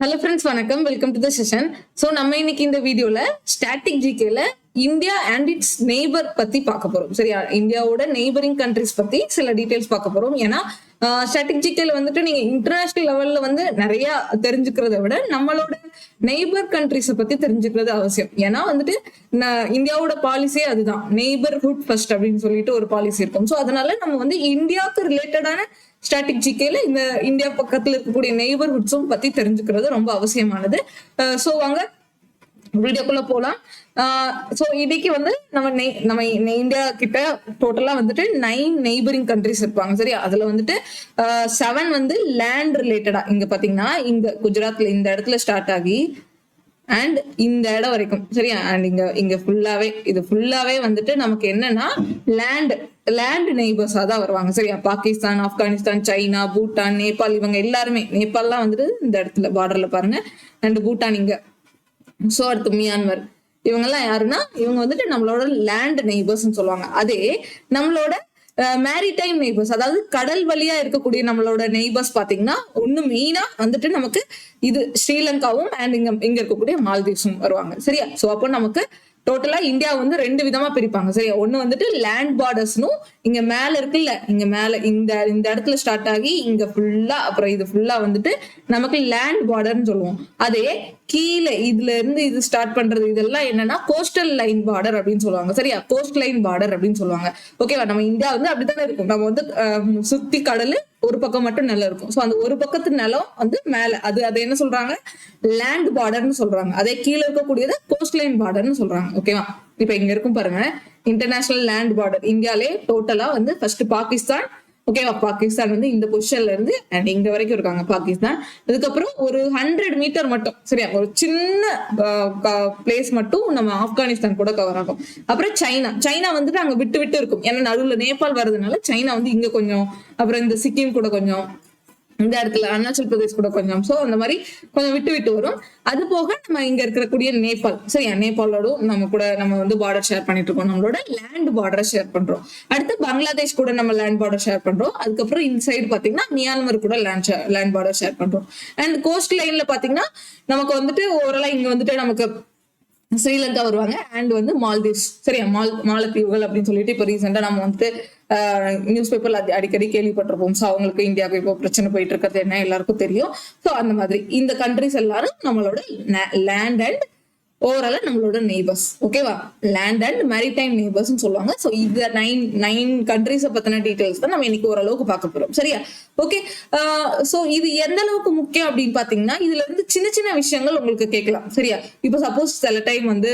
Hello friends, வணக்கம். Welcome to the session. So நம்ம இன்னைக்கு இந்த வீடியோல ஸ்டாட்டிக் ஜிகேல இந்தியா அண்ட் இட்ஸ் நெய்பர் பத்தி பார்க்க போறோம். சரியா, இந்தியாவோட நெய்பரிங் கண்ட்ரிஸ் பத்தி சில டீடைல்ஸ் பார்க்க போறோம். ஏன்னா ஸ்டாட்டிக் ஜிகேல வந்துட்டு நீங்க இன்டர்நேஷனல் லெவல்ல வந்து நிறைய தெரிஞ்சுக்கிறத விட நம்மளோட நெய்பர் கண்ட்ரிஸை பத்தி தெரிஞ்சுக்கிறது அவசியம். ஏன்னா வந்துட்டு இந்தியாவோட பாலிசியே அதுதான், நெய்பர்ஹுட் ஃபர்ஸ்ட் அப்படின்னு சொல்லிட்டு ஒரு பாலிசி இருக்கும். ஸோ அதனால நம்ம வந்து இந்தியாவுக்கு ரிலேட்டடான ஸ்டாட்டிக் ஜிகேல இந்த இந்தியா பக்கத்துல இருக்கக்கூடிய நெய்பர்ஹுட்ஸும் பத்தி தெரிஞ்சுக்கிறது ரொம்ப அவசியமானது. சோ வாங்க வீடியோக்குள்ள போலாம். சோ இன்னைக்கு வந்து நம்ம இந்தியா கிட்ட டோட்டலா வந்துட்டு 9 நெய்பரிங் கண்ட்ரிஸ் இருப்பாங்க. சரியா, அதுல வந்துட்டு 7 வந்து லேண்ட் ரிலேட்டடா. இங்க பாத்தீங்கன்னா இங்க குஜராத்ல இந்த இடத்துல ஸ்டார்ட் ஆகி அண்ட் இந்த இடம் வரைக்கும். சரியா, அண்ட் இங்க ஃபுல்லாவே வந்துட்டு நமக்கு என்னன்னா லேண்ட் நெய்பர்ஸா தான் வருவாங்க. சரியா, பாகிஸ்தான், ஆப்கானிஸ்தான், சைனா, பூட்டான், நேபாள், இவங்க எல்லாருமே. நேபாள்லாம் வந்துட்டு இந்த இடத்துல பார்டர்ல பாருங்க. அண்ட் பூட்டான் இங்க. சோ அடுத்து மியான்மர். இவங்கெல்லாம் யாருன்னா இவங்க வந்துட்டு நம்மளோட லேண்ட் நெய்பர்ஸ் சொல்லுவாங்க. அதே நம்மளோட மேரிடைம் நெய்பர்ஸ், அதாவது கடல் வழியா இருக்கக்கூடிய நம்மளோட நெய்பர்ஸ் பாத்தீங்கன்னா ஒண்ணு மெயினா வந்துட்டு நமக்கு இது ஸ்ரீலங்காவும் அண்ட் இங்க இருக்கக்கூடிய மால்தீவ்ஸும் வருவாங்க. சரியா, சோ அப்போ நமக்கு டோட்டலா இந்தியா வந்து 2 விதமா பிரிப்பாங்க. சரியா, ஒண்ணு வந்துட்டு லேண்ட் பார்டர்ஸ்னும் இங்க மேல இருக்குல்ல, இங்க மேல இந்த இடத்துல ஸ்டார்ட் ஆகி இங்க ஃபுல்லா, அப்புறம் இது ஃபுல்லா வந்துட்டு நமக்கு லேண்ட் பார்டர்னு சொல்லுவோம். அதே கீழே இதுல இருந்து இது ஸ்டார்ட் பண்றது இதெல்லாம் என்னன்னா கோஸ்டல் லைன் பார்டர் அப்படின்னு சொல்லுவாங்க. சரியா, கோஸ்ட் லைன் பார்டர் அப்படின்னு சொல்லுவாங்க. ஓகேவா, நம்ம இந்தியா வந்து அப்படித்தானே இருக்கும். நம்ம வந்து சுத்தி கடல், ஒரு பக்கம் மட்டும் நிலம் இருக்கும். சோ அந்த ஒரு பக்கத்து நிலம் வந்து மேல அது என்ன சொல்றாங்க, லேண்ட் பார்டர்னு சொல்றாங்க. அதே கீழே இருக்கக்கூடியது கோஸ்ட் லைன் பார்டர்னு சொல்றாங்க. ஓகேவா, இப்ப இங்க இருக்கும் பாருங்க, இன்டர்நேஷனல் லேண்ட் பார்டர். இந்தியாலே டோட்டலா வந்து ஃபர்ஸ்ட் பாகிஸ்தான். ஓகேவா, பாகிஸ்தான் வந்து இந்த பொசிஷன்ல இருந்து அண்ட் இங்க வரைக்கும் இருக்காங்க பாகிஸ்தான். அதுக்கப்புறம் ஒரு 100 மீட்டர் மட்டும், சரியா, ஒரு சின்ன பிளேஸ் மட்டும் நம்ம ஆப்கானிஸ்தான் கூட கவர் ஆகும். அப்புறம் சைனா வந்துட்டு அங்க விட்டு விட்டு இருக்கும். ஏன்னா நடுவுல நேபாள் வர்றதுனால சைனா வந்து இங்க கொஞ்சம், அப்புறம் இந்த சிக்கிம் கூட கொஞ்சம், இந்த இடத்துல அருணாச்சல் பிரதேஷ் கூட கொஞ்சம். சோ அந்த மாதிரி கொஞ்சம் விட்டு விட்டு வரும். அது போக நம்ம இங்க இருக்கக்கூடிய நேபாள். சரியா, நேபாளோடும் நம்ம வந்து பார்டர் ஷேர் பண்ணிட்டு இருக்கோம். நம்மளோட லேண்ட் பார்டரை ஷேர் பண்றோம். அடுத்து பங்களாதேஷ் கூட நம்ம லேண்ட் பார்டர் ஷேர் பண்றோம். அதுக்கப்புறம் இந்த சைடு பாத்தீங்கன்னா மியான்மர் கூட லேண்ட் பார்டர் ஷேர் பண்றோம். அண்ட் கோஸ்ட் லைன்ல பாத்தீங்கன்னா நமக்கு வந்துட்டு ஓரளவு இங்க வந்துட்டு நமக்கு ஸ்ரீலங்கா வருவாங்க அண்ட் வந்து மால்தீவ்ஸ். சரியா, மாலத்தீவுகள் அப்படின்னு சொல்லிட்டு இப்ப ரீசெண்டா நம்ம வந்துட்டு நியூஸ் பேப்பர்ல அடிக்கடி கேள்விப்பட்டிருப்போம். ஸோ அவங்களுக்கு இந்தியாவுக்கு இப்போ பிரச்சனை போயிட்டு இருக்கிறது என்ன எல்லாருக்கும் தெரியும். ஸோ அந்த மாதிரி இந்த கண்ட்ரிஸ் எல்லாரும் நம்மளோட லேண்ட் அண்ட் ஓவரால நம்மளோட நெய்பர்ஸ். ஓகேவா, லேண்ட் அண்ட் மேரிடைம் நெய்பர்ஸ் சொல்லுவாங்க. ஸோ இந்த 9 கண்ட்ரிஸை பத்தின டீடைல்ஸ் தான் நம்ம இன்னைக்கு ஓரளவுக்கு பார்க்க போறோம். சரியா, ஓகே. சோ இது எந்த அளவுக்கு முக்கியம் அப்படின்னு பாத்தீங்கன்னா இதுல இருந்து சின்ன சின்ன விஷயங்கள் உங்களுக்கு கேட்கலாம். சரியா, இப்போ சப்போஸ் சில டைம் வந்து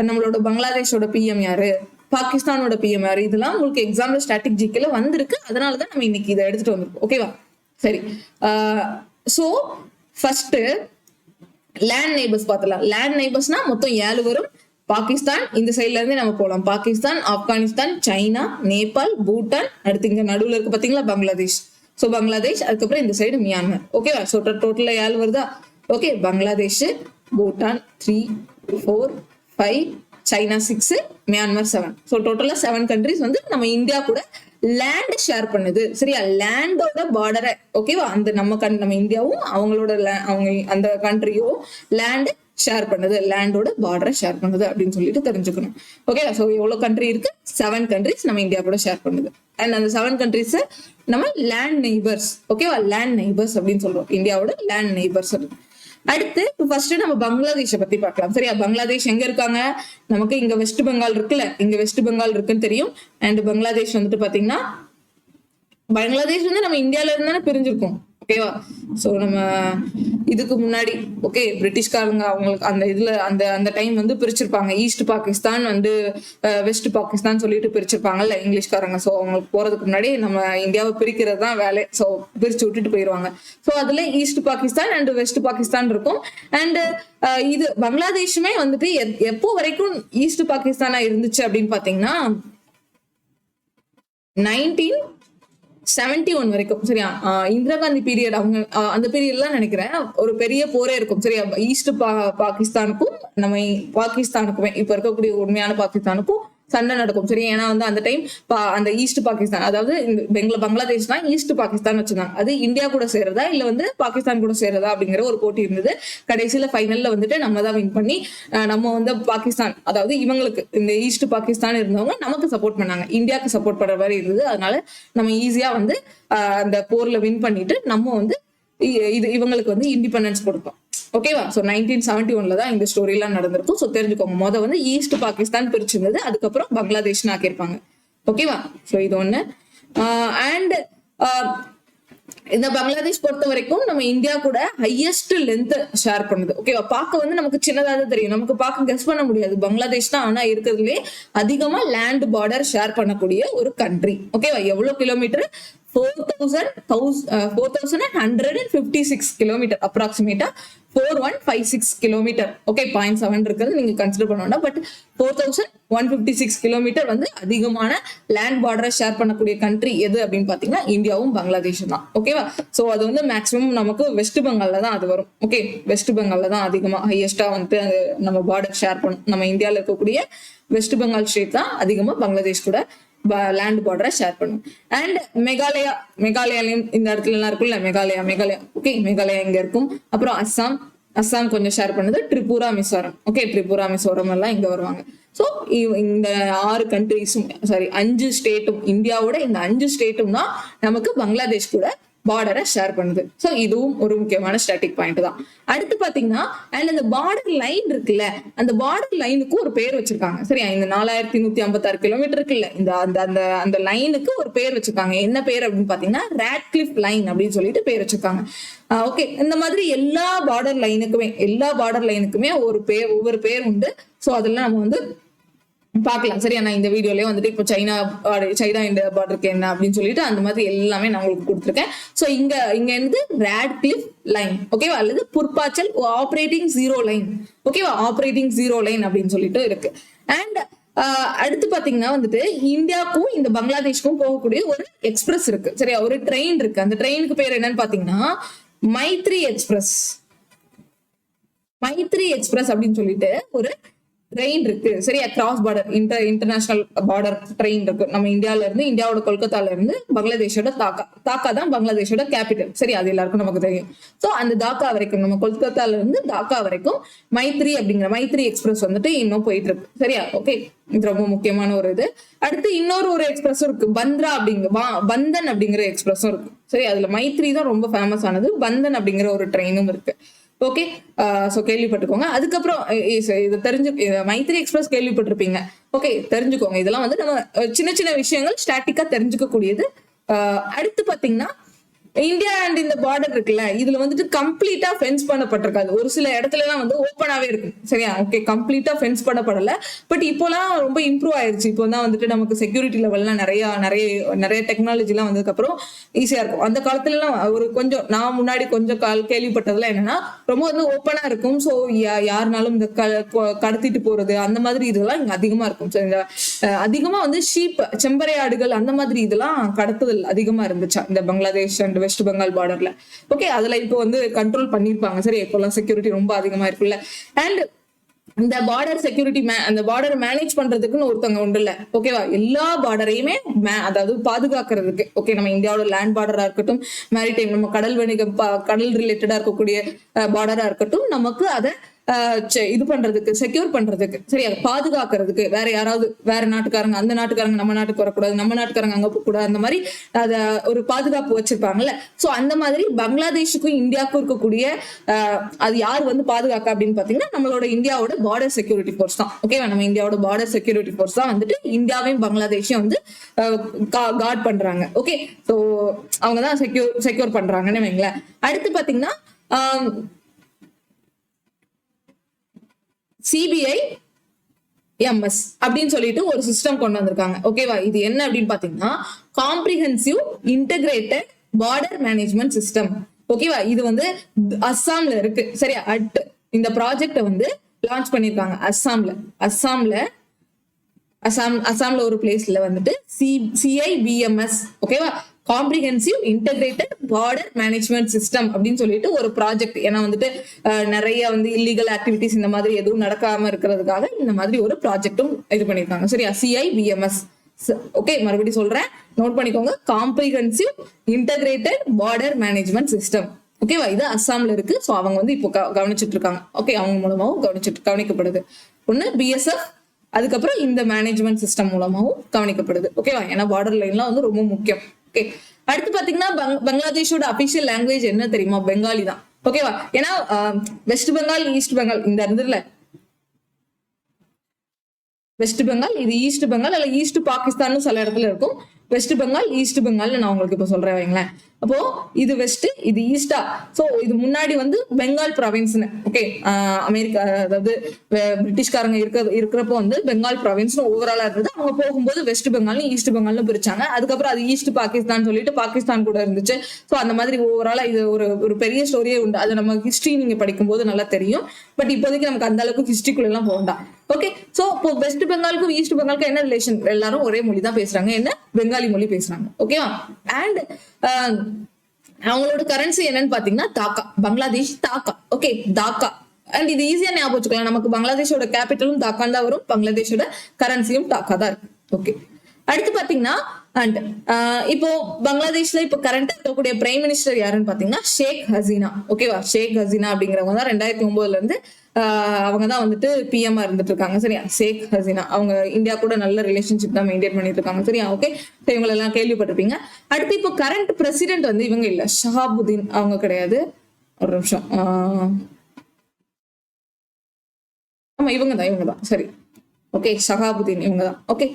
நம்மளோட பங்களாதேஷோட பிஎம் யாரு, பாகிஸ்தானோட பிஎம் யாரு, இதெல்லாம் உங்களுக்கு எக்ஸாம்ல ஸ்டாட்டிக் ஜிகேல வந்திருக்கு. அதனாலதான் நம்ம இன்னைக்கு இதை எடுத்துட்டு வந்திருக்கோம். ஓகேவா, சரி. சோ ஃபர்ஸ்ட் லேண்ட் நெய்பர்ஸ் பார்த்தலாம். லேண்ட் நெய்பர்ஸ்னா மொத்தம் 7 வரும். பாகிஸ்தான் இந்த சைட்ல இருந்து நம்ம போலாம். பாகிஸ்தான், ஆப்கானிஸ்தான், சைனா, நேபாள், பூட்டான், அடுத்து இங்க நடுவுல இருக்கு பாத்தீங்களா பங்களாதேஷ். சோ பங்களாதேஷ், அதுக்கப்புறம் இந்த சைடு மியான்மர். ஓகேவா, சோ டோட்டலா 7 வருதா. Okay, Bangladesh, Bhutan 3, 4, 5, China 6, Myanmar 7. So டோட்டலா 7 கண்ட்ரிஸ் வந்து நம்ம இந்தியா கூட லேண்ட் ஷேர் பண்ணுது. சரியா, லேண்டோட பார்டரை. ஓகேவா, அந்த நம்ம இந்தியாவும் அவங்களோட அவங்க அந்த கண்ட்ரியும் லேண்ட் ஷேர் பண்ணுது, லேண்டோட பார்டரை ஷேர் பண்ணுது அப்படின்னு சொல்லிட்டு தெரிஞ்சுக்கணும். ஓகேவா, ஸோ எவ்வளவு கண்ட்ரி இருக்கு, 7 கண்ட்ரிஸ் நம்ம இந்தியா கூட ஷேர் பண்ணுது. அண்ட் அந்த 7 கண்ட்ரிஸ் நம்ம லேண்ட் நெய்பர்ஸ். ஓகேவா, லேண்ட் நெய்பர்ஸ் அப்படின்னு சொல்றோம், இந்தியாவோட லேண்ட் நெய்பர்ஸ். அடுத்து ஃபர்ஸ்ட் நம்ம பங்களாதேஷை பத்தி பார்க்கலாம். சரியா, பங்களாதேஷ் எங்க இருக்காங்க, நமக்கு இங்க வெஸ்ட் பெங்கால் இருக்குல்ல, இங்க வெஸ்ட் பெங்கால் இருக்குன்னு தெரியும். அண்ட் பங்களாதேஷ் வந்துட்டு பாத்தீங்கன்னா பங்களாதேஷ் வந்து நம்ம இந்தியால இருந்தானே பிரிஞ்சிருக்கோம். ஓகேவா, சோ நம்ம இதுக்கு முன்னாடி ஓகே பிரிட்டிஷ்காரங்க அவங்களுக்கு அந்த இதுல அந்த டைம் வந்து பிரிச்சிருப்பாங்க. ஈஸ்ட் பாகிஸ்தான் வந்து வெஸ்ட் பாகிஸ்தான் சொல்லிட்டு பிரிச்சிருப்பாங்கல்ல இங்கிலீஷ்காரங்க. சோ அவங்களுக்கு போறதுக்கு முன்னாடி நம்ம இந்தியாவை பிரிக்கிறது தான் வேலை. சோ பிரிச்சு விட்டுட்டு போயிருவாங்க. சோ அதுல east Pakistan and west Pakistan இருக்கும். அண்ட் இது பங்களாதேஷுமே வந்துட்டு எப்போ வரைக்கும் ஈஸ்ட் பாகிஸ்தானா இருந்துச்சு அப்படின்னு பாத்தீங்கன்னா 1971 வரைக்கும். சரியா, இந்திரா காந்தி பீரியட், அவங்க அந்த பீரியட்லாம் நினைக்கிறேன் ஒரு பெரிய போரே இருக்கும். சரியா, ஈஸ்ட் பாகிஸ்தானுக்கும் நம்ம பாகிஸ்தானுக்குமே, இப்ப இருக்கக்கூடிய உண்மையான பாகிஸ்தானுக்கும் சண்டை நடக்கும். சரி, ஏன்னா வந்து அந்த டைம் அந்த ஈஸ்ட் பாகிஸ்தான், அதாவது பங்களாதேஷ் தான் ஈஸ்ட் பாகிஸ்தான் வச்சிருந்தாங்க. அது இந்தியா கூட சேர்றதா இல்ல வந்து பாகிஸ்தான் கூட சேர்றதா அப்படிங்கிற ஒரு போட்டி இருந்தது. கடைசியில ஃபைனல்ல வந்துட்டு நம்ம தான் வின் பண்ணி நம்ம வந்து பாகிஸ்தான், அதாவது இவங்களுக்கு இந்த ஈஸ்ட் பாகிஸ்தான் இருந்தவங்க நமக்கு சப்போர்ட் பண்ணாங்க, இந்தியாவுக்கு சப்போர்ட் பண்ற மாதிரி இருந்தது. அதனால நம்ம ஈஸியா வந்து அந்த போர்ல வின் பண்ணிட்டு நம்ம வந்து இவங்களுக்கு வந்து இண்டிபெண்டன்ஸ் கொடுத்தோம். ஓகேவா? ஸோ 1971 தான் இந்த ஸ்டோரி எல்லாம் நடந்திருக்கும். ஸோ தெரிஞ்சுக்கோங்க, வந்து ஈஸ்ட் பாகிஸ்தான் பிரிச்சிருந்தது, அதுக்கப்புறம் பங்களாதேஷ்னு ஆக்கியிருப்பாங்க. ஓகேவா? ஸோ இது ஒண்ணு. அண்ட் இந்த பங்களாதேஷ் பொறுத்த வரைக்கும் நம்ம இந்தியா கூட ஹையஸ்ட் லென்த் ஷேர் பண்ணுது. ஓகேவா? பார்க்க வந்து நமக்கு சின்னதாக தெரியும், நமக்கு பார்க்க கெஸ் பண்ண முடியாது பங்களாதேஷ் தான், ஆனா இருக்கிறதுலே அதிகமா லேண்ட் பார்டர் ஷேர் பண்ணக்கூடிய ஒரு கண்ட்ரி. ஓகேவா? எவ்வளவு கிலோமீட்டர்? 4,156 கிலோமீட்டர், அப்ராக்சிமேட்டா 4156 கிலோமீட்டர். ஓகே, 0.7 இருக்கிறது நீங்க கன்சிடர் பண்ண வேண்டாம். பட் 4156 கிலோமீட்டர் வந்து அதிகமான லேண்ட் பார்டரை ஷேர் பண்ணக்கூடிய கண்ட்ரி எது அப்படின்னு பாத்தீங்கன்னா இந்தியாவும் பங்களாதேஷும் தான். ஓகேவா? சோ அது வந்து மேக்சிமம் நமக்கு வெஸ்ட் பெங்கால்ல தான் அது வரும். ஓகே, வெஸ்ட் பெங்கால்ல தான் அதிகமா ஹையஸ்டா வந்து நம்ம பார்டர் ஷேர் பண்ணும். நம்ம இந்தியாவில் இருக்கக்கூடிய வெஸ்ட் பெங்கால் ஸ்டேட் தான் அதிகமா பங்களாதேஷ் கூட லேண்ட் பார்டரை ஷேர் பண்ணும். அண்ட் மெகாலயாலையும் இந்த இடத்துல எல்லாம் இருக்குல்ல, மெகாலயா. ஓகே, மெகாலயா இங்க இருக்கும். அப்புறம் அஸ்ஸாம் கொஞ்சம் ஷேர் பண்ணுது. திரிபுரா, மிசோரம். ஓகே, திரிபுரா, மிசோரம் எல்லாம் இங்க வருவாங்க. சோ இந்த 6 கண்ட்ரிஸும், சாரி 5 ஸ்டேட்டும், இந்தியாவோட இந்த 5 ஸ்டேட்டும் தான் நமக்கு பங்களாதேஷ் கூட பார்டரை ஷேர் பண்ணுது. சோ இதுவும் ஒரு முக்கியமான ஸ்டாட்டிக் பாயிண்ட் தான். அடுத்து பாத்தீங்கன்னா அண்ட் அந்த பார்டர் லைன் இருக்குல்ல, அந்த பார்டர் லைனுக்கு ஒரு பேர் வச்சிருக்காங்க. சரியா? இந்த 4156 கிலோமீட்டர் இருக்குல்ல, இந்த அந்த அந்த லைனுக்கு ஒரு பேர் வச்சிருக்காங்க. என்ன பேர் அப்படின்னு பாத்தீங்கன்னா ராட்கிளிஃப் லைன் அப்படின்னு சொல்லிட்டு பேர் வச்சிருக்காங்க. ஓகே, இந்த மாதிரி எல்லா பார்டர் லைனுக்குமே ஒவ்வொரு பேர் உண்டு. சோ அதெல்லாம் நம்ம வந்து பார்க்கலாம். சரியா? நான் இந்த வீடியோலயே வந்துட்டு இப்போ சைனா இந்தியா பார்டருக்கு என்ன அப்படின்னு சொல்லிட்டு அந்த மாதிரி எல்லாமே நான் உங்களுக்கு கொடுத்துருக்கேன். சோ இங்க இருந்து ராட்கிளிஃப் லைன், ஓகேவா, அல்லது புர்பாச்சல் ஆப்ரேட்டிங் ஜீரோ லைன். ஓகேவா? ஆப்ரேட்டிங் ஜீரோ லைன் அப்படின்னு சொல்லிட்டு இருக்கு. அண்ட் அடுத்து பாத்தீங்கன்னா வந்துட்டு இந்தியாவுக்கும் இந்த பங்களாதேஷ்க்கும் போகக்கூடிய ஒரு எக்ஸ்பிரஸ் இருக்கு. சரியா? ஒரு ட்ரெயின் இருக்கு. அந்த ட்ரெயினுக்கு பேர் என்னன்னு பாத்தீங்கன்னா மைத்ரி எக்ஸ்பிரஸ் அப்படின்னு சொல்லிட்டு ஒரு ட்ரெயின் இருக்கு. சரியா? Cross border international border train இருக்கு. நம்ம இந்தியாவோட கொல்கத்தால இருந்து பங்களாதேஷோட தாக்கா தான் பங்களாதேஷோட கேபிட்டல். சரி, அது எல்லாருக்கும் நமக்கு தெரியும். சோ அந்த தாக்கா வரைக்கும், நம்ம கொல்கத்தால இருந்து தாக்கா வரைக்கும் மைத்ரி எக்ஸ்பிரஸ் வந்துட்டு இன்னும் போயிட்டு இருக்கு. சரியா? ஓகே, இது ரொம்ப முக்கியமான ஒரு இது. அடுத்து இன்னொரு எக்ஸ்பிரஸும் இருக்கு, பந்தன் அப்படிங்கிற எக்ஸ்பிரஸும் இருக்கு. சரி, அதுல மைத்ரி தான் ரொம்ப ஃபேமஸ் ஆனது, பந்தன் அப்படிங்கிற ஒரு ட்ரெயினும் இருக்கு. ஓகே, சோ கேள்விப்பட்டுக்கோங்க. அதுக்கப்புறம் இது மைத்ரி எக்ஸ்பிரஸ் கேள்விப்பட்டிருப்பீங்க. ஓகே, தெரிஞ்சுக்கோங்க. இதெல்லாம் வந்து நம்ம சின்ன சின்ன விஷயங்கள் ஸ்டாட்டிக்கா தெரிஞ்சுக்க கூடியது. அடுத்து பாத்தீங்கன்னா இந்தியா அண்ட் இந்த பார்டர் இருக்குல்ல, இதுல வந்துட்டு கம்ப்ளீட்டா ஃபென்ஸ் பண்ணப்பட்டிருக்காது. ஒரு சில இடத்துல எல்லாம் வந்து ஓப்பனாவே இருக்கு. சரியா? ஓகே, கம்ப்ளீட்டா ஃபென்ஸ் பண்ணப்படல. பட் இப்போலாம் ரொம்ப இம்ப்ரூவ் ஆயிருச்சு. இப்போ தான் வந்துட்டு நமக்கு செக்யூரிட்டி லெவல்லாம் நிறைய டெக்னாலஜி எல்லாம் வந்ததுக்கு அப்புறம் ஈஸியா இருக்கும். அந்த காலத்துல எல்லாம் ஒரு கொஞ்சம் நான் முன்னாடி கொஞ்சம் கேள்விப்பட்டதுல என்னன்னா ரொம்ப வந்து ஓப்பனா இருக்கும். ஸோ யாருனாலும் இந்த கடத்திட்டு போறது அந்த மாதிரி இதெல்லாம் இங்க அதிகமா இருக்கும். அதிகமா வந்து செம்பறை ஆடுகள் அந்த மாதிரி இதெல்லாம் கடத்துதல் அதிகமா இருந்துச்சா இந்த பங்களாதேஷ் அண்ட் வெஸ்ட் பெங்கால் பார்டர்ல. ஓகே, அதுல இப்போ வந்து கண்ட்ரோல் பண்ணிருப்பாங்க. சரி, இப்போலாம் செக்யூரிட்டி ரொம்ப அதிகமா இருக்குல்ல. அண்ட் இந்த பார்டர் செக்யூரிட்டி அந்த பார்டர் மேனேஜ் பண்றதுக்குன்னு ஒருத்தவங்க உண்டு இல்ல. ஓகேவா? எல்லா பார்டரையுமே அதாவது பாதுகாக்கிறதுக்கு. ஓகே, நம்ம இந்தியாவோட லேண்ட் பார்டரா இருக்கட்டும், மேரிடைம் நம்ம கடல் வணிகம் கடல் ரிலேட்டடா இருக்கக்கூடிய பார்டரா இருக்கட்டும், நமக்கு அதை இது பண்றதுக்கு, செக்யூர் பண்றதுக்கு, சரியா, பாதுகாக்கிறதுக்கு வேற நாட்டுக்காரங்க அந்த நாட்டுக்காரங்க நம்ம நாட்டுக்கு வரக்கூடாது, நம்ம நாட்டுக்காரங்க அங்க போகக்கூடாது, அந்த மாதிரி அத ஒரு பாதுகாப்பு வச்சிருப்பாங்கல்ல. சோ அந்த மாதிரி பங்களாதேஷுக்கும் இந்தியாவுக்கும் இருக்கக்கூடிய அது யார் வந்து பாதுகாக்க அப்படின்னு பாத்தீங்கன்னா நம்மளோட இந்தியாவோட பார்டர் செக்யூரிட்டி ஃபோர்ஸ் தான். ஓகேவா? நம்ம இந்தியாவோட பார்டர் செக்யூரிட்டி ஃபோர்ஸ் தான் வந்துட்டு இந்தியாவையும் பங்களாதேஷையும் வந்து கார்ட் பண்றாங்க. ஓகே, சோ அவங்கதான் செக்யூர் பண்றாங்கன்னு வைங்களேன். அடுத்து பாத்தீங்கன்னா CBIMS அப்படின்னு சொல்லிட்டு ஒரு சிஸ்டம் கொண்டு வந்திருக்காங்க. ஓகேவா? இது என்ன அப்படின்னு பாத்தீங்கன்னா comprehensive integrated border management system. ஓகேவா? இது வந்து அஸ்ஸாம்ல இருக்கு. சரியா? இந்த ப்ராஜெக்ட வந்து லான்ச் பண்ணிருக்காங்க அஸ்ஸாம்ல ஒரு பிளேஸ்ல வந்துட்டு CIBMS. ஓகேவா? Comprehensive integrated border management system அப்படின்னு சொல்லிட்டு ஒரு ப்ராஜெக்ட். ஏன்னா வந்துட்டு நிறைய வந்து இல்லீகல் ஆக்டிவிட்டிஸ் இந்த மாதிரி எதுவும் நடக்காம இருக்கிறதுக்காக இந்த மாதிரி ஒரு ப்ராஜெக்டும் இது பண்ணிருக்காங்க. சரியா, CIBMS. ஓகே, மறுபடியும் சொல்றேன், நோட் பண்ணிக்கோங்க. Comprehensive integrated border management system. ஓகேவா, இது அஸ்ஸாம்ல இருக்கு. ஸோ அவங்க வந்து இப்போ கவனிச்சுட்டு இருக்காங்க. ஓகே, அவங்க மூலமாவும் கவனிக்கப்படுது. ஒன்னு BSF, அதுக்கப்புறம் இந்த மேனேஜ்மெண்ட் சிஸ்டம் மூலமாவும் கவனிக்கப்படுது. ஓகேவா, ஏன்னா பார்டர் லைன்லாம் வந்து ரொம்ப முக்கியம். ஓகே, அடுத்து பாத்தீங்கன்னா பங்களாதேஷோட அபிஷியல் லாங்குவேஜ் என்ன தெரியுமா? பெங்காலி தான். ஓகேவா, ஏன்னா வெஸ்ட் பெங்கால், ஈஸ்ட் பெங்கால் இந்த இருந்துல வெஸ்ட் பெங்கால், இது ஈஸ்ட் பெங்கால், அல்ல ஈஸ்ட் பாகிஸ்தான் சில இடத்துல இருக்கும். வெஸ்ட் பெங்கால், ஈஸ்ட் பெங்கால் நான் உங்களுக்கு இப்ப சொல்றேன் வைங்களேன். அப்போ இது வெஸ்ட், இது ஈஸ்டா. சோ இது முன்னாடி வந்து பெங்கால் ப்ராவின்ஸ்னு. ஓகே, அமெரிக்கா அதாவது பிரிட்டிஷ்காரங்க இருக்கிறப்போ வந்து பெங்கால் ப்ராவின்ஸ் ஓவராலா இருந்தது. அவங்க போகும்போது வெஸ்ட் பெங்கால், ஈஸ்ட் பெங்கால்னு பிரிச்சாங்க. அதுக்கப்புறம் அது ஈஸ்ட் பாகிஸ்தான் சொல்லிட்டு பாகிஸ்தான் கூட இருந்துச்சு. ஸோ அந்த மாதிரி ஓவராலா இது ஒரு பெரிய ஸ்டோரியே உண்டு. அது நம்ம ஹிஸ்டரி நீங்க படிக்கும்போது நல்லா தெரியும். பட் இப்போதைக்கு நமக்கு அந்த அளவுக்கு ஹிஸ்டரிக்குள்ள எல்லாம் போகண்டா. ஓகே, சோ இப்போ வெஸ்ட் பெங்காலுக்கும் ஈஸ்ட் பெங்காலுக்கும் என்ன ரிலேஷன்? எல்லாரும் ஒரே மொழி தான் பேசுறாங்க, என்ன பெங்காலி மொழி பேசுறாங்க. ஓகேவா, அண்ட் அவங்களோட கரன்சி என்னன்னு பாத்தீங்கன்னா தாக்கா, பங்களாதேஷ் தாக்கா. ஓகே, தாக்கா. அண்ட் இது ஈஸியா ஞாபகம் வச்சுக்கலாம். நமக்கு பங்களாதேஷோட கேபிட்டலும் தாக்கான் தான் வரும், பங்களாதேஷோட கரன்சியும் தாக்கா தான் இருக்கு. ஓகே, அடுத்து பாத்தீங்கன்னா அண்ட் இப்போ பங்களாதேஷ்ல இப்போ கரண்டா இருக்கக்கூடிய பிரைம் மினிஸ்டர் யாருன்னு பாத்தீங்கன்னா ஷேக் ஹசீனா. ஓகேவா, ஷேக் ஹசீனா அப்படிங்கிறவங்க தான் 2009 இருந்து அவங்க தான் வந்துட்டு PM இருந்துட்டு இருக்காங்க. சரியா, ஷேக் ஹசீனா. அவங்க இந்தியா கூட நல்ல ரிலேஷன்ஷிப் தான் மெயின்டைன் பண்ணிட்டு இருக்காங்க. சரியா, ஓகே, இவங்க எல்லாம் கேள்விப்பட்டிருப்பீங்க. அடுத்து இப்போ கரண்ட் பிரசிடென்ட் வந்து இவங்க இல்ல, ஷஹாபுதீன் அவங்க கிடையாது. ஒரு நிமிஷம், ஆமா இவங்க தான். சரி, ஓகே, ஷஹாபுதீன் இவங்க தான். ஓகே,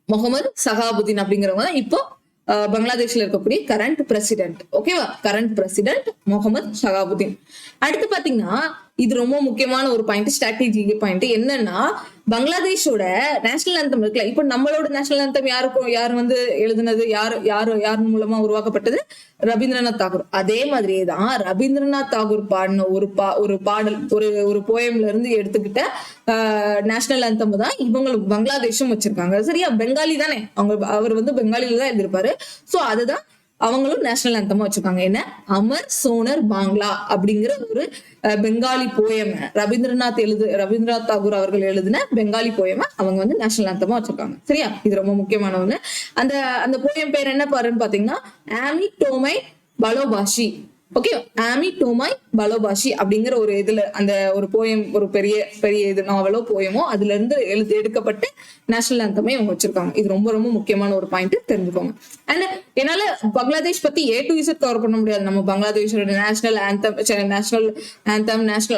முகமது ஷஹாபுதீன் அப்படிங்கிறவங்க தான் இப்போ பங்களாதேஷ்ல இருக்கக்கூடிய கரண்ட் பிரசிடென்ட். ஓகேவா, கரண்ட் பிரசிடென்ட் முகமது ஷஹாபுதீன். அடுத்து பாத்தீங்கன்னா இது ரொம்ப முக்கியமான ஒரு பாயிண்ட், ஸ்ட்ராட்டஜிக் பாயிண்ட். என்னன்னா பங்களாதேஷோட நேஷனல் ஆந்தம் இருக்குல்ல, இப்ப நம்மளோட நேஷனல் ஆந்தம் யாரு வந்து எழுதுனது? யார் மூலமா உருவாக்கப்பட்டது? ரவீந்திரநாத் தாகூர். அதே மாதிரியேதான் ரவீந்திரநாத் தாகூர் பாடின ஒரு பாடல், ஒரு போயம்ல இருந்து எடுத்துக்கிட்ட நேஷனல் ஆந்தம் தான் இவங்களுக்கு பங்களாதேஷும் வச்சிருக்காங்க. சரியா, பெங்காலி தானே, அவர் வந்து பெங்காலில தான் எழுதியிருப்பாரு. சோ அதுதான் அவங்களும் நேஷனல் ஆந்தமா வச்சிருக்காங்க. என்ன? சோனர் பாங்லா அப்படிங்கிற ஒரு பெங்காலி போயம், ரவீந்திரநாத் தாகூர் அவர்கள் எழுதின பெங்காலி போயம அவங்க வந்து நேஷனல் ஆந்தமா வச்சிருக்காங்க. சரியா, இது ரொம்ப முக்கியமான ஒண்ணு. அந்த போயம் பேர் என்ன பாருன்னு பாத்தீங்கன்னா ஆமி டோமை பலோபாஷி. ஓகே, ஆமி டோமாய் பலோபாஷி அப்படிங்கிற ஒரு இதுல அந்த ஒரு போயம், ஒரு பெரிய இது நாவலோ போயமோ அதுல இருந்து எடுக்கப்பட்ட நேஷனல் ஆந்தமே அவங்க வச்சிருக்காங்க. இது ரொம்ப ரொம்ப முக்கியமான ஒரு பாயிண்ட், தெரிஞ்சுக்கோங்க. அண்ட் என்னால பங்களாதேஷ் பத்தி A to Z கவர் பண்ண முடியாது. நம்ம பங்களாதேஷோட நேஷனல் ஆந்தம்,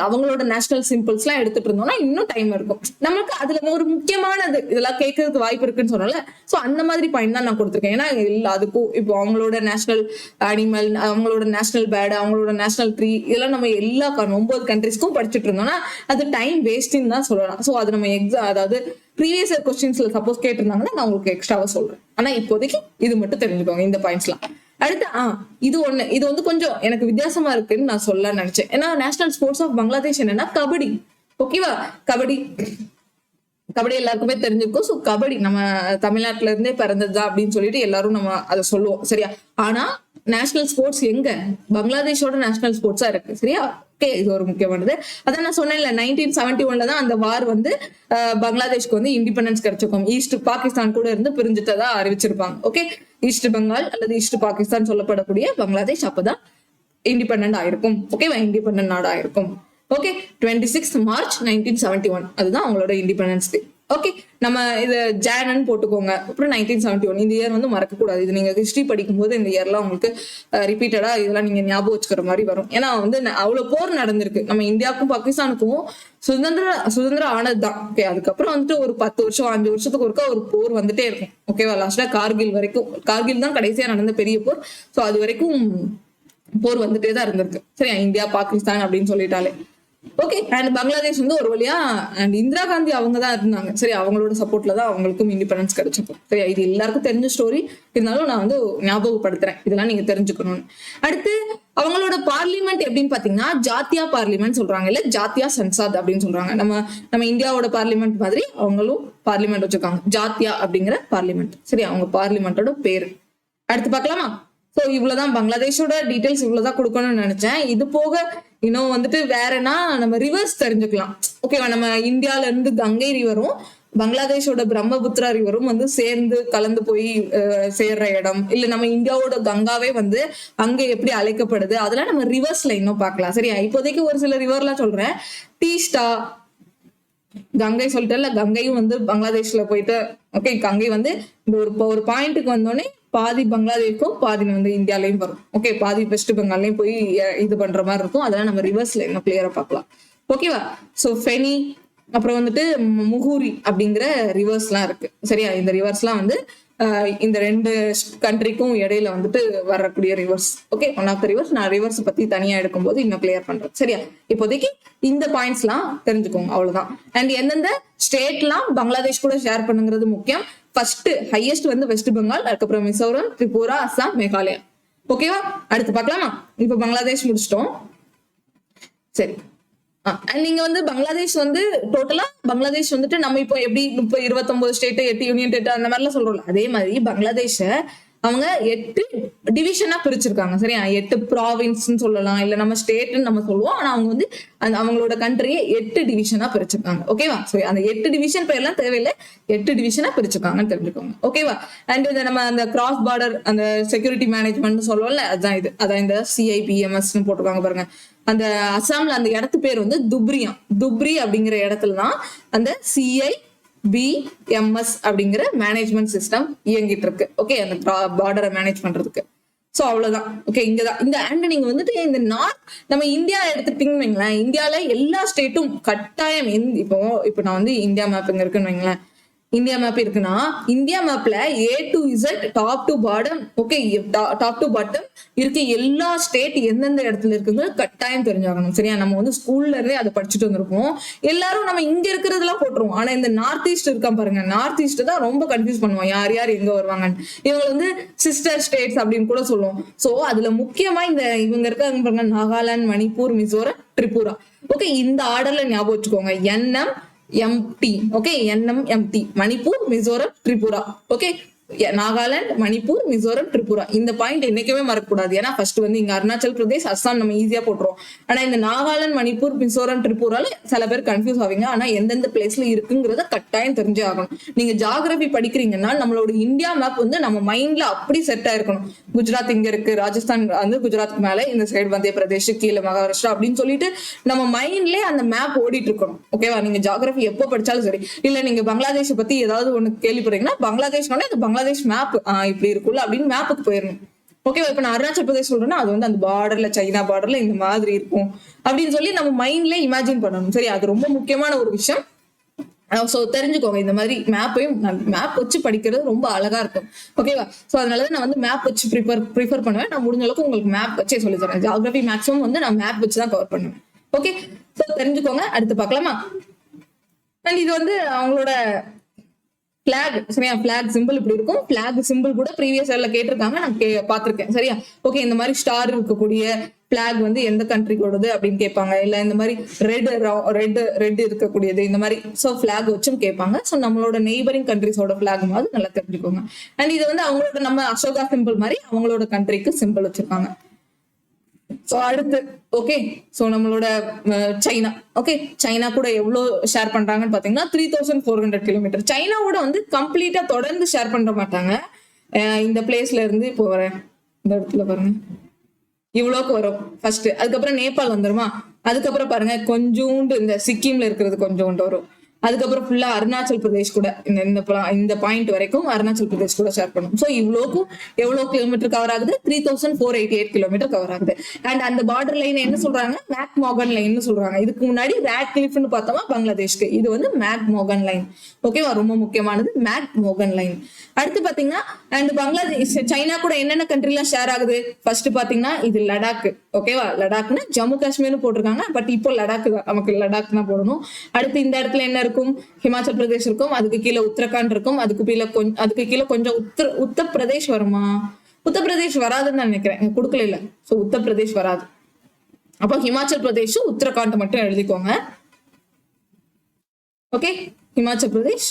அவங்களோட நேஷனல் சிம்பிள்ஸ் எல்லாம் எடுத்துட்டு இருந்தோம்னா இன்னும் டைம் இருக்கும். நமக்கு அதுல ஒரு முக்கியமானது இதெல்லாம் கேட்கறதுக்கு வாய்ப்பு இருக்குன்னு சொன்னால, சோ அந்த மாதிரி பாயிண்ட் தான் நான் கொடுத்துருக்கேன். ஏன்னா எல்லாத்துக்கும் இப்போ அவங்களோட நேஷனல் அனிமல், அவங்களோட நேஷனல் பேர்டு, அவங்களோட நேஷனல் ட்ரீ, இதெல்லாம் நம்ம எல்லா 9 கண்ட்ரிஸ்க்கும் படிச்சுட்டு இருந்தோம்னா அது டைம் வேஸ்ட்னு தான் சொல்லலாம். சோ அது நம்ம அதாவது ப்ரீவியஸ் இயர் கொஸ்டின்ஸ்ல சப்போஸ் கேட்டிருந்தாங்கன்னா நான் உங்களுக்கு எக்ஸ்ட்ராவா சொல்றேன். ஆனா இப்போதைக்கு இது மட்டும் தெரிஞ்சுக்கோங்க, இந்த பாயிண்ட்ஸ்லாம். அடுத்து இது வந்து கொஞ்சம் எனக்கு வித்தியாசமா இருக்குன்னு நான் சொல்ல நினைச்சேன். ஏன்னா நேஷனல் ஸ்போர்ட்ஸ் ஆஃப் பங்களாதேஷ் என்னன்னா கபடி. ஓகேவா, கபடி எல்லாருக்குமே தெரிஞ்சிருக்கும். சோ கபடி நம்ம தமிழ்நாட்டுல இருந்தே பிறந்ததுதான் அப்படின்னு சொல்லிட்டு எல்லாரும் நம்ம அதை சொல்லுவோம். சரியா, ஆனா நேஷனல் ஸ்போர்ட்ஸ் எங்க? பங்களாதேஷோட நேஷனல் ஸ்போர்ட்ஸா இருக்கு. சரியா, ஓகே, இது ஒரு முக்கியமானது. அதான் நான் சொன்னேன்ல, 1971 தான் அந்த வார் வந்து பங்களாதேஷ்க்கு வந்து இண்டிபெண்டன்ஸ் கிடைச்சிருக்கும். ஈஸ்ட் பாகிஸ்தான் கூட இருந்து பிரிஞ்சுட்டதா அறிவிச்சிருப்பாங்க. ஓகே, ஈஸ்ட் பெங்கால் அல்லது ஈஸ்ட் பாகிஸ்தான் சொல்லப்படக்கூடிய பங்களாதேஷ் அப்பதான் இண்டிபெண்டன்ட் ஆயிருக்கும். ஓகேவா, இண்டிபெண்டன்ட் நாடா இருக்கும். ஓகே, 26 மார்ச் 1971 அதுதான் அவங்களோட இண்டிபெண்டன்ஸ் டே. ஓகே, நம்ம இது ஜானன்னு போட்டுக்கோங்க. அப்புறம் 1971 இந்த இயர் வந்து மறக்க கூடாது. இது நீங்க ஹிஸ்டரி படிக்கும் போது இந்த இயர்லாம் உங்களுக்கு ரிப்பீட்டடா இதெல்லாம் நீங்க ஞாபகம் வச்சுக்கிற மாதிரி வரும். ஏன்னா வந்து அவ்வளவு போர் நடந்திருக்கு. நம்ம இந்தியாவுக்கும் பாகிஸ்தானுக்கும் சுதந்திரம் ஆனதுதான். ஓகே, அதுக்கப்புறம் வந்துட்டு ஒரு 10 வருஷம் 5 வருஷத்துக்கு ஒருக்கா ஒரு போர் வந்துட்டே இருக்கும். ஓகேவா, லாஸ்ட்ல கார்கில் தான் கடைசியா நடந்த பெரிய போர். சோ அது வரைக்கும் போர் வந்துட்டே தான் இருந்திருக்கு. சரியா, இந்தியா பாகிஸ்தான் அப்படின்னு சொல்லிட்டாலே. ஓகே, அண்ட் பங்களாதேஷ் வந்து ஒரு வழியா அண்ட் இந்திரா காந்தி அவங்க தான் இருந்தாங்க. சரி, அவங்களோட சப்போர்ட்ல தான் அவங்களுக்கும் இண்டிபெண்டன்ஸ் கிடைச்சிருக்கும். சரியா, இது எல்லாருக்கும் தெரிஞ்ச ஸ்டோரி, இருந்தாலும் நான் வந்து ஞாபகப்படுத்துறேன், இதெல்லாம் நீங்க தெரிஞ்சுக்கணும்னு. அடுத்து அவங்களோட பார்லிமெண்ட் எப்படின்னு பாத்தீங்கன்னா ஜாத்தியா பார்லிமெண்ட் சொல்றாங்க, இல்ல ஜாத்தியா சன்சாத் அப்படின்னு சொல்றாங்க. நம்ம இந்தியாவோட பார்லிமெண்ட் மாதிரி அவங்களும் பார்லிமெண்ட் வச்சிருக்காங்க, ஜாத்தியா அப்படிங்கிற பார்லிமெண்ட். சரி, அவங்க பார்லிமெண்டோட பேரு. அடுத்து பார்க்கலாமா? சோ இவ்வளவுதான் பங்களாதேஷோட டீடைல்ஸ், இவ்வளவுதான் கொடுக்கணும்னு நினைச்சேன். இது போக இன்னும் வந்துட்டு வேறனா நம்ம ரிவர்ஸ் தெரிஞ்சுக்கலாம். ஓகேவா? நம்ம இந்தியால இருந்து கங்கை ரிவரும் பங்களாதேஷோட பிரம்மபுத்திரா ரிவரும் வந்து சேர்ந்து கலந்து போய் சேர்ற இடம், இல்ல நம்ம இந்தியாவோட கங்காவே வந்து அங்க எப்படி அழைக்கப்படுது, அதெல்லாம் நம்ம ரிவர்ஸ்ல இன்னும் பார்க்கலாம். சரியா? இப்போதைக்கு ஒரு சில ரிவர்லாம் சொல்றேன். டீஸ்டா, கங்கை சொல்லிட்டேன்ல, கங்கையும் வந்து பங்களாதேஷ்ல போயிட்டு, ஓகே, கங்கை வந்து இந்த ஒரு பாயிண்ட்டுக்கு வந்தோடனே பாதி பங்களாதேஷ்க்கும் பாதி வந்து இந்தியாலயும் வரும். ஓகே, பாதி வெஸ்ட் பெங்கால்லையும் போய் இது பண்ற மாதிரி இருக்கும். அதெல்லாம் நம்ம ரிவர்ஸ்ல இன்னும் கிளியரா பார்க்கலாம். ஓகேவா? சோ ஃபெனி, அப்புறம் வந்துட்டு முகூரி அப்படிங்கிற ரிவர்ஸ் எல்லாம் இருக்கு. சரியா? இந்த ரிவர்ஸ் எல்லாம் வந்து இந்த 2 கண்ட்ரிக்கும் இடையில வந்துட்டு வரக்கூடிய rivers. Okay, one of the rivers. நான் ரிவர்ஸ் பத்தி தனியா எடுக்கும்போது இன்னும் கிளியர் பண்றேன். சரியா? இப்போதைக்கு இந்த பாயிண்ட்ஸ் எல்லாம் தெரிஞ்சுக்கோங்க, அவ்வளவுதான். அண்ட் எந்தெந்த ஸ்டேட் எல்லாம் பங்களாதேஷ் கூட ஷேர் பண்ணுங்கிறது முக்கியம். ஃபர்ஸ்ட் ஹையஸ்ட் வந்து வெஸ்ட் பெங்கால், அதுக்கப்புறம் மிசோரம், திரிபுரா, அஸ்ஸாம், மேகாலயா. ஓகேவா? அடுத்து பார்க்கலாமா? இப்ப பங்களாதேஷ் முடிச்சிட்டோம். சரி, அண்ட் நீங்க வந்து பங்களாதேஷ் வந்து டோட்டலா பங்களாதேஷ் வந்துட்டு நம்ம இப்போ எப்படி இப்போ 29 ஸ்டேட், 8 யூனியன் டெரிட்டரி அந்த மாதிரிலாம் சொல்றோம்ல, அதே மாதிரி பங்களாதேஷ அவங்க 8 டிவிஷனா பிரிச்சிருக்காங்க. சரியா? 8 ப்ராவின்ஸ்ன்னு சொல்லலாம், இல்ல நம்ம ஸ்டேட்னு நம்ம சொல்லுவோம். ஆனா அவங்க வந்து அவங்களோட கண்ட்ரியை 8 டிவிஷனா பிரிச்சிருக்காங்க. ஓகேவா? சோ அந்த 8 டிவிஷன் பேர்லாம் தேவையில்லை, 8 டிவிஷனா பிரிச்சிருக்காங்கன்னு தெரிஞ்சுக்கோங்க. ஓகேவா? அண்ட் இந்த நம்ம அந்த கிராஸ் பார்டர் அந்த செக்யூரிட்டி மேனேஜ்மெண்ட் சொல்லுவோம்ல, அதுதான் இது. அதான் இந்த CIPMS போட்டிருக்காங்க பாருங்க. அந்த அசாம்ல அந்த இடத்து பேர் வந்து துப்ரியா. துப்ரி அப்படிங்கிற இடத்துலதான் அந்த CIBMS அப்படிங்கிற மேனேஜ்மெண்ட் சிஸ்டம் இயங்கிட்டு இருக்கு. ஓகே, அந்த பார்டரை மேனேஜ் பண்றதுக்கு. சோ அவ்வளவுதான். ஓகே, இங்கதான் இந்த ஆண்டு நீங்க வந்துட்டு இந்த நார்த் நம்ம இந்தியா எடுத்துட்டீங்கன்னு வைங்களேன், இந்தியால எல்லா ஸ்டேட்டும் கட்டாயம் இப்போ நான் வந்து இந்தியா மேப் இங்க இருக்குன்னு வைங்களேன், இந்தியா மேப் இருக்குன்னா இந்தியா மேப்ல A to Z top to bottom, okay, top to bottom இருக்க எல்லா ஸ்டேட் எந்தெந்த இடத்துல இருக்குங்க கட்டாயம் தெரிஞ்சாகணும். சரியா? நம்ம வந்து ஸ்கூல்ல இருந்தே அதை படிச்சுட்டு வந்திருப்போம். எல்லாரும் நம்ம இங்க இருக்கிறதெல்லாம் போட்டுருவோம். ஆனா இந்த நார்த் ஈஸ்ட் இருக்கா பாருங்க, நார்த் ஈஸ்ட் தான் ரொம்ப கன்ஃபியூஸ் பண்ணுவோம், யார் யார் எங்க வருவாங்கன்னு. இவங்க வந்து சிஸ்டர் ஸ்டேட்ஸ் அப்படின்னு கூட சொல்லுவோம். சோ அதுல முக்கியமா இந்த இவங்க இருக்காங்க பாருங்க, நாகாலாந்து, மணிப்பூர், மிசோரம், திரிபுரா. ஓகே, இந்த ஆர்டர்ல ஞாபகம் வச்சுக்கோங்க. NMMT. Okay, NMMT, Manipur, Mizoram, Tripura. Okay, Nagaland, Manipur, Mizoram, Tripura. இந்த பாயிண்ட் என்னைக்குமே மறக்கக்கூடாது. ஏன்னா ஃபர்ஸ்ட் வந்து இங்க அருணாச்சல் பிரதேஷ், அஸ்ஸாம் நம்ம ஈஸியா போட்டுருவோம். ஆனா இந்த நாகாலாந்து, மணிப்பூர், மிசோரம், திரிபுரால சில பேர் கன்ஃபியூஸ் ஆவீங்க. ஆனா எந்தெந்த பிளேஸ்ல இருக்குங்கிறத கட்டாயம் தெரிஞ்சே ஆகணும். நீங்க ஜியோகிராபி படிக்கிறீங்கன்னா நம்மளோட இந்தியா மேப் வந்து நம்ம மைண்ட்ல அப்படி செட் ஆயிருக்கணும். குஜராத் இங்க இருக்கு, ராஜஸ்தான் வந்து குஜராத்துக்கு மேல இந்த சைடு மத்திய பிரதேஷ், கீழே மகாராஷ்டிரா அப்படின்னு சொல்லிட்டு நம்ம மைண்ட்லயே அந்த மேப் ஓடிட்டு இருக்கணும். ஓகேவா? நீங்க ஜியோகிராபி எப்போ படிச்சாலும் சரி. இல்ல நீங்க பங்களாதேஷ் பத்தி ஏதாவது ஒண்ணு கேள்விப்படுறீங்கன்னா பங்களாதேஷ் பங்களாதேஷ் மேப் இப்படி இருக்குல்ல அப்படின்னு மேப்புக்கு போயிடணும். ஓகேவா? இப்ப நான் அருணாச்சல் பிரதேஷ் சொல்றேன்னா அது வந்து அந்த பார்டர்ல, சைனா பார்டர்ல இந்த மாதிரி இருக்கும் அப்படின்னு சொல்லி நம்ம மைண்ட்ல இமேஜின் பண்ணணும். சரி, அது ரொம்ப முக்கியமான ஒரு விஷயம். சோ தெரிஞ்சுக்கோங்க, இந்த மாதிரி மேப் வச்சு படிக்கிறது ரொம்ப அழகா இருக்கும். ஓகேவா? சோ அதனாலதான் நான் வந்து மேப் வச்சு ப்ரிஃபர் பண்ணுவேன். நான் முடிஞ்ச அளவுக்கு உங்களுக்கு மேப் வச்சே சொல்லி தரேன். ஜியோகிராபி மேக்ஸிமம் வந்து நான் மேப் வச்சு தான் கவர் பண்ணுவேன். ஓகே, சோ தெரிஞ்சுக்கோங்க. அடுத்து பார்க்கலாமா? அண்ட் இது வந்து அவங்களோட பிளாக். சரியா? பிளாக் சிம்பிள் இப்படி இருக்கும். பிளாக் சிம்பிள் கூட ப்ரீவியஸ் இயர்ல கேட்டிருக்காங்க, நான் பாத்திருக்கேன். சரியா? ஓகே, இந்த மாதிரி ஸ்டார் இருக்கக்கூடிய பிளாக் வந்து எந்த கண்ட்ரிக்கோடது அப்படின்னு கேட்பாங்க. இல்ல இந்த மாதிரி ரெட் இருக்கக்கூடியது, இந்த மாதிரி சோ பிளாக் வச்சும் கேட்பாங்க. சோ நம்மளோட நெய்பரிங் கண்ட்ரிஸோட பிளாக் மாதிரி நல்லா தெரிஞ்சுக்கோங்க. அண்ட் இது வந்து அவங்களோட நம்ம அசோகா சிம்பிள் மாதிரி அவங்களோட கண்ட்ரிக்கு சிம்பிள் வச்சிருக்காங்க. சோ அடுத்து ஓகே, சோ நம்மளோட சைனா. ஓகே, சைனா கூட எவ்வளவு ஷேர் பண்றாங்கன்னு பாத்தீங்கன்னா 3400 கிலோமீட்டர். சைனாவோட வந்து கம்ப்ளீட்டா தொடர்ந்து ஷேர் பண்ண மாட்டாங்க. இந்த பிளேஸ்ல இருந்து இப்போ வரேன், இந்த இடத்துல பாருங்க, இவ்வளோக்கு வரும் ஃபர்ஸ்ட். அதுக்கப்புறம் நேபாள் வந்துருமா, அதுக்கப்புறம் பாருங்க கொஞ்சோண்டு இந்த சிக்கிம்ல இருக்கிறது கொஞ்சோண்டு வரும். அதுக்கப்புறம் ஃபுல்லா அருணாச்சல் பிரதேஷ் கூட இந்த பாயிண்ட் வரைக்கும் அருணாச்சல் பிரதேஷ் கூட ஷேர் பண்ணும். சோ இவ்வளோக்கும் எவ்வளவு கிலோமீட்டர் கவர் ஆகுது? 3488 கிலோமீட்டர் கவர் ஆகுது. அண்ட் அந்த பார்டர் லைன் என்ன சொல்றாங்க? மேக் மோகன் லைன் சொல்றாங்க. இதுக்கு முன்னாடி ரேட் கிளிஃப்னு பார்த்தோமா பங்களாதேஷ்க்கு, இது வந்து மேக் மோகன் லைன். ஓகேவா? ரொம்ப முக்கியமானது மேக் மோகன் லைன். அடுத்து பாத்தீங்கன்னா அண்ட் பங்களாதேஷ் சைனா கூட என்னென்ன கண்ட்ரி எல்லாம் ஷேர் ஆகுது? ஃபர்ஸ்ட் பாத்தீங்கன்னா இது லடாக். ஓகேவா? லடாக்னா ஜம்மு காஷ்மீர்னு போட்டிருக்காங்க, பட் இப்போ லடாக் நமக்கு லடாக் தான் போடணும். அடுத்து இந்த இடத்துல என்ன இருக்கும்? ஹிமாச்சல் பிரதேஷ் இருக்கும், அதுக்கு கீழே உத்தரகாண்ட் இருக்கும், அதுக்கு கீழே கொஞ்சம் உத்தரப்பிரதேஷ் வருமா? உத்தரப்பிரதேஷ் வராதுன்னு நான் நினைக்கிறேன், கொடுக்கல இல்ல. சோ உத்தரப்பிரதேஷ் வராது. அப்போ ஹிமாச்சல் பிரதேஷ், உத்தரகாண்ட் மட்டும் எழுதிக்கோங்க. ஓகே, ஹிமாச்சல் பிரதேஷ்,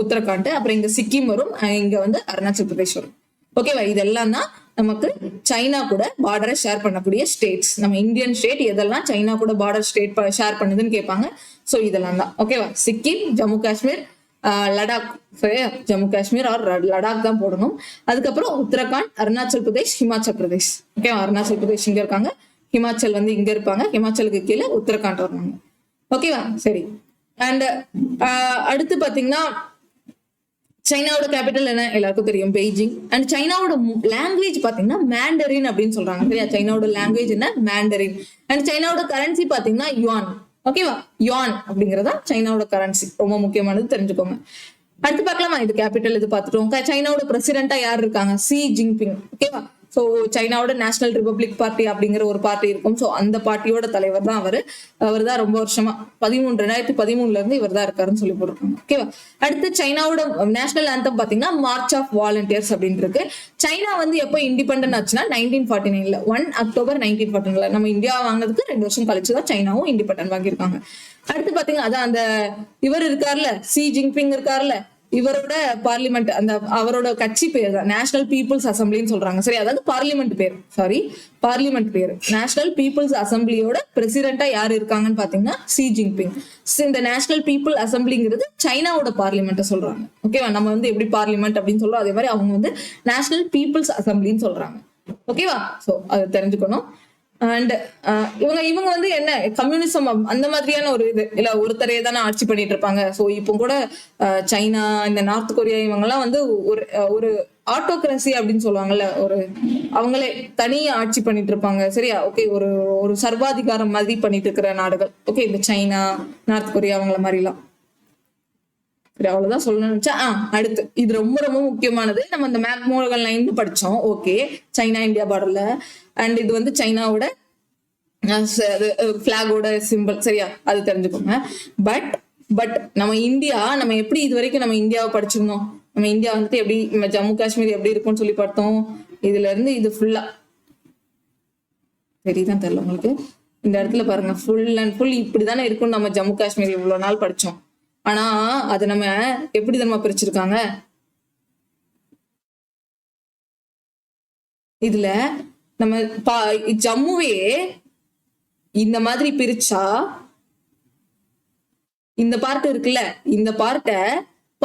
உத்தரகாண்ட், அப்புறம் இங்க சிக்கிம் வரும், இங்க வந்து அருணாச்சல் பிரதேஷ் வரும். ஓகேவா? இதெல்லாம் தான் நமக்கு சைனா கூட பார்டரை ஷேர் பண்ணக்கூடிய ஸ்டேட்ஸ். நம்ம இந்தியன் ஸ்டேட் எதெல்லாம் சைனா கூட பார்டர் ஸ்டேட் ஷேர் பண்ணுதுன்னு கேட்பாங்க. ஸோ இதெல்லாம் தான். ஓகேவா? சிக்கிம், ஜம்மு காஷ்மீர், லடாக். சரியா? ஜம்மு காஷ்மீர் ஆர் லடாக் தான் போடணும். அதுக்கப்புறம் உத்தரகாண்ட், அருணாச்சல் பிரதேஷ், ஹிமாச்சல் பிரதேஷ். ஓகேவா? அருணாச்சல் பிரதேஷ் இங்க இருக்காங்க, ஹிமாச்சல் வந்து இங்க இருப்பாங்க, ஹிமாச்சலுக்கு கீழே உத்தரகாண்ட் வருவாங்க. ஓகேவா? சரி. அண்ட் அடுத்து பாத்தீங்கன்னா சைனாவோட கேபிட்டல் என்ன எல்லாருக்கும் தெரியும், பெய்ஜிங். அண்ட் சைனாவோட லாங்குவேஜ் பாத்தீங்கன்னா மேண்டரின் அப்படின்னு சொல்றாங்க. சரியா? சைனாவோட லாங்குவேஜ் என்ன? மேண்டரின். அண்ட் சைனாவோட கரன்சி பாத்தீங்கன்னா யுவான். ஓகேவா? யுவான் அப்படிங்கறதா சைனாவோட கரன்சி. ரொம்ப முக்கியமானது, தெரிஞ்சுக்கோங்க. அடுத்து பார்க்கலாமா? இது கேபிட்டல், இது பார்த்துட்டோம். சைனாவோட பிரசிடென்டா யார் இருக்காங்க? Xi Jinping. ஓகேவா? ஸோ சைனாவோட நேஷனல் ரிபப்ளிக் பார்ட்டி அப்படிங்கிற ஒரு பார்ட்டி இருக்கும். ஸோ அந்த பார்ட்டியோட தலைவர் தான் அவர் தான் ரொம்ப வருஷமா 2013 இருந்து இவர் தான் இருக்காருன்னு சொல்லி போட்டிருக்காங்க. ஓகேவா? அடுத்து சைனாவோட நேஷனல் ஆந்தம் பாத்தீங்கன்னா மார்ச் ஆஃப் வாலண்டியர்ஸ் அப்படின்னு இருக்கு. சைனா வந்து எப்போ இண்டிபெண்டன்ட் ஆச்சுன்னா 1949 1 அக்டோபர் 1949. நம்ம இந்தியா வாங்கினதுக்கு 2 வருஷம் கழிச்சுதான் சைனாவும் இண்டிபெண்டன்ட் வாங்கியிருக்காங்க. அடுத்து பாத்தீங்கன்னா அதான் அந்த இவர் இருக்காருல்ல, ஷி ஜின்பிங் இருக்காருல்ல, இவரோட பார்லிமெண்ட், அந்த அவரோட கட்சி பேர் தான் நேஷனல் பீப்புள்ஸ் அசம்பிளின்னு சொல்றாங்க. சரி, அதாவது பார்லிமெண்ட் பேர், பார்லிமெண்ட் பேர் நேஷனல் பீப்புள்ஸ் அசம்பிளியோட பிரசிடென்டா யாரு இருக்காங்கன்னு பாத்தீங்கன்னா ஷி ஜின்பிங். இந்த நேஷனல் பீப்புள் அசம்பிளிங்கிறது சைனாவோட பார்லிமெண்ட் சொல்றாங்க. ஓகேவா? நம்ம வந்து எப்படி பார்லிமெண்ட் அப்படின்னு சொல்றோம், அதே மாதிரி அவங்க வந்து நேஷனல் பீப்புள்ஸ் அசம்பிளின்னு சொல்றாங்க. ஓகேவா? சோ அதை தெரிஞ்சுக்கணும். அண்ட் இவங்க வந்து என்ன கம்யூனிசம் அந்த மாதிரியான ஒரு இது இல்ல, ஒருத்தரே தானே ஆட்சி பண்ணிட்டு இருப்பாங்க. ஸோ இப்போ கூட சைனா, இந்த நார்த் கொரியா இவங்கெல்லாம் வந்து ஒரு ஆட்டோகிரசி அப்படின்னு சொல்லுவாங்கல்ல, ஒரு அவங்களே தனியா ஆட்சி பண்ணிட்டு இருப்பாங்க. சரியா? ஓகே, ஒரு சர்வாதிகாரம் மாதிரி பண்ணிட்டு இருக்கிற நாடுகள். ஓகே, இந்த சைனா, நார்த் கொரியா அவங்கள மாதிரிலாம். சரி, அவ்வளவுதான் சொல்லணும்னு நினைச்சா. அடுத்து இது ரொம்ப ரொம்ப முக்கியமானது. நம்ம இந்த மேப் மோகன் லைன் படிச்சோம். ஓகே, சைனா இந்தியா பார்டர்ல. அண்ட் இது வந்து சைனாவோட பிளாகோட சிம்பிள். சரியா? அது தெரிஞ்சுக்கோங்க. பட் நம்ம எப்படி இது வரைக்கும் நம்ம இந்தியாவை படிச்சிருந்தோம். நம்ம இந்தியா வந்துட்டு எப்படி ஜம்மு காஷ்மீர் எப்படி இருக்கும்னு சொல்லி பார்த்தோம். இதுல இருந்து இது ஃபுல்லா சரிதான் தெரியல உங்களுக்கு. இந்த இடத்துல பாருங்க, ஃபுல் அண்ட் ஃபுல் இப்படிதானே இருக்கும். நம்ம ஜம்மு காஷ்மீர் இவ்வளவு நாள் படிச்சோம். ஆனா அதை நம்ம எப்படி நம்ம பிரிச்சிருக்காங்க. இதுல நம்ம ஜம்முவே இந்த மாதிரி பிரிச்சா, இந்த பார்ட் இருக்குல்ல, இந்த பார்ட்ட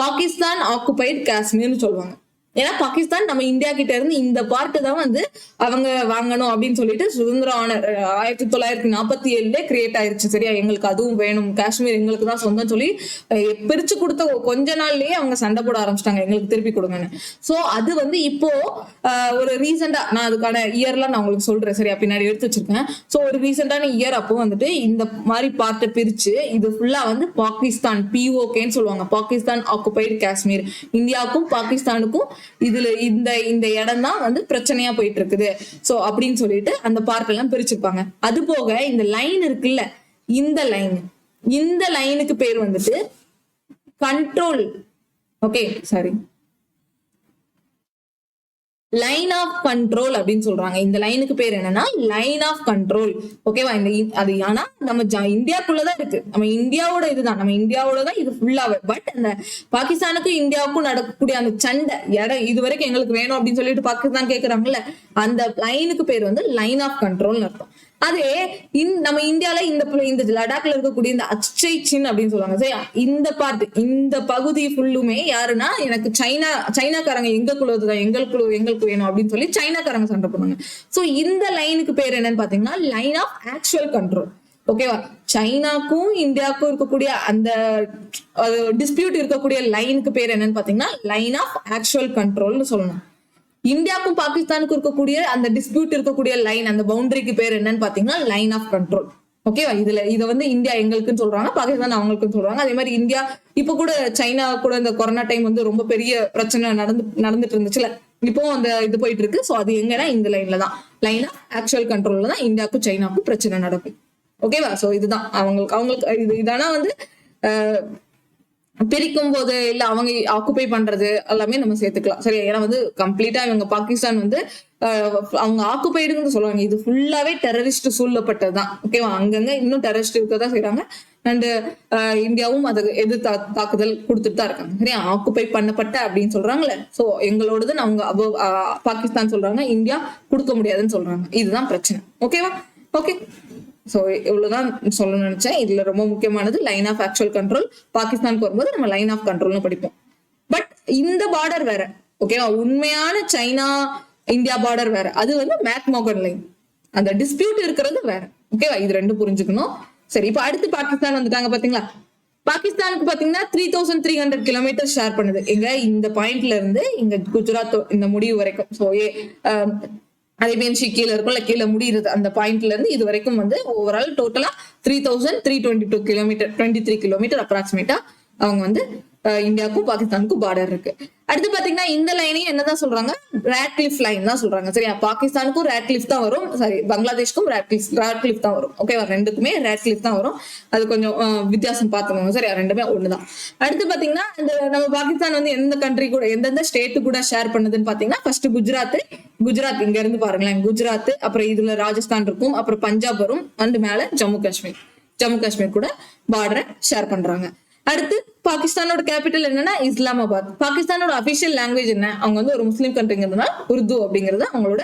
பாகிஸ்தான் ஆக்குபைடு காஷ்மீர்னு சொல்லுவாங்க. ஏன்னா பாகிஸ்தான் நம்ம இந்தியா கிட்ட இருந்து இந்த பார்ட்டு தான் வந்து அவங்க வாங்கணும் அப்படின்னு சொல்லிட்டு சுதந்திரம் 1947 கிரியேட் ஆயிருச்சு. சரியா? எங்களுக்கு அதுவும் வேணும், காஷ்மீர் எங்களுக்கு தான் சொந்தம் சொல்லி பிரிச்சு கொடுத்த கொஞ்ச நாள்லயே அவங்க சண்டை போட ஆரம்பிச்சிட்டாங்க, எங்களுக்கு திருப்பி கொடுங்கன்னு. சோ அது வந்து இப்போ ஒரு ரீசெண்டா, நான் அதுக்கான இயர்லாம் நான் உங்களுக்கு சொல்றேன். சரியா? பின்னாடி எடுத்து வச்சிருக்கேன். சோ ஒரு ரீசெண்டான இயர் அப்போ வந்துட்டு இந்த மாதிரி பார்ட்டை பிரிச்சு இது ஃபுல்லா வந்து பாகிஸ்தான் POKன்னு சொல்லுவாங்க, பாகிஸ்தான் ஆக்குபைடு காஷ்மீர். இந்தியாவுக்கும் பாகிஸ்தானுக்கும் இதுல இந்த இடம் தான் வந்து பிரச்சனையா போயிட்டு இருக்குது. சோ அப்படின்னு சொல்லிட்டு அந்த பார்ட் எல்லாம் பிரிச்சிருப்பாங்க. அது போக இந்த லைன் இருக்குல்ல, இந்த லைனுக்கு பேர் வந்துட்டு control. Okay, sorry, line of control அப்படின்னு சொல்றாங்க. இந்த லைனுக்கு பேர் என்னன்னா லைன் ஆஃப் கண்ட்ரோல். ஓகேவா? அது ஆனா நம்ம இந்தியாக்குள்ளதான் இருக்கு, நம்ம இந்தியாவோட இதுதான், நம்ம இந்தியாவோடதான் இது ஃபுல்லாவே. பட் அந்த பாகிஸ்தானுக்கும் இந்தியாவுக்கும் நடக்கக்கூடிய அந்த சண்டை இடம் இது வரைக்கும் எங்களுக்கு வேணும் அப்படின்னு சொல்லிட்டு பாகிஸ்தான் கேக்குறாங்கல்ல, அந்த லைனுக்கு பேர் வந்து லைன் ஆஃப் கண்ட்ரோல்னு அர்த்தம். அதே நம்ம இந்தியால இந்த லடாக்ல இருக்கக்கூடிய இந்த அக்சை சின் அப்படின்னு சொல்லுவாங்க. சரியா? இந்த பார்ட், இந்த பகுதி ஃபுல்லுமே யாருன்னா எனக்கு சைனாக்காரங்க எங்களுக்குள்ளதுதான், எங்களுக்கு வேணும் அப்படின்னு சொல்லி சைனாக்காரங்க சண்டை போடுவாங்க. சோ இந்த லைனுக்கு பேர் என்னன்னு பாத்தீங்கன்னா லைன் ஆஃப் ஆக்சுவல் கண்ட்ரோல். ஓகேவா? சைனாக்கும் இந்தியாவுக்கும் இருக்கக்கூடிய அந்த டிஸ்பியூட் இருக்கக்கூடிய லைனுக்கு பேர் என்னன்னு பாத்தீங்கன்னா லைன் ஆஃப் ஆக்சுவல் கண்ட்ரோல்னு சொல்லணும். இந்தியாவுக்கும் பாகிஸ்தானுக்கும் இருக்கக்கூடிய அந்த டிஸ்பியூட் இருக்கக்கூடிய லைன், அந்த பவுண்டரிக்கு பேர் என்னன்னு பாத்தீங்கன்னா லைன் ஆஃப் கண்ட்ரோல். ஓகேவா? இத வந்து இந்தியா எங்களுக்குன்னு சொல்றாங்க, பாகிஸ்தான் அவங்களுக்குன்னு சொல்றாங்க. அதே மாதிரி இந்தியா இப்ப கூட சைனா கூட இந்த கொரோனா டைம் வந்து ரொம்ப பெரிய பிரச்சனை நடந்துட்டு இருந்துச்சுல, இப்போ அந்த இது போயிட்டு இருக்கு. சோ அது எங்கன்னா இந்த லைன்ல தான், லைன் ஆஃப் ஆக்சுவல் கண்ட்ரோல்ல தான் இந்தியாவுக்கும் சைனாவுக்கும் பிரச்சனை நடக்கும். ஓகேவா? சோ இதுதான் அவங்களுக்கு இதானா வந்து பிரிக்கும் போது இல்ல அவங்க ஆக்குபை பண்றது எல்லாமே நம்ம சேர்த்துக்கலாம். சரி? ஏன்னா வந்து கம்ப்ளீட்டா இவங்க பாகிஸ்தான் வந்து அவங்க ஆக்குபைடுன்னு சொல்லுவாங்க. இது ஃபுல்லாவே டெரரிஸ்ட் சூழப்பட்டதுதான். ஓகேவா? அங்கங்க இன்னும் டெரரிஸ்ட் இருக்கதான் செய்யறாங்க. அண்ட் இந்தியாவும் அதுக்கு தாக்குதல் கொடுத்துட்டு தான் இருக்காங்க. சரியா, ஆக்குபை பண்ணப்பட்ட அப்படின்னு சொல்றாங்கல்ல. சோ எங்களோடது அவங்க பாகிஸ்தான் சொல்றாங்க, இந்தியா கொடுக்க முடியாதுன்னு சொல்றாங்க. இதுதான் பிரச்சனை. ஓகேவா? ஓகே, ஸோ இவ்வளவுதான் சொல்லணும்னு நினைச்சேன். இதுல ரொம்ப முக்கியமானது லைன் ஆஃப் ஆக்சுவல் கண்ட்ரோல். பாகிஸ்தானுக்கு வரும்போது நம்ம லைன் ஆஃப் கண்ட்ரோல்னு படிப்போம். பட் இந்த பார்டர் வேற. ஓகேவா, உண்மையான சைனா இந்தியா பார்டர் வேற. அது வந்து மேக்மோகன் லைன். அந்த டிஸ்பியூட் இருக்கிறது வேற. ஓகேவா, இது ரெண்டும் புரிஞ்சுக்கணும். சரி, இப்ப அடுத்து பாகிஸ்தான் வந்துட்டாங்க பாத்தீங்களா. பாகிஸ்தானுக்கு பாத்தீங்கன்னா 3300 கிலோமீட்டர் ஷேர் பண்ணுது. எங்க இந்த பாயிண்ட்ல இருந்து இங்க குஜராத் இந்த முடிவு வரைக்கும். ஸோ அரேபியன் ஷீ கீழே இருக்கும்ல, கீழே முடியுது அந்த பாயிண்ட்ல இருந்து இது வரைக்கும் வந்து ஓவரால் டோட்டலா 3322 கிலோமீட்டர், 23 கிலோமீட்டர் அப்ராக்சிமேட்டா அவங்க வந்து இந்தியாவுக்கும் பாகிஸ்தானுக்கும் பார்டர் இருக்கு. அடுத்து பாத்தீங்கன்னா இந்த லைனையும் என்னதான் சொல்றாங்க, ராட்கிளிஃப் லைன் தான் சொல்றாங்க. சரியா, பாகிஸ்தானுக்கும் ராட்கிளிஃப் தான் வரும், சாரி பங்களாதேஷ்க்கும் ராட்கிளிஃப் தான் வரும். ஓகேவா, ரெண்டுக்குமே ராட்கிளிஃப் தான் வரும். அது கொஞ்சம் வித்தியாசம் பார்த்துக்கோங்க. சரியா, ரெண்டுமே ஒண்ணுதான். அடுத்து பாத்தீங்கன்னா இந்த நம்ம பாகிஸ்தான் வந்து எந்த கண்ட்ரி கூட, எந்தெந்த ஸ்டேட் கூட ஷேர் பண்ணுதுன்னு பாத்தீங்கன்னா, ஃபர்ஸ்ட் குஜராத் இங்க இருந்து பாருங்களேன், குஜராத், அப்புறம் இதுல ராஜஸ்தான் இருக்கும், அப்புறம் பஞ்சாப் வரும், அண்ட் மேல ஜம்மு காஷ்மீர் கூட பார்டரை ஷேர் பண்றாங்க. அடுத்து பாகிஸ்தானோட கேபிட்டல் என்னன்னா இஸ்லாமாபாத். பாகிஸ்தானோட அபிஷியல் லாங்குவேஜ் என்ன, அவங்க வந்து ஒரு முஸ்லீம் கண்ட்ரிங்கிறதுனால உருது அப்படிங்கிறது அவங்களோட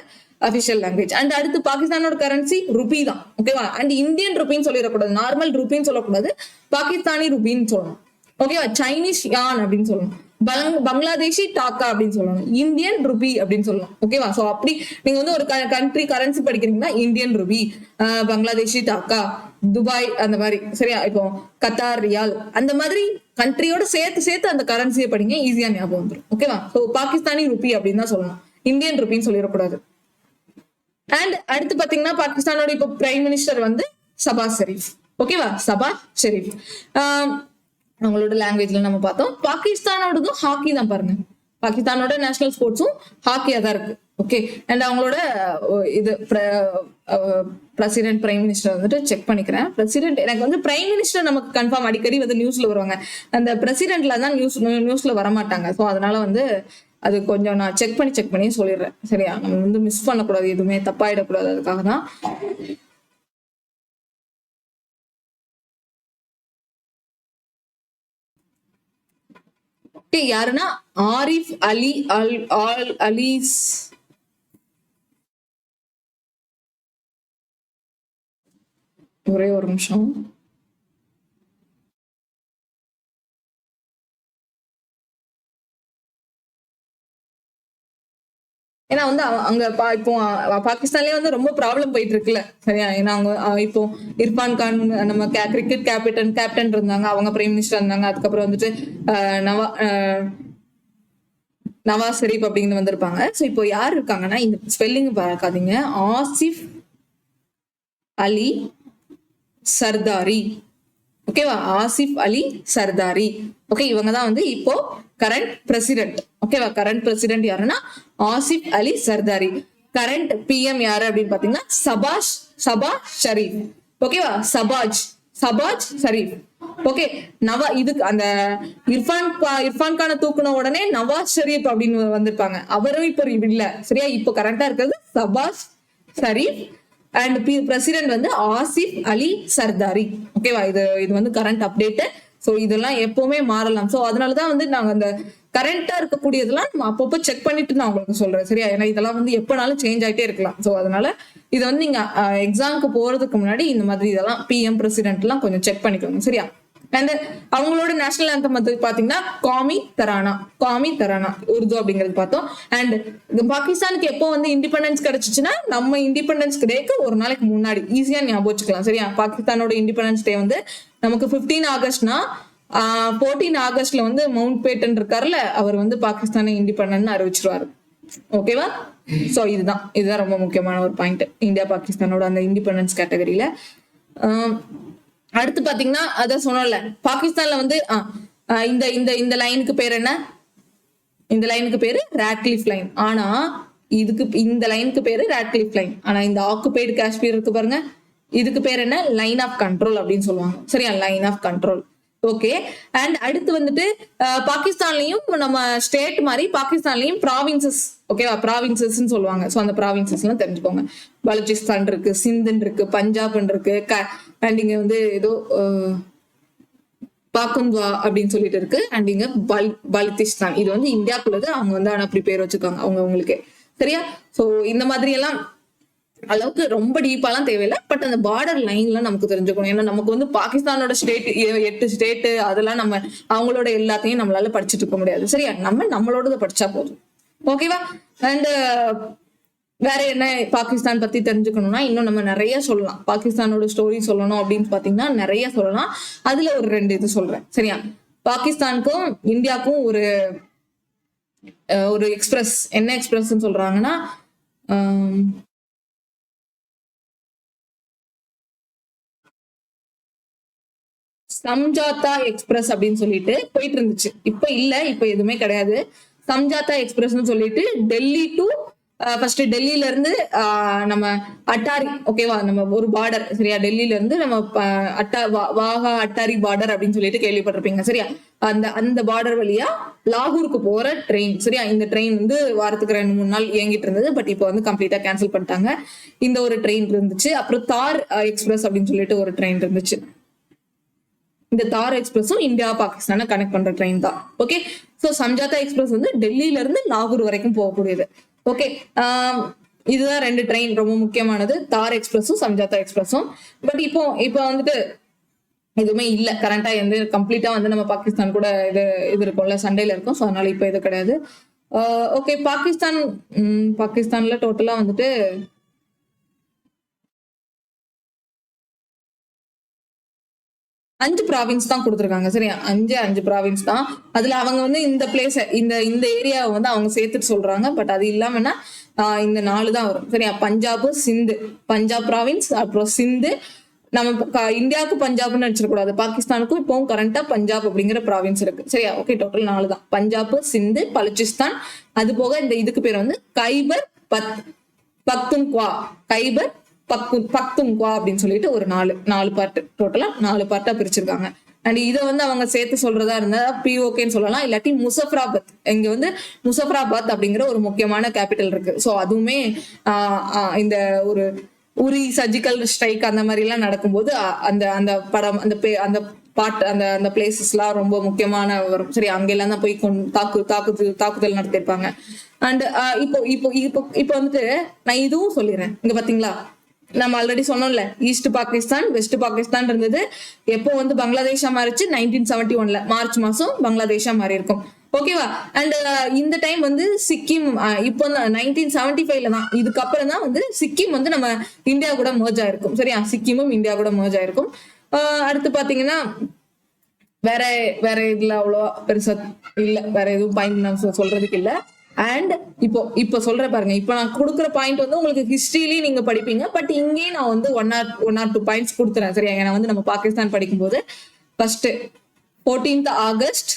அபிஷியல் லாங்குவேஜ். அண்ட் அடுத்து பாகிஸ்தானோட கரன்சி ருபி தான். ஓகேவா, அண்ட் இந்தியன் ருபின்னு சொல்லிடக்கூடாது, நார்மல் ருபின்னு சொல்லக்கூடாது, பாகிஸ்தானி ருபின்னு சொல்லணும். ஓகேவா, சைனீஸ் யான் அப்படின்னு சொல்லணும், பங்களாதேஷி டாக்கா அப்படின்னு சொல்லணும், இந்தியன் ருபி அப்படின்னு சொல்லணும். ஓகேவா, சோ அப்படி நீங்க வந்து ஒரு கண்ட்ரி கரன்சி படிக்கிறீங்கன்னா Indian rupee, Bangladeshi taka, Dubai அந்த மாதிரி. சரியா, இப்போ கத்தார் ரியால் அந்த மாதிரி கண்ட்ரியோட சேர்த்து அந்த கரன்சியை படிங்க, ஈஸியா ஞாபகம் வந்துடும். ஓகேவா, சோ பாகிஸ்தானி ருபி அப்படின்னு தான் சொல்லணும், இந்தியன் ருபின்னு சொல்லிடக்கூடாது. அண்ட் அடுத்து பாத்தீங்கன்னா பாகிஸ்தானோட இப்போ பிரைம் மினிஸ்டர் வந்து ஷபாஸ் ஷெரீப். ஓகேவா, ஷபாஸ் ஷெரீப். அவங்களோட லாங்குவேஜ்ல நம்ம பார்த்தோம். பாகிஸ்தானோடதும் ஹாக்கி தான் பாருங்க, பாகிஸ்தானோட நேஷனல் ஸ்போர்ட்ஸும் ஹாக்கியா தான் இருக்கு. ஓகே, அண்ட் அவங்களோட இது பிரசிடென்ட் பிரைம் மினிஸ்டர் வந்துட்டு செக் பண்ணிக்கிறேன். பிரசிடென்ட் எனக்கு வந்து பிரைம் மினிஸ்டர் நமக்கு கன்ஃபார்ம் அடிக்கடி வந்து நியூஸ்ல வருவாங்க, அந்த பிரசிடென்ட்ல தான் நியூஸ்ல வரமாட்டாங்க. ஸோ அதனால வந்து அது கொஞ்சம் நான் செக் பண்ணி சொல்லிடுறேன். சரியா, நம்ம வந்து மிஸ் பண்ணக்கூடாது, எதுவுமே தப்பாயிடக்கூடாது, அதுக்காக தான். யாருன்னா ஆரிஃப் அலி அலீஸ். ஒரே ஒரு நிமிஷம். ஏன்னா வந்து அங்க இப்போ பாகிஸ்தான்லயே வந்து ரொம்ப ப்ராப்ளம் போயிட்டு இருக்குல்ல. சரியா, ஏன்னா அவங்க இப்போ இர்ஃபான் கான் நம்ம கிரிக்கெட் கேப்டன் இருந்தாங்க, அவங்க பிரைம் மினிஸ்டர் இருந்தாங்க. அதுக்கப்புறம் வந்துட்டு நவாஸ் ஷெரீப் அப்படின்னு வந்திருப்பாங்க. ஸோ இப்போ யார் இருக்காங்கன்னா, இந்த ஸ்பெல்லிங் பார்க்காதீங்க, ஆசிஃப் அலி சர்தாரி. ஓகேவா, ஆசிஃப் அலி சர்தாரி. ஓகே, இவங்க தான் வந்து இப்போ கரண்ட் பிரசிடென்ட். ஓகேவா, கரண்ட் பிரசிடென்ட் யாருன்னா ஆசிஃப் அலி சர்தாரி. கரண்ட் பிஎம் யாரு அப்படின்னு பாத்தீங்கன்னா ஷபாஸ் ஷெரீப். ஓகேவா, ஷபாஸ் ஷெரீப். ஓகே, இதுக்கு அந்த இர்ஃபான் கானை தூக்குன உடனே நவாஸ் ஷெரீப் அப்படின்னு வந்திருப்பாங்க, அவரும் இப்போ இல்ல. சரியா, இப்போ கரெக்டா இருக்கிறது ஷபாஸ் ஷெரீப் அண்ட் பிரசிடென்ட் வந்து ஆசிஃப் அலி சர்தாரி. ஓகேவா, இது வந்து கரண்ட் அப்டேட். ஸோ இதெல்லாம் எப்பவுமே மாறலாம். ஸோ அதனாலதான் வந்து நாங்க அந்த கரண்டா இருக்கக்கூடியதெல்லாம் நம்ம அப்பப்போ செக் பண்ணிட்டு நான் உங்களுக்கு சொல்றேன். சரியா, ஏன்னா இதெல்லாம் வந்து எப்பனாலும் சேஞ்ச் ஆயிட்டே இருக்கலாம். ஸோ அதனால இதை வந்து நீங்க எக்ஸாமுக்கு போறதுக்கு முன்னாடி இந்த மாதிரி இதெல்லாம் பிஎம் பிரசிடென்ட் எல்லாம் கொஞ்சம் செக் பண்ணிக்கோங்க. சரியா, அண்ட் அவங்களோட நேஷனல் ஆந்தம் வந்து பாத்தீங்கன்னா காமி தரானா உருது அப்படிங்கிறது பார்த்தோம். அண்ட் பாகிஸ்தானுக்கு எப்போ வந்து இண்டிபெண்டன்ஸ் கிடைச்சிச்சுன்னா, நம்ம இண்டிபெண்டன்ஸ் டேக்கு ஒரு நாளைக்கு முன்னாடி ஈஸியா ஞாபகம் வச்சுக்கலாம். சரியா, பாகிஸ்தானோட இண்டிபெண்டன்ஸ் டே வந்து நமக்கு 15 ஆகஸ்ட்னா 14 ஆகஸ்ட்ல வந்து மவுண்ட் பேட்டன் இருக்காருல்ல, அவர் வந்து பாகிஸ்தானை இண்டிபெண்டன்ட் அறிவிச்சிருவாரு. ஓகேவா, சோ இதுதான் ரொம்ப முக்கியமான ஒரு பாயிண்ட் இந்தியா பாகிஸ்தானோட அந்த இண்டிபெண்டன்ஸ் கேட்டகரியில. அடுத்து பாத்தீங்கன்னா அதான் சொன்னல, பாகிஸ்தான்ல வந்து இந்த லைனுக்கு பேர் என்ன, இந்த லைனுக்கு பேரு ராட்கிளிஃப் லைன். ஆனா இந்த லைனுக்கு பேரு ராட்கிளிஃப் லைன். ஆனா இந்த ஆக்குபைடு காஷ்மீர் இருக்கு பாருங்க, இதுக்கு பேர் என்ன, லைன் ஆஃப் கண்ட்ரோல் அப்படின்னு சொல்லுவாங்க. சரியா, line of control. Okay, and அடுத்து வந்துட்டு பாகிஸ்தான்லயும் நம்ம ஸ்டேட் மாதிரி பாகிஸ்தான்லயும் ப்ராவின்சஸ். ஓகேவா, ப்ராவின்சஸ் சொல்லுவாங்க. ஸோ அந்த ப்ராவின்சஸ் எல்லாம் தெரிஞ்சுக்கோங்க. பலுச்சிஸ்தான் இருக்கு, சிந்துன்னு இருக்கு, பஞ்சாப் இருக்கு, அண்ட் இங்க வந்து ஏதோ பாக்குந்த்வா அப்படின்னு சொல்லிட்டு இருக்கு. அண்ட் இங்க பலுத்திஸ்தான், இது வந்து இந்தியாக்குள்ளது. அவங்க வந்து ஆனா அப்படி பேர் வச்சுக்காங்க அவங்க அவங்களுக்கு. சரியா? சோ இந்த மாதிரி எல்லாம் அளவுக்கு ரொம்ப டீப்பாலாம் தேவையில்லை. பட் அந்த பார்டர் லைன்லாம் நமக்கு தெரிஞ்சுக்கணும். ஏன்னா நமக்கு வந்து பாகிஸ்தானோட ஸ்டேட் 8 ஸ்டேட் அதெல்லாம் நம்ம அவங்களோட எல்லாத்தையும் நம்மளால படிச்சுட்டு இருக்க முடியாது. சரியா? நம்மளோடத படிச்சா போதும். ஓகேவா? அண்ட் வேற என்ன பாகிஸ்தான் பத்தி தெரிஞ்சுக்கணும்னா இன்னும் நம்ம நிறைய சொல்லலாம். பாகிஸ்தானோட ஸ்டோரி சொல்லணும் அப்படின்னு பாத்தீங்கன்னா நிறைய சொல்லலாம். அதுல ஒரு 2 இது சொல்றேன். சரியா? பாகிஸ்தானுக்கும் இந்தியாவுக்கும் ஒரு எக்ஸ்பிரஸ், என்ன எக்ஸ்பிரஸ் சொல்றாங்கன்னா சம்ஜாத்தா எக்ஸ்பிரஸ் அப்படின்னு சொல்லிட்டு போயிட்டு இருந்துச்சு. இப்ப இல்ல, இப்ப எதுவுமே கிடையாது. சம்ஜாத்தா எக்ஸ்பிரஸ்னு சொல்லிட்டு டெல்லி டு ஃபர்ஸ்ட் டெல்லியில இருந்து நம்ம அட்டாரி, ஓகேவா, நம்ம ஒரு பார்டர். சரியா? டெல்லியில இருந்து நம்ம வாகா அட்டாரி பார்டர் அப்படின்னு சொல்லிட்டு கேள்விப்பட்டிருப்பீங்க. சரியா? அந்த பார்டர் வழியா லாகூருக்கு போற ட்ரெயின். சரியா? இந்த ட்ரெயின் வந்து வாரத்துக்கு 2-3 நாள் இயங்கிட்டு இருந்தது. பட் இப்போ வந்து கம்ப்ளீட்டா கேன்சல் பண்ணிட்டாங்க. இந்த ஒரு ட்ரெயின் இருந்துச்சு. அப்புறம் தார் எக்ஸ்பிரஸ் அப்படின்னு சொல்லிட்டு ஒரு ட்ரெயின் இருந்துச்சு. இந்த தார் எக்ஸ்பிரஸும் இந்தியா பாகிஸ்தானை கனெக்ட் பண்ற ட்ரெயின் தான். ஓகே. சோ சம்ஜாத்தா எக்ஸ்பிரஸ் வந்து டெல்லியில இருந்து லாகூர் வரைக்கும் போகக்கூடியது. ஓகே. இதுதான் 2 ட்ரெயின் ரொம்ப முக்கியமானது, தார் எக்ஸ்பிரஸும் சம்ஜாத்தா எக்ஸ்பிரஸும். பட் இப்போ வந்துட்டு எதுவுமே இல்ல கரண்டா, எந்த கம்ப்ளீட்டா வந்து நம்ம பாகிஸ்தான் கூட இது இருக்கும்ல, சண்டையில இருக்கும். ஸோ அதனால இப்போ இது கிடையாது. ஓகே. பாகிஸ்தான்ல டோட்டலா வந்துட்டு 5 ப்ராவின்ஸ் தான் கொடுத்துருக்காங்க. சரியா? 5 ப்ராவின்ஸ் தான். அதுல அவங்க வந்து இந்த பிளேஸ், இந்த ஏரியாவை வந்து அவங்க சேர்த்துட்டு சொல்றாங்க. பட் அது இல்லாமன்னா இந்த 4 தான் வரும். சரியா? பஞ்சாப், சிந்து, பஞ்சாப் ப்ராவின்ஸ், அப்புறம் சிந்து. நம்ம இந்தியாவுக்கு பஞ்சாப்னு நினைச்சிடக்கூடாது. பாகிஸ்தானுக்கும் இப்பவும் கரண்டா பஞ்சாப் அப்படிங்கிற ப்ராவின்ஸ் இருக்கு. சரியா? ஓகே. டோட்டல் 4 தான். பஞ்சாப், சிந்து, பலுச்சிஸ்தான். அது போக இந்த இதுக்கு பேர் வந்து கைபர் பக்துன்குவா, கைபர் பக்துன்குவா அப்படின்னு சொல்லிட்டு ஒரு 4 பார்ட், டோட்டலா 4 பார்ட்டா பிரிச்சிருக்காங்க. அண்ட் இதை வந்து அவங்க சேர்த்து சொல்றதா இருந்தா பிஓகேன்னு சொல்லலாம், இல்லாட்டி முசஃபராபாத். இங்க வந்து முசஃபராபாத் அப்படிங்கிற ஒரு முக்கியமான கேபிட்டல் இருக்கு. ஸோ அதுவுமே இந்த ஒரு உரி சர்ஜிக்கல் ஸ்ட்ரைக் அந்த மாதிரி எல்லாம் நடக்கும்போது அந்த படம், அந்த பாட்டு, அந்த பிளேசஸ் எல்லாம் ரொம்ப முக்கியமான வரும். சரி? அங்கெல்லாம் தான் போய் தாக்குதல் நடத்திருப்பாங்க. அண்ட் இப்போ வந்துட்டு நான் இதுவும் சொல்லிடுறேன். இங்க பாத்தீங்களா, நம்ம ஆல்ரெடி சொன்னோம்ல, ஈஸ்ட் பாகிஸ்தான், வெஸ்ட் பாகிஸ்தான் இருந்தது. எப்போ வந்து பங்களாதேஷா மாறிச்சு? 1971 மார்ச் மாசம் பங்களாதேஷா மாறி இருக்கும். ஓகேவா? அண்ட் இந்த டைம் வந்து சிக்கிம் இப்போ 1975 தான். இதுக்கப்புறம் தான் வந்து சிக்கிம் வந்து நம்ம இந்தியா கூட மர்ஜ் ஆயிருக்கும். சரியா? சிக்கிமும் இந்தியா கூட மர்ஜ் ஆயிருக்கும். அடுத்து பாத்தீங்கன்னா வேற இதுல அவ்வளோ பெருசா இல்ல, வேற எதுவும் பாயிண்ட் சொல்றதுக்கு இல்ல. அண்ட் இப்போ சொல்ற பாருங்க, இப்போ நான் கொடுக்குற பாயிண்ட் வந்து உங்களுக்கு ஹிஸ்டரியிலேயே நீங்க படிப்பீங்க. பட் இங்கேயும் நான் வந்து 1 or 2 பாயிண்ட்ஸ் கொடுத்துறேன். சரியா? ஏன்னா வந்து நம்ம பாகிஸ்தான் படிக்கும்போது ஃபர்ஸ்ட் 14th ஆகஸ்ட்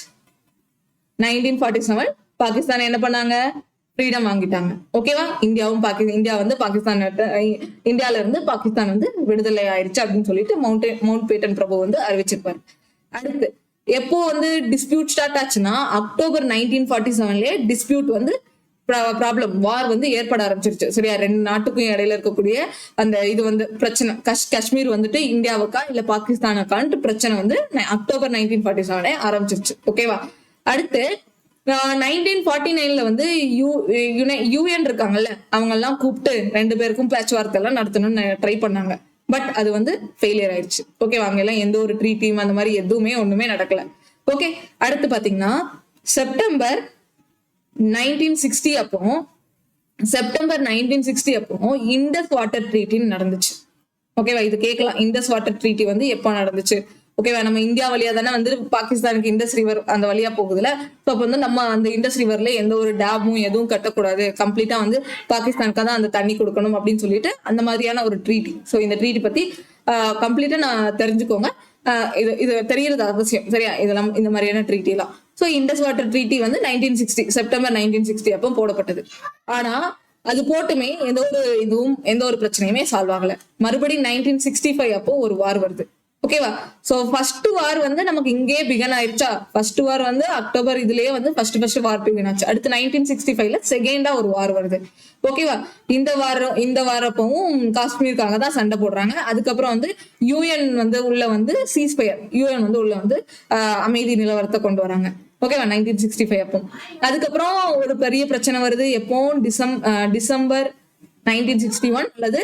1947 பாகிஸ்தான் என்ன பண்ணாங்க? ஃப்ரீடம் வாங்கிட்டாங்க. ஓகேவா? இந்தியா வந்து இந்தியால இருந்து பாகிஸ்தான் வந்து விடுதலை ஆயிடுச்சு அப்படின்னு சொல்லிட்டு மவுண்ட் பேட்டன் பிரபு வந்து அறிவிச்சிருப்பாரு. அடுத்து எப்போ வந்து டிஸ்பியூட் ஸ்டார்ட் ஆச்சுன்னா அக்டோபர் 1947 டிஸ்பியூட் வந்து ப்ராப்ளம், வார் வந்து ஏற்பட ஆரம்பிச்சிருச்சு. சரியா? 2 நாட்டுக்கும் இடையில இருக்கக்கூடிய அந்த இது வந்து பிரச்சனை, காஷ்மீர் வந்துட்டு இந்தியாவுக்கா இல்ல பாகிஸ்தானுக்கான்ட்டு பிரச்சனை வந்து அக்டோபர் 1947 ஆரம்பிச்சிருச்சு. ஓகேவா? அடுத்து 1949 வந்து யூஎன் இருக்காங்கல்ல, அவங்க எல்லாம் கூப்பிட்டு 2 பேருக்கும் பேச்சுவார்த்தை எல்லாம் நடத்தணும்னு ட்ரை பண்ணாங்க. பட் அது வந்து ஃபெயிலியர் ஆயிடுச்சு. ஓகேவா? அங்க எல்லாம் எந்த ஒரு ட்ரீட்டியும் அந்த மாதிரி ஒண்ணுமே நடக்கல. ஓகே. அடுத்து பாத்தீங்கன்னா செப்டம்பர் 1960 அப்போ இண்டஸ் வாட்டர் ட்ரீட்டின்னு நடந்துச்சு. ஓகேவா? இது கேட்கலாம், இண்டஸ் வாட்டர் ட்ரீட்டி வந்து எப்போ நடந்துச்சு? ஓகேவா? நம்ம இந்தியா வழியா தானே வந்து பாகிஸ்தானுக்கு இண்டஸ் ரிவர் அந்த வழியா போகுதுல. ஸோ அப்போ வந்து நம்ம அந்த இண்டஸ் ரிவர்ல எந்த ஒரு டேமும் எதுவும் கட்டக்கூடாது, கம்ப்ளீட்டா வந்து பாகிஸ்தானுக்கு தான் அந்த தண்ணி கொடுக்கணும் அப்படின்னு சொல்லிட்டு அந்த மாதிரியான ஒரு ட்ரீட்டி. ஸோ இந்த ட்ரீட்டி பத்தி கம்ப்ளீட்டா நான் தெரிஞ்சுக்கோங்க. இது தெரியறது அவசியம். சரியா? இதெல்லாம் இந்த மாதிரியான ட்ரீட்டி எல்லாம். ஸோ இண்டஸ் வாட்டர் ட்ரீட்டி வந்து செப்டம்பர் 1960 அப்போ போடப்பட்டது. ஆனா அது போட்டுமே எந்த ஒரு பிரச்சனையுமே சால்வ் ஆகல. மறுபடியும் 1965 அப்போ ஒரு வார் வருது. ஓகேவா? சோ ஃபர்ஸ்ட் வார் வந்து நமக்கு இங்கே பிகன் ஆயிடுச்சா? ஃபர்ஸ்ட் வார் வந்து அக்டோபர் இதுலயே வந்து ஃபர்ஸ்ட் வார் பிகன் ஆச்சு. அடுத்து 1965ல செகண்டா ஒரு வார் வருது. ஓகேவா? இந்த வாரப்பவும் காஷ்மீருக்காக தான் சண்டை போடுறாங்க. அதுக்கப்புறம் வந்து யூஎன் வந்து உள்ள வந்து சீஸ்பயர், யூஎன் வந்து உள்ள வந்து அமைதி நிலவரத்தை கொண்டு வராங்க. ஓகேவா? 1965 அப்போ. அதுக்கப்புறம் ஒரு பெரிய பிரச்சனை வருது. எப்போ? டிசம்பர் 1961 அல்லது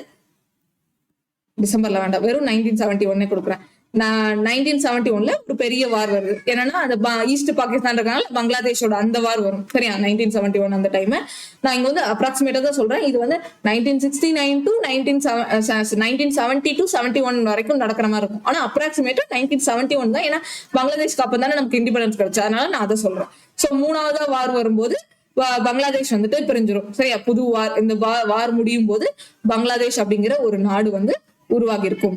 டிசம்பர்ல வேண்டாம், வெறும் 1971 கொடுக்குறேன். நான் 1971ல ஒரு பெரிய வார் வருது. என்னன்னா அந்த ஈஸ்ட் பாகிஸ்தான் இருக்கனால பங்களாதேஷோட அந்த வார் வரும். சரியா? 1971 அந்த டைம். நான் இங்க வந்து அப்ராக்சிமேட்டா தான் சொல்றேன். இது வந்து 1969 டு 1970 டு 71 வரைக்கும் நடக்கிற மாதிரி இருக்கும். ஆனா அப்ராக்சிமேட்டா 1971 தான். ஏன்னா பங்களாதேஷ்க்கு அப்ப தானே நமக்கு இண்டிபெண்டன்ஸ் கிடைச்சு, அதனால நான் அதை சொல்றேன். சோ மூணாவதா வார் வரும்போது பங்களாதேஷ் வந்துட்டு பிரிஞ்சிடும். சரியா? புது வார், இந்த வார் முடியும் போது பங்களாதேஷ் அப்படிங்கிற ஒரு நாடு வந்து உருவாகி இருக்கும்.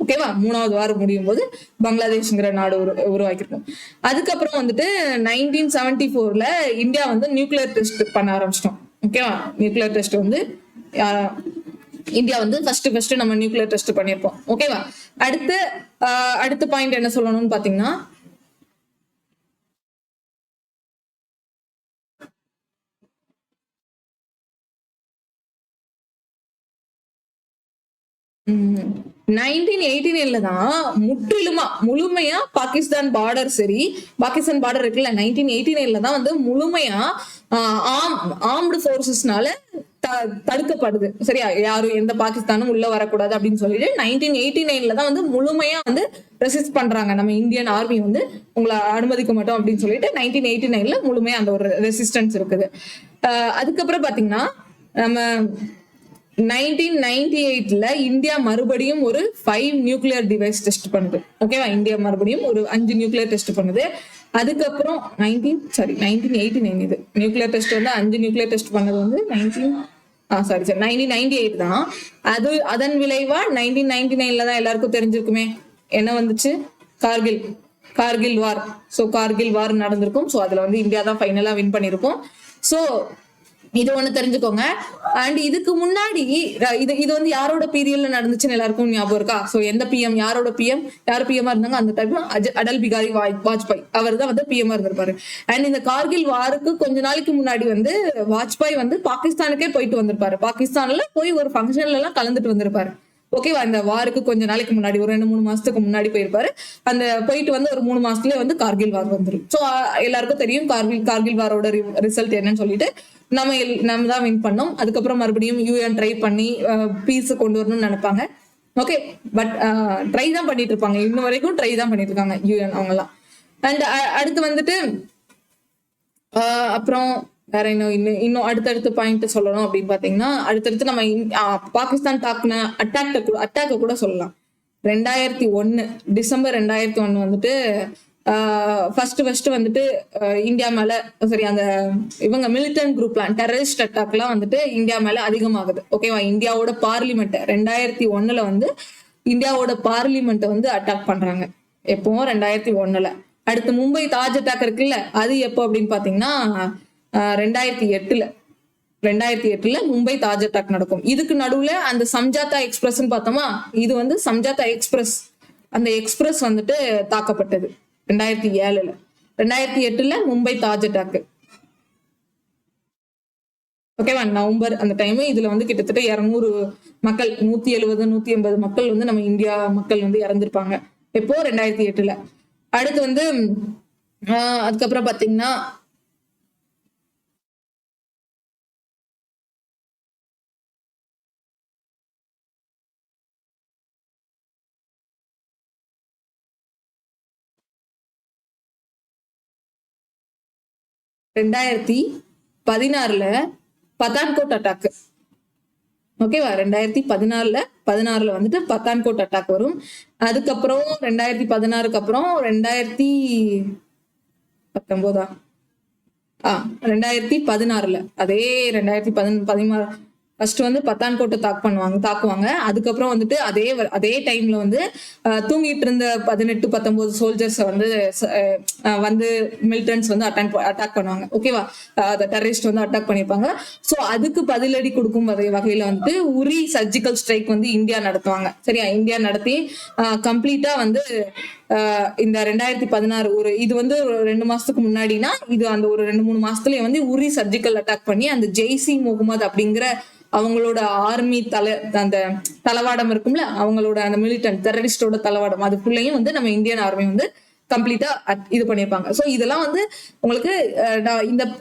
ஓகேவா? மூணாவது வாரம் முடியும் போது பங்களாதேஷ்ங்கிற நாடு உருவாக்கிருக்கும். அதுக்கப்புறம் வந்துட்டு 1974ல இந்தியா வந்து நியூக்ளியர் டெஸ்ட் பண்ண ஆரம்பிச்சிட்டோம். ஓகேவா? நியூக்ளியர் டெஸ்ட் வந்து இந்தியா வந்து ஃபர்ஸ்ட் நம்ம நியூக்ளியர் டெஸ்ட் பண்ணிருப்போம். ஓகேவா? அடுத்த பாயிண்ட் என்ன சொல்லணும்னு பாத்தீங்கன்னா, ம் 1989ல தான் முழுமையா பாகிஸ்தான் பார்டர், சரி பாகிஸ்தான் பார்டர் இருக்குல்ல, 1989ல தான் வந்து முழுமையா ஆர்ம்டு போர்சஸ்னால தடுக்கப்படுது. சரியா? யாரும் எந்த பாகிஸ்தானும் உள்ள வரக்கூடாது அப்படின்னு சொல்லிட்டு 1989ல தான் வந்து முழுமையா வந்து ரெசிஸ்ட் பண்றாங்க. நம்ம இந்தியன் ஆர்மி வந்து உங்களை அனுமதிக்க மாட்டோம் அப்படின்னு சொல்லிட்டு 1989ல முழுமையா அந்த ஒரு ரெசிஸ்டன்ஸ் இருக்குது. அதுக்கப்புறம் பாத்தீங்கன்னா நம்ம 1998ல இந்தியா மறுபடியும் ஒரு 5 நியூக்ளியர் டிவைஸ் டெஸ்ட் பண்ணுது. ஓகேவா? இந்தியா மறுபடியும் ஒரு 5 நியூக்ளியர் டெஸ்ட் பண்ணுது. அதுக்கப்புறம் 1989 இது நியூக்ளியர் டெஸ்ட் வந்து 5 நியூக்ளியர் டெஸ்ட் பண்ணது வந்து 1998 தான். அதன் விளைவா 1999ல தான் எல்லாருக்கும் தெரிஞ்சிருக்குமே, என்ன வந்துச்சு? கார்கில் வார். சோ கார்கில் வார் நடந்திருக்கும். சோ அதுல வந்து இந்தியா தான் ஃபைனலா வின் பண்ணிருக்கும். சோ இது ஒண்ணு தெரிஞ்சுக்கோங்க. அண்ட் இதுக்கு முன்னாடி இது வந்து யாரோட பீரியட்ல நடந்துச்சுன்னு எல்லாருக்கும் ஞாபகம் இருக்கா? சோ எந்த பிஎம், யார் பிஎம்ஆ இருந்தாங்க அந்த டைம்? அடல் பிகாரி வாஜ்பாய். அவர் தான் வந்து பிஎம்ஆ இருந்திருப்பாரு. அண்ட் இந்த கார்கில் வாருக்கு கொஞ்ச நாளைக்கு முன்னாடி வந்து வாஜ்பாய் வந்து பாகிஸ்தானுக்கே போயிட்டு வந்திருப்பாரு. பாகிஸ்தான்ல போய் ஒரு ஃபங்க்ஷன்ல எல்லாம் கலந்துட்டு வந்திருப்பாரு. ஓகேவா? இந்த வாருக்கு கொஞ்ச நாளைக்கு முன்னாடி ஒரு 2-3 மாசத்துக்கு முன்னாடி போயிருப்பாரு. அந்த போயிட்டு வந்து ஒரு 3 மாசத்துலயே வந்து கார்கில் வார் வந்துடும். சோ எல்லாருக்கும் தெரியும் கார்கில் வாரோட ரிசல்ட் என்னன்னு சொல்லிட்டு, நம்ம தான் வின் பண்ணோம். அதுக்கப்புறம் மறுபடியும் யூஎன் ட்ரை பண்ணி பீஸ் கொண்டு வரணும்னு நினைப்பாங்க. ஓகே, பட் ட்ரை தான் பண்ணிட்டு இருப்பாங்க. இன்னும் வரைக்கும் ட்ரை தான் பண்ணிட்டு இருக்காங்க யூஎன் அவங்க எல்லாம். அண்ட் அடுத்து வந்துட்டு அப்புறம் வேற இன்னும் அடுத்தடுத்த பாயிண்ட் சொல்லணும் அப்படின்னு பாத்தீங்கன்னா, அடுத்தடுத்து நம்ம பாகிஸ்தான் தாக்குன அட்டாக்க கூட சொல்லலாம். 2001 டிசம்பர் 2001 வந்துட்டு ஃபர்ஸ்ட் வந்துட்டு இந்தியா மேல, சரி அந்த இவங்க மிலிட்டன்ட் குரூப்லாம் டெரரிஸ்ட் அட்டாக்லாம் வந்துட்டு இந்தியா மேல அதிகமாகுது. ஓகேவா? இந்தியாவோட பார்லிமெண்ட் 2001ல வந்து இந்தியாவோட பார்லிமெண்ட் வந்து அட்டாக் பண்றாங்க. எப்போ? 2001ல. அடுத்து மும்பை தாஜ் அட்டாக் இருக்குல்ல, அது எப்போ அப்படின்னு பாத்தீங்கன்னா 2008ல மும்பை தாஜ் அட்டாக் நடக்கும். இதுக்கு நடுவுல அந்த சம்ஜாத்தா எக்ஸ்பிரஸ் பார்த்தோமா, இது வந்து சம்ஜாத்தா எக்ஸ்பிரஸ், அந்த எக்ஸ்பிரஸ் வந்துட்டு தாக்கப்பட்டது 2007ல. 2008ல மும்பை தாஜ் அட்டாக். ஓகேவா? நவம்பர் அந்த டைம். இதுல வந்து கிட்டத்தட்ட 200 மக்கள், 170-180 மக்கள் வந்து நம்ம இந்தியா மக்கள் வந்து இறந்திருப்பாங்க. எப்போ? 2008ல. அடுத்து வந்து அதுக்கப்புறம் பாத்தீங்கன்னா ரெண்டாயிரத்தி 16ல பத்தான்கோட் அட்டாக். ஓகேவா? 2016ல வந்துட்டு பத்தான்கோட் அட்டாக் வரும். அதுக்கப்புறம் 2016க்கு அப்புறம் 2019 2016ல அதே 2016 ஃபர்ஸ்ட் வந்து பத்தான்கோட்டை தாக்குவாங்க. அதுக்கப்புறம் வந்துட்டு அதே டைம்ல வந்து தூங்கிட்டு இருந்த 18-19 சோல்ஜர்ஸ் வந்து வந்து மிலிட்டன்ஸ் வந்து அட்டாக் பண்ணுவாங்க. ஓகேவா, டெரரிஸ்ட் வந்து அட்டாக் பண்ணிருப்பாங்க. ஸோ அதுக்கு பதிலடி கொடுக்கும் வகையில வந்து உரி சர்ஜிக்கல் ஸ்ட்ரைக் வந்து இந்தியா நடத்துவாங்க. சரியா, இந்தியா நடத்தி கம்ப்ளீட்டா வந்து இந்த 2016 இது வந்து 2 மாசத்துக்கு முன்னாடினா, இது அந்த ஒரு 2-3 மாசத்துலயே வந்து உரி சர்ஜிக்கல் அட்டாக் பண்ணி அந்த ஜெய்சி முகமது அப்படிங்கிற அவங்களோட ஆர்மி அந்த தளவாடம் இருக்கும்ல, அவங்களோட அந்த மிலிட்டன்ட் டெரரிஸ்டோட தளவாடம் அதுக்குள்ளேயும் வந்து நம்ம இந்தியன் ஆர்மி வந்து கம்ப்ளீட்டா இது பண்ணிருப்பாங்க. சோ இதெல்லாம் வந்து உங்களுக்கு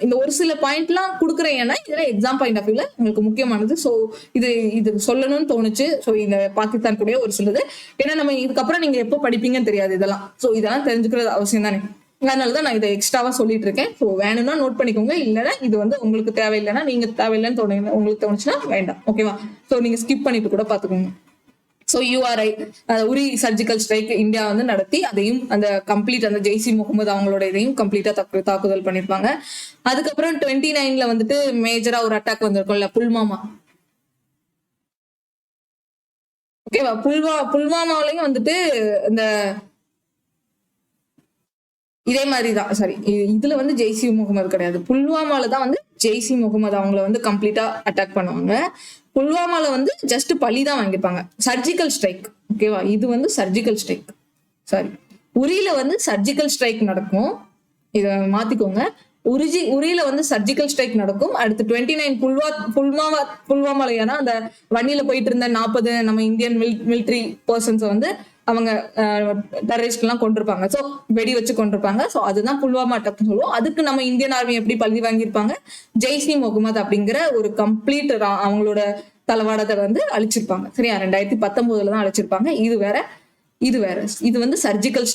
இந்த ஒரு சில பாயிண்ட் எல்லாம் கொடுக்குறேன், ஏன்னா இதெல்லாம் எக்ஸாம் பாயிண்ட் ஆஃப் வியூல உங்களுக்கு முக்கியமானது. சோ இது சொல்லணும்னு தோணுச்சு. சோ இந்த பாகிஸ்தான் கூட ஒரு சிலது, ஏன்னா நம்ம இதுக்கப்புறம் நீங்க எப்போ படிப்பீங்கன்னு தெரியாது இதெல்லாம். சோ இதெல்லாம் தெரிஞ்சுக்கிறது அவசியம் தானே, அதனாலதான் நான் இதை எக்ஸ்ட்ராவா சொல்லிட்டு இருக்கேன். ஸோ வேணும்னா நோட் பண்ணிக்கோங்க, இல்லைன்னா இது வந்து உங்களுக்கு தேவையில்லைன்னா, நீங்க தேவையில்லைன்னு உங்களுக்கு தோணுச்சுன்னா வேண்டாம். ஓகேவா, ஸோ நீங்க ஸ்கிப் பண்ணிட்டு கூட பாத்துக்கோங்க. ஸோ யூஆர்ஐ உரி சர்ஜிக்கல் ஸ்ட்ரைக் இந்தியா வந்து நடத்தி அதையும் அந்த கம்ப்ளீட் அந்த ஜெய்சி முகமது அவங்களோட இதையும் கம்ப்ளீட்டா தாக்குதல் பண்ணிருப்பாங்க. அதுக்கப்புறம் 29 வந்துட்டு மேஜரா ஒரு அட்டாக் வந்திருக்கும்ல, புல்வாமா. ஓகேவா, புல்வாமாவிலையும் வந்துட்டு இந்த இதே மாதிரிதான். சாரி, இதுல வந்து ஜெய்சி முகமது கிடையாது, புல்வாமால தான் வந்து ஜெய்சி முகமது அவங்கள வந்து கம்ப்ளீட்டா அட்டாக் பண்ணுவாங்க. புல்வாமால வந்து ஜஸ்ட் பழி தான் வாங்கிருப்பாங்க, சர்ஜிக்கல் ஸ்ட்ரைக். ஓகேவா, இது வந்து சர்ஜிக்கல் ஸ்ட்ரைக். சாரி, உரியில வந்து சர்ஜிக்கல் ஸ்ட்ரைக் நடக்கும், இத மாத்திக்கோங்க. உரியில வந்து சர்ஜிக்கல் ஸ்ட்ரைக் நடக்கும். அடுத்து 29 புல்வாமால, ஏன்னா அந்த வண்டியில போயிட்டு இருந்த 40 நம்ம இந்தியன் மிலிட்ரி பர்சன்ஸ் வந்து அவங்க டெரரிஸ்ட் எல்லாம் கொண்டிருப்பாங்க. சோ வெடி வச்சு கொண்டிருப்பாங்க. சோ அதுதான் புல்வாமா அட்டாக் சொல்லுவோம். அதுக்கு நம்ம இந்தியன் ஆர்மி எப்படி பழி வாங்கியிருப்பாங்க, ஜெய்சி முகமது அப்படிங்கிற ஒரு கம்ப்ளீட் அவங்களோட தளவாடத்தை வந்து அழிச்சிருப்பாங்க. சரியா, 2019 தான் அழிச்சிருப்பாங்க. இது வேற. இது வந்து சர்ஜிக்கல்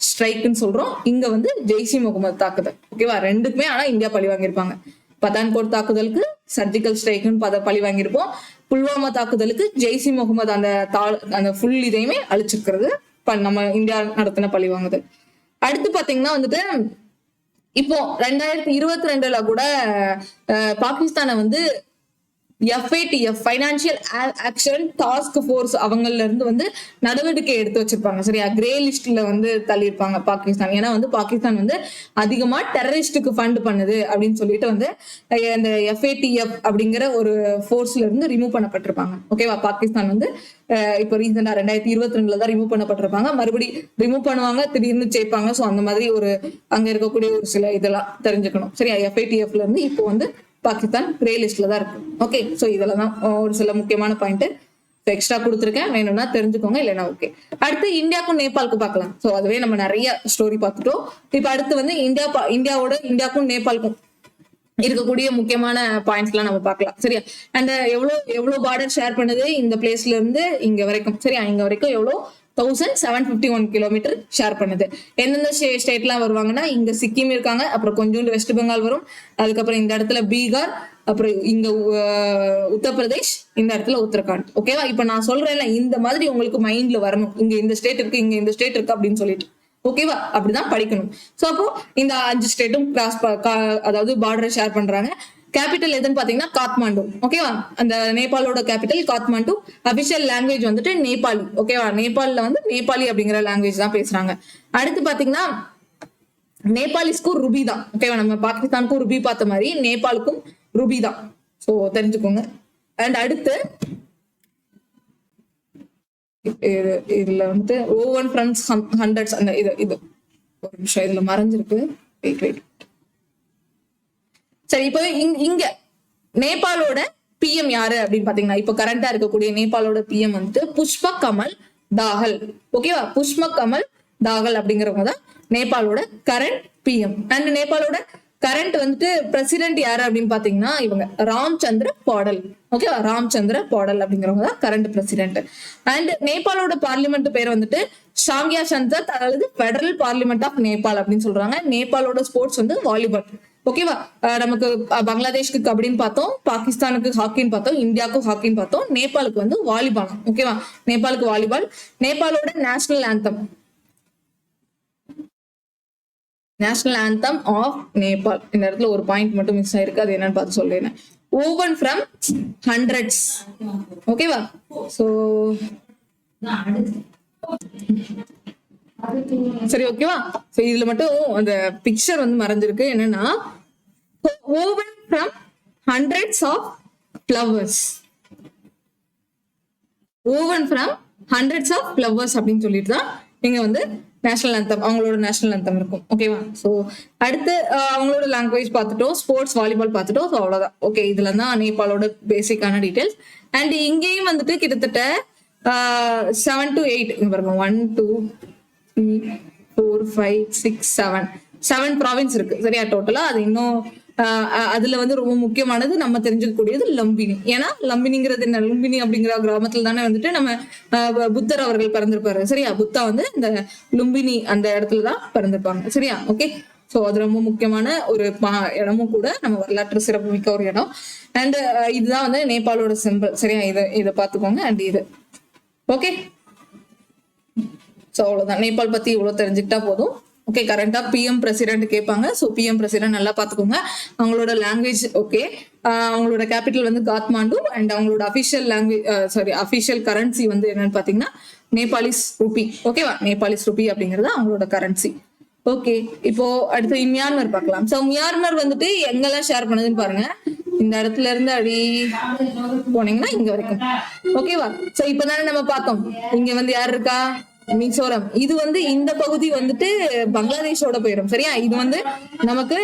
ஸ்ட்ரைக்னு சொல்றோம். இங்க வந்து ஜெய்சி முகமது தாக்குதல். ஓகேவா, ரெண்டுக்குமே ஆனா இந்தியா பழி வாங்கியிருப்பாங்க. பத்தான்கோட் தாக்குதலுக்கு சர்ஜிக்கல் ஸ்ட்ரைக்னு பழி வாங்கியிருப்போம். புல்வாமா தாக்குதலுக்கு ஜெய்சி முகமது அந்த ஃபுல் இதையுமே அழிச்சிருக்கிறது நம்ம இந்தியா நடத்தின பழி வாங்குது. அடுத்து பாத்தீங்கன்னா வந்துட்டு இப்போ 2022 கூட பாகிஸ்தானை வந்து FATF financial action task force அவங்கல இருந்து வந்து நடவடிக்கை எடுத்து வச்சிருப்பாங்க. சரியா, கிரே லிஸ்ட்ல வந்து தள்ளியிருப்பாங்க பாகிஸ்தான். ஏன்னா வந்து பாகிஸ்தான் வந்து அதிகமா டெரரிஸ்டுக்கு ஃபண்ட் பண்ணுது அப்படின்னு சொல்லிட்டு வந்து இந்த FATF அப்படிங்கிற ஒரு ஃபோர்ஸ்ல இருந்து ரிமூவ் பண்ணப்பட்டிருப்பாங்க. ஓகேவா, பாகிஸ்தான் வந்து இப்போ ரீசெண்டா 2022 தான் ரிமூவ் பண்ணப்பட்டிருப்பாங்க. மறுபடி ரிமூவ் பண்ணுவாங்க, திடீர்னு சேர்ப்பாங்க. ஸோ அந்த மாதிரி அங்க இருக்கக்கூடிய ஒரு சில இதெல்லாம் தெரிஞ்சுக்கணும். சரியா, FATFல இருந்து இப்போ வந்து பாகிஸ்தான் கிரே லிஸ்ட்ல தான் இருக்கு. ஓகே, சோ இதெல்லாம் தான் ஒரு சில முக்கியமான பாயிண்ட் எக்ஸ்ட்ரா கொடுத்துருக்கேன், வேணும்னா தெரிஞ்சுக்கோங்க, இல்லைன்னா ஓகே. அடுத்து இந்தியாவுக்கும் நேபாளுக்கும் பார்க்கலாம். சோ அதுவே நம்ம நிறைய ஸ்டோரி பார்த்துட்டோம். இப்ப அடுத்து வந்து இந்தியாவுக்கும் நேபாளுக்கும் இருக்கக்கூடிய முக்கியமான பாயிண்ட்ஸ் எல்லாம் நம்ம பார்க்கலாம். சரியா, அந்த எவ்வளவு பார்டர் ஷேர் பண்ணுது இந்த பிளேஸ்ல இருந்து இங்க வரைக்கும். சரியா, இங்க வரைக்கும் எவ்வளவு 1751 கிலோமீட்டர் ஷேர் பண்ணுது. எந்தெந்த ஸ்டேட்லாம் வருவாங்கன்னா, இங்க சிக்கிம் இருக்காங்க, அப்புறம் கொஞ்சோண்டு வெஸ்ட் பெங்கால் வரும், அதுக்கப்புறம் இந்த இடத்துல பீகார், அப்புறம் இங்க உத்தரப்பிரதேஷ், இந்த இடத்துல உத்தரகாண்ட். ஓகேவா, இப்ப நான் சொல்றேன்ல, இந்த மாதிரி உங்களுக்கு மைண்ட்ல வரணும், இங்க இந்த ஸ்டேட் இருக்கு, இங்க இந்த ஸ்டேட் இருக்கு அப்படின்னு சொல்லிட்டு. ஓகேவா, அப்படிதான் படிக்கணும். சோ அப்போ இந்த 5 ஸ்டேட்டும் அதாவது பார்டரை ஷேர் பண்றாங்க. கேபிட்டல் எதுன்னு பாத்தீங்கன்னா காத்மாண்டு. ஓகேவா, அந்த நேபாளோட கேபிட்டல் காத்மாண்டு. அபிஷியல் லாங்குவேஜ் வந்துட்டு நேபாளி. ஓகேவா, நேபாளில வந்து நேபாளி அப்படிங்கிற லாங்குவேஜ் தான் பேசுறாங்க. அடுத்து பாத்தீங்கன்னா நேபாளிஸ்க்கும் ருபி தான். ஓகேவா, நம்ம பாகிஸ்தானுக்கும் ருபி பார்த்த மாதிரி நேபாளுக்கும் ருபி தான். சோ தெரிஞ்சுக்கோங்க. அண்ட் அடுத்து இதுல வந்துட்டு ஓவன் ஃப்ரண்ட்ஸ் ஹண்ட்ரட்ஸ் அந்த இது ஒரு நிமிஷம் இதுல மறைஞ்சிருக்கு. வெயிட். சரி, இப்போ இங்க நேபாளோட PM யாரு அப்படின்னு பாத்தீங்கன்னா, இப்ப கரண்டா இருக்கக்கூடிய நேபாளோட PM வந்துட்டு புஷ்பக் கமல் தாகல். ஓகேவா, புஷ்பக் கமல் தாகல் அப்படிங்கிறவங்க தான் நேபாளோட கரண்ட் PM. அண்ட் நேபாளோட கரண்ட் வந்துட்டு பிரசிடென்ட் யாரு அப்படின்னு பாத்தீங்கன்னா, இவங்க ராம்சந்திர பாடல். ஓகேவா, ராம்சந்திர பாடல் அப்படிங்கிறவங்க தான் கரண்ட் பிரசிடென்ட். அண்ட் நேபாளோட பார்லிமெண்ட் பேர் வந்துட்டு ஷாங்கியா சந்தத் அல்லது பெடரல் பார்லிமெண்ட் ஆஃப் நேபாள் அப்படின்னு சொல்றாங்க. நேபாளோட ஸ்போர்ட்ஸ் வந்து வாலிபால். ஓகேவா, நமக்கு பங்களாதேஷ்க்கு கபடின்னு பார்த்தோம், பாகிஸ்தானுக்கு ஹாக்கின்னு பார்த்தோம், இந்தியாவுக்கு ஹாக்கின்னு பார்த்தோம், நேபாளுக்கு வந்து வாலிபால். ஓகேவா, நேபாளுக்கு வாலிபால். நேபாளோட நேஷனல் ஆந்தம் ஆஃப் நேபாள். இந்த இடத்துல ஒரு பாயிண்ட் மட்டும் மிஸ் ஆயிருக்கு, அது என்னன்னு பார்த்து சொல்றேன். woven from hundreds. ஓகேவா? ஸோ சரி, ஓகேவா? ஸோ இதுல மட்டும் அந்த பிக்சர் வந்து மறைஞ்சிருக்கு. என்னன்னா woven from hundreds of flowers. woven from hundreds of flowers அப்படின்னு சொல்லிட்டு தான் இங்க வந்து நேஷனல் அந்தம், அவங்களோட நேஷனல் அந்தம் இருக்கும். ஓகேவா? ஸோ அடுத்து அவங்களோட லாங்குவேஜ் பார்த்துட்டோம், ஸ்போர்ட்ஸ் வாலிபால் பார்த்துட்டோம். ஸோ அவ்வளோதான். ஓகே, இதுல தான் நேபாளோட பேசிக்கான டீடைல்ஸ். அண்ட் இங்கேயும் வந்துட்டு கிட்டத்தட்ட 7 to 8 பாருங்க, 1 2 3 4 5 6 7 ப்ராவின்ஸ் இருக்கு. சரியா? டோட்டலா அது இன்னும் அதுல வந்து ரொம்ப முக்கியமானது நம்ம தெரிஞ்சுக்கக்கூடியது லம்பினி. ஏன்னா லம்பினிங்கிறது என்ன, லும்பினி அப்படிங்கிற கிராமத்துல தானே வந்துட்டு நம்ம புத்தர் அவர்கள் பிறந்திருப்பாரு. சரியா? புத்தா வந்து இந்த லும்பினி அந்த இடத்துலதான் பிறந்திருப்பாங்க. சரியா? ஓகே, ஸோ அது ரொம்ப முக்கியமான ஒரு இடமும் கூட, நம்ம வரலாற்று சிறப்பு மிக்க ஒரு இடம். அண்ட் இதுதான் வந்து நேபாளோட சிம்பிள். சரியா? இதை பார்த்துக்கோங்க. அண்ட் இது ஓகே. ஸோ அவ்வளவுதான், நேபாள் பத்தி இவ்வளவு தெரிஞ்சுக்கிட்டா போதும். ஓகே, கரண்டா பிஎம் பிரசிடென்ட் கேட்பாங்க. ஸோ பிஎம் பிரசிடென்ட் நல்லா பார்த்துக்கோங்க. அவங்களோட லாங்குவேஜ் ஓகே, அவங்களோட கேபிட்டல் வந்து காத்மாண்டு. அண்ட் அவங்களோட அஃபிஷியல் லாங்குவேஜ் அஃபிஷியல் கரன்சி வந்து என்னன்னு பாத்தீங்கன்னா நேபாளிஸ் ரூபி. ஓகேவா? நேபாளிஸ் ரூபி அப்படிங்கிறது அவங்களோட கரன்சி. ஓகே, இப்போ அடுத்து மியான்மர் பார்க்கலாம். ஸோ மியான்மர் வந்துட்டு எங்கெல்லாம் ஷேர் பண்ணுதுன்னு பாருங்க. இந்த இடத்துல இருந்து அடி போனீங்கன்னா இங்க வரைக்கும். ஓகேவா? ஸோ இப்பதானே நம்ம பார்த்தோம், இங்க வந்து யார் இருக்கா, மிசோரம். இது வந்து இந்த பகுதி வந்துட்டு பங்களாதேஷோட போயிடும். சரியா? இது வந்து நமக்கு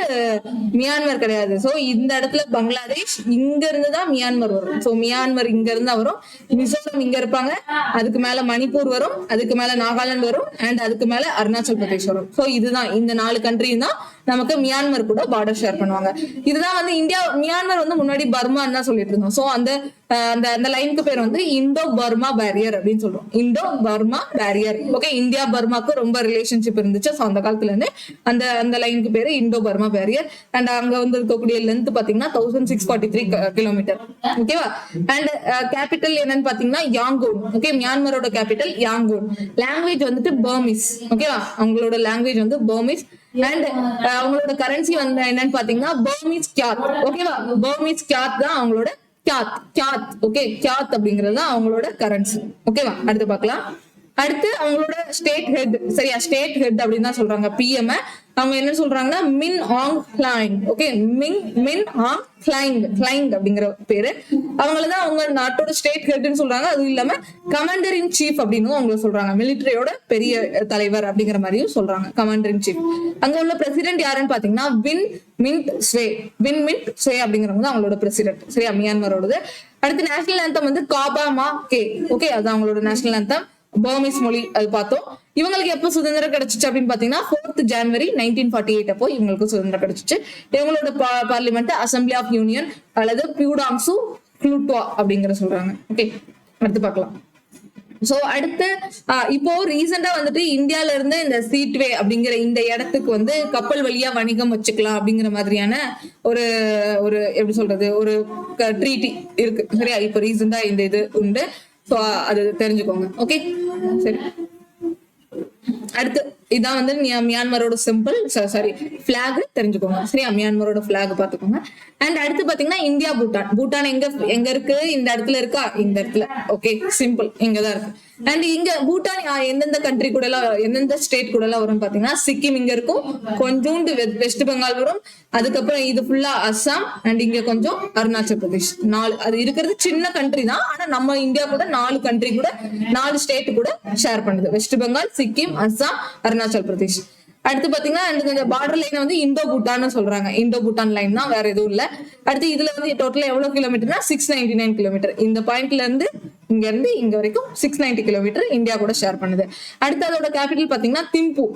மியான்மர் கிடையாது. சோ இந்த இடத்துல பங்களாதேஷ், இங்க இருந்துதான் மியான்மர் வரும். சோ மியான்மர் இங்க இருந்தா வரும், மிசோரம் இங்க இருப்பாங்க, அதுக்கு மேல மணிப்பூர் வரும், அதுக்கு மேல நாகாலாந்து வரும், அண்ட் அதுக்கு மேல அருணாச்சல் பிரதேஷ் வரும். சோ இதுதான், இந்த 4 கண்ட்ரியும் தான் நமக்கு மியான்மர் கூட பார்டர் ஷேர் பண்ணுவாங்க. இதுதான் வந்து இந்தியா, மியான்மர் வந்து முன்னாடி பர்மான்னு தான் சொல்லிட்டு இருந்தோம். சோ அந்த அந்த லைனுக்கு பேர் வந்து இந்தோ பர்மா பேரியர் அப்படின்னு சொல்றோம். இந்தோ பர்மா பேரியர். ஓகே, இந்தியா பர்மாக்கு ரொம்ப ரிலேஷன்ஷிப் இருந்துச்சு. ஸோ அந்த காலத்துல இருந்து அந்த லைனுக்கு பேரு இந்தோ பர்மா பேரியர். அண்ட் அங்க வந்து இருக்கக்கூடிய லென்த் பாத்தீங்கன்னா 1643 கிலோமீட்டர். ஓகேவா? அண்ட் கேபிட்டல் என்னன்னு பாத்தீங்கன்னா யாங்கூன். ஓகே, மியான்மரோட கேபிட்டல் யாங்கூன். லாங்குவேஜ் வந்துட்டு பர்மிஸ். ஓகேவா? அவங்களோட லாங்குவேஜ் வந்து பர்மிஸ். அண்ட் அவங்களோட கரன்சி வந்து என்னன்னு பாத்தீங்கன்னா பர்மிஸ் கியாத். ஓகேவா? பர்மிஸ் கியாத் தான் அவங்களோட கியாத். ஓகே, கியாத் அப்படிங்கிறது அவங்களோட கரன்சி. ஓகேவா? அடுத்து பார்க்கலாம். அடுத்து அவங்களோட ஸ்டேட் ஹெட். சரியா? ஸ்டேட் ஹெட் அப்படின்னு தான் சொல்றாங்க பிஎம். அவங்க என்ன சொல்றாங்கன்னா மின் ஆங் ஹ்லாங். ஓகே, மின் ஆங் ஹ்லாங் அப்படிங்கிற பேரு. அவங்களதான் அவங்க நாட்டோட ஸ்டேட் ஹெட்னு சொல்றாங்க. அதுவும் இல்லாம கமாண்டர் இன் சீஃப் அப்படின்னு அவங்க சொல்றாங்க. மிலிட்டரியோட பெரிய தலைவர் அப்படிங்கிற மாதிரியும் சொல்றாங்க, கமாண்டர் இன் சீஃப். அங்க உள்ள பிரசிடென்ட் யாருன்னு பாத்தீங்கன்னா வின் மின்ட் ஸ்வே அப்படிங்கிறவங்க அவங்களோட பிரசிடென்ட். சரியா? மியான்மரோடது. அடுத்து நேஷனல் ஆந்தம் வந்து காபா மா கே. ஓகே, அது அவங்களோட நேஷனல் ஆந்தம். பர்மீஸ் மொழி அது பார்த்தோம். இவங்களுக்கு எப்ப சுதந்திரம் கிடைச்சிச்சு அப்படின்னு பாத்தீங்கன்னா 4th January 1948 அப்போ இவங்களுக்கு சுதந்திரம் கிடைச்சிச்சு. இவங்களோட பார்லிமெண்ட் அசம்பிளி ஆஃப் யூனியன் அல்லது பியூடாங்சு குளுட்வா அப்படிங்கிற சொல்றாங்க. ஓகே, அடுத்து பார்க்கலாம். சோ அடுத்து இப்போ ரீசெண்டா வந்துட்டு இந்தியால இருந்து இந்த சீட்வே அப்படிங்கிற இந்த இடத்துக்கு வந்து கப்பல் வழியா வணிகம் வச்சுக்கலாம் அப்படிங்கிற மாதிரியான ஒரு ஒரு எப்படி சொல்றது, ஒரு ட்ரீட்டி இருக்கு. சரியா? இப்போ ரீசெண்டா இந்த இது உண்டு. சோ அது தெரிஞ்சுக்கோங்க. ஓகே, சரி. அடுத்து இதான் வந்து மியான்மரோட சிம்பிள், சாரி பிளாக் தெரிஞ்சுக்கோங்க. சரியா? மியான்மரோட பிளாக் பாத்துக்கோங்க. அண்ட் அடுத்து பாத்தீங்கன்னா இந்தியா பூட்டான் எங்க இருக்கு, இந்த இடத்துல இருக்கா, இந்த இடத்துல. ஓகே, சிம்பிள், இங்கதான் இருக்கு. அண்ட் இங்க பூட்டான் எந்தெந்த கண்ட்ரி கூட எல்லாம், எந்தெந்த ஸ்டேட் கூட எல்லாம் வரும் பாத்தீங்கன்னா சிக்கிம் இங்க இருக்கும், கொஞ்சோண்டு வெஸ்ட் பெங்கால் வரும், அதுக்கப்புறம் இது ஃபுல்லா அஸ்ஸாம், அண்ட் இங்க கொஞ்சம் அருணாச்சல் பிரதேஷ். 4 அது இருக்கிறது சின்ன கண்ட்ரி தான். ஆனா நம்ம இந்தியா கூட 4 கண்ட்ரி கூட 4 ஸ்டேட் கூட ஷேர் பண்ணுது. வெஸ்ட் பெங்கால், சிக்கிம், அஸ்ஸாம், அருணாச்சல் பிரதேஷ். அடுத்து பாத்தீங்கன்னா இந்த பார்டர் லைன் வந்து இந்தோ பூட்டான்னு சொல்றாங்க. இந்தோ பூட்டான் லைன் தான், வேற எதுவும் இல்ல. அடுத்து இதுல வந்து டோட்டலா எவ்வளவு கிலோமீட்டர்னா 699 கிலோமீட்டர். இந்த பாயிண்ட்ல இருந்து இங்க வரைக்கும் 690 கிலோமீட்டர் இந்தியா கூட ஷேர் பண்ணுது. அடுத்து அதோட கேபிட்டல் பாத்தீங்கன்னா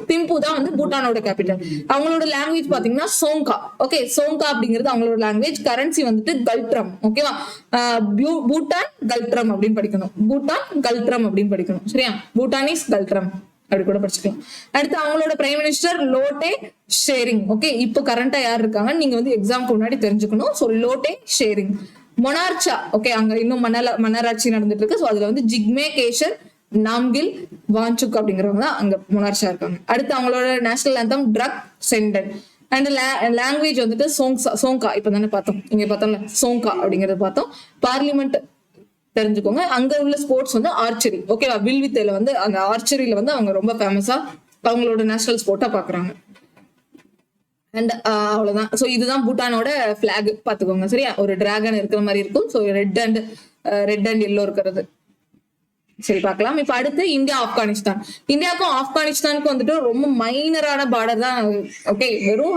திம்பு தான் வந்து பூட்டானோட கேபிட்டல். அவங்களோட லாங்குவேஜ் பாத்தீங்கன்னா சோங்கா. ஓகே, சோங்கா அப்படிங்கிறது அவங்களோட லாங்குவேஜ். கரன்சி வந்துட்டு கல்ட்ரம். ஓகேவா? பூட்டான் கல்ட்ரம் அப்படின்னு படிக்கணும். பூட்டான் கல்ட்ரம் அப்படின்னு படிக்கணும். சரியா? பூட்டானிஸ் கல்ட்ரம் அப்படி கூட படிச்சுக்கலாம். அடுத்து அவங்களோட prime minister Lotay Tshering. Okay, இப்போ கரண்டா யார் இருக்காங்க நீங்க வந்து எக்ஸாம்க்கு முன்னாடி தெரிஞ்சுக்கணும். சோ லோட்டே ஷேரிங். மொனார்ச்சா. ஓகே, அங்க இன்னும் மன்னராட்சி நடந்துட்டு இருக்கு. சோ அதுல வந்து ஜிக்மே கேஷர் நாம்கில் வான்சுக் அப்படிங்கிறவங்க தான் அங்க மொனார்ச்சா இருக்காங்க. அடுத்து அவங்களோட national anthem Druk Tsendhen. And language வந்துட்டு சோங்கா இப்ப தானே பார்த்தோம், இங்க பார்த்தோம்ல சோங்கா அப்படிங்கறது பார்த்தோம். பார்லிமெண்ட் தெரிஞ்சுக்கோங்க. அங்க உள்ள ஸ்போர்ட்ஸ் வந்து ஆர்ச்சரி. ஓகேவா, வில்வித்தையில வந்து அந்த ஆர்ச்சரியில வந்து அவங்க ரொம்ப ஃபேமஸா அவங்களோட நேஷனல் ஸ்போர்ட்டா பாக்குறாங்க. அண்ட் அவ்வளவுதான். ஸோ இதுதான் பூட்டானோட பிளாக் பாத்துக்கோங்க. சரியா, ஒரு டிராகன் இருக்கிற மாதிரி இருக்கும். ஸோ ரெட் அண்ட் எல்லோ இருக்கிறது. சரி, பார்க்கலாம். இப்ப அடுத்து இந்தியா ஆப்கானிஸ்தான். இந்தியாவுக்கும் ஆப்கானிஸ்தானுக்கும் வந்துட்டு ரொம்ப மைனரான பார்டர் தான். ஓகே, வெறும்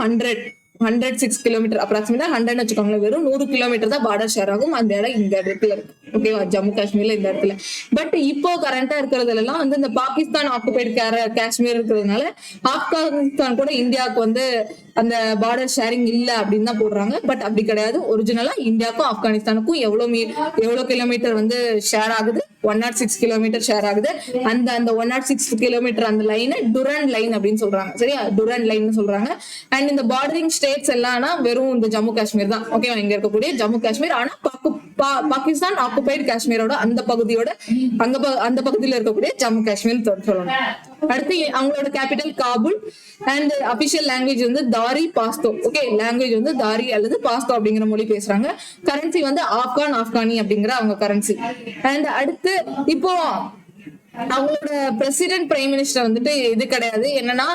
106 கிலோமீட்டர், அப்ராக்சிமேட்டா 100 வச்சுக்கோங்களேன். வெறும் 100 கிலோமீட்டர் தான் பார்டர் ஷேர் ஆகும். அந்த இடம் இந்த இடத்துல இருக்கு. ஓகேவா, ஜம்மு காஷ்மீர்ல இந்த இடத்துல. பட் இப்போ கரண்டா இருக்கிறதுல எல்லாம் வந்து இந்த பாகிஸ்தான் ஆக்குபைடு காஷ்மீர் இருக்கிறதுனால ஆப்கானிஸ்தான் கூட இந்தியாவுக்கு வந்து அந்த பார்டர் ஷேரிங் இல்ல அப்படின்னு தான் போடுறாங்க. பட் அப்படி கிடையாது. ஒரிஜினலா இந்தியாவுக்கும் ஆப்கானிஸ்தானுக்கும் எவ்வளவு கிலோமீட்டர் வந்து ஷேர் ஆகுது? 106 கிலோமீட்டர் ஷேர் ஆகுது. அந்த 106 கிலோமீட்டர் அந்த லைன் டுரன் லைன் அப்படின்னு சொல்றாங்க. சரியா, டுரன் லைன் சொல்றாங்க. அண்ட் இந்த பார்டரிங் ஸ்டேட்ஸ் எல்லாம் வெறும் இந்த ஜம்மு காஷ்மீர் தான். ஓகேவா, இங்க இருக்கக்கூடிய ஜம்மு காஷ்மீர். ஆனா பாகிஸ்தான் ஆக்குபைடு காஷ்மீரோட அந்த பகுதியோட அந்த பகுதியில இருக்கக்கூடிய ஜம்மு காஷ்மீர் சொல்லணும். அடுத்து அவங்களோட capital Kabul. And official language வந்து தாரி பாஸ்தோ. ஓகே, லாங்குவேஜ் வந்து தாரி அல்லது பாஸ்தோ அப்படிங்கிற மொழி பேசுறாங்க. கரன்சி வந்து ஆப்கானி அப்படிங்கிற அவங்க கரன்சி. அண்ட் அடுத்து இப்போ அவங்களோட பிரசிடென்ட் பிரைம் மினிஸ்டர் வந்துட்டு இது கிடையாது. என்னன்னா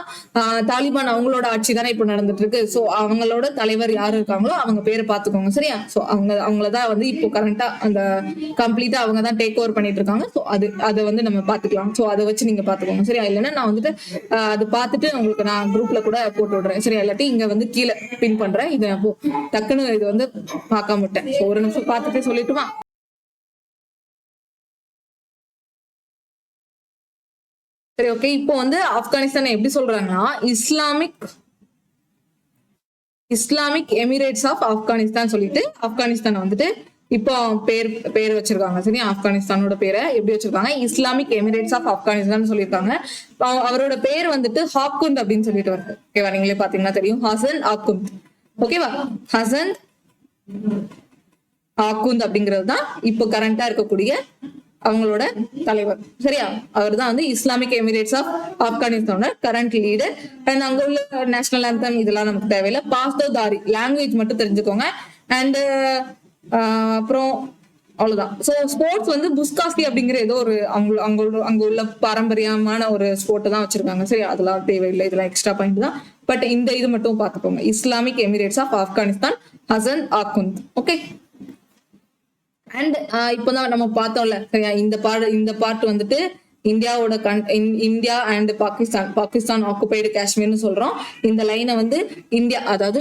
தாலிபான் அவங்களோட ஆட்சி தானே இப்ப நடந்துட்டு இருக்கு. சோ அவங்களோட தலைவர் யாரு இருக்காங்களோ அவங்க பேரை பாத்துக்கோங்க. சரியா, சோ அவங்களதான் வந்து இப்போ கரண்டா அந்த கம்ப்ளீட்டா அவங்க தான் டேக் ஓவர் பண்ணிட்டு இருக்காங்க. சோ அதை வந்து நம்ம பாத்துக்கலாம். சோ அதை வச்சு நீங்க பாத்துக்கோங்க. சரியா, இல்லைன்னா நான் வந்துட்டு அது பார்த்துட்டு உங்களுக்கு நான் குரூப்ல கூட போட்டு விடுறேன். சரியா, இல்லாட்டி இங்க வந்து கீழே பின் பண்றேன். இது டக்குன்னு இது வந்து பார்க்காம விட்டேன். ஒரு நிமிஷம் பார்த்துட்டு சொல்லிட்டுமா. சரி, ஓகே. இப்போ வந்து ஆப்கானிஸ்தான் எப்படி சொல்றாங்கன்னா இஸ்லாமிக் எமிரேட்ஸ் ஆஃப் ஆப்கானிஸ்தான் சொல்லிட்டு ஆப்கானிஸ்தான் வந்துட்டு இப்போ பேர் வச்சிருக்காங்க. சரி, ஆப்கானிஸ்தானோட பேரை எப்படி வச்சிருக்காங்க? இஸ்லாமிக் எமிரேட்ஸ் ஆஃப் ஆப்கானிஸ்தான் சொல்லியிருக்காங்க. அவரோட பேர் வந்துட்டு ஹாக்குந்த் அப்படின்னு சொல்லிட்டு வருது. ஓகேவா, நீங்களே பாத்தீங்கன்னா தெரியும். ஹசன் ஆக்குந்த். ஓகேவா, ஹசன் ஆக்குந்த் அப்படிங்கிறது தான் இப்போ கரண்டா இருக்கக்கூடிய அவங்களோட தலைவர். சரியா, அவர் தான் வந்து இஸ்லாமிக் எமிரேட்ஸ் ஆஃப் ஆப்கானிஸ்தானோட கரண்ட் லீடர். அண்ட் அங்க உள்ள நேஷனல் ஆந்தம் இதெல்லாம் நமக்கு தேவையில்லை. பாஸ்தோ தாரி லாங்குவேஜ் மட்டும் தெரிஞ்சுக்கோங்க. அண்ட் அப்புறம் அவ்வளவுதான். சோ ஸ்போர்ட்ஸ் வந்து புஸ்காஸ்கி அப்படிங்கிற ஏதோ ஒரு அங்க உள்ள பாரம்பரியமான ஒரு ஸ்போர்ட் தான் வச்சிருக்காங்க. சரி, அதெல்லாம் தேவையில்லை, இதெல்லாம் எக்ஸ்ட்ரா பாயிண்ட் தான். பட் இந்த இது மட்டும் பாத்துக்கோங்க. Islamic Emirates of Afghanistan, Hasan Akhund. Okay. And இப்பதான் நம்ம பார்த்தோம்ல, சரியா, இந்த பார்ட் வந்துட்டு இந்தியாவோட இந்தியா அண்ட் பாகிஸ்தான் ஆக்குபைடு காஷ்மீர்னு சொல்றோம். இந்த லைனை வந்து இந்தியா, அதாவது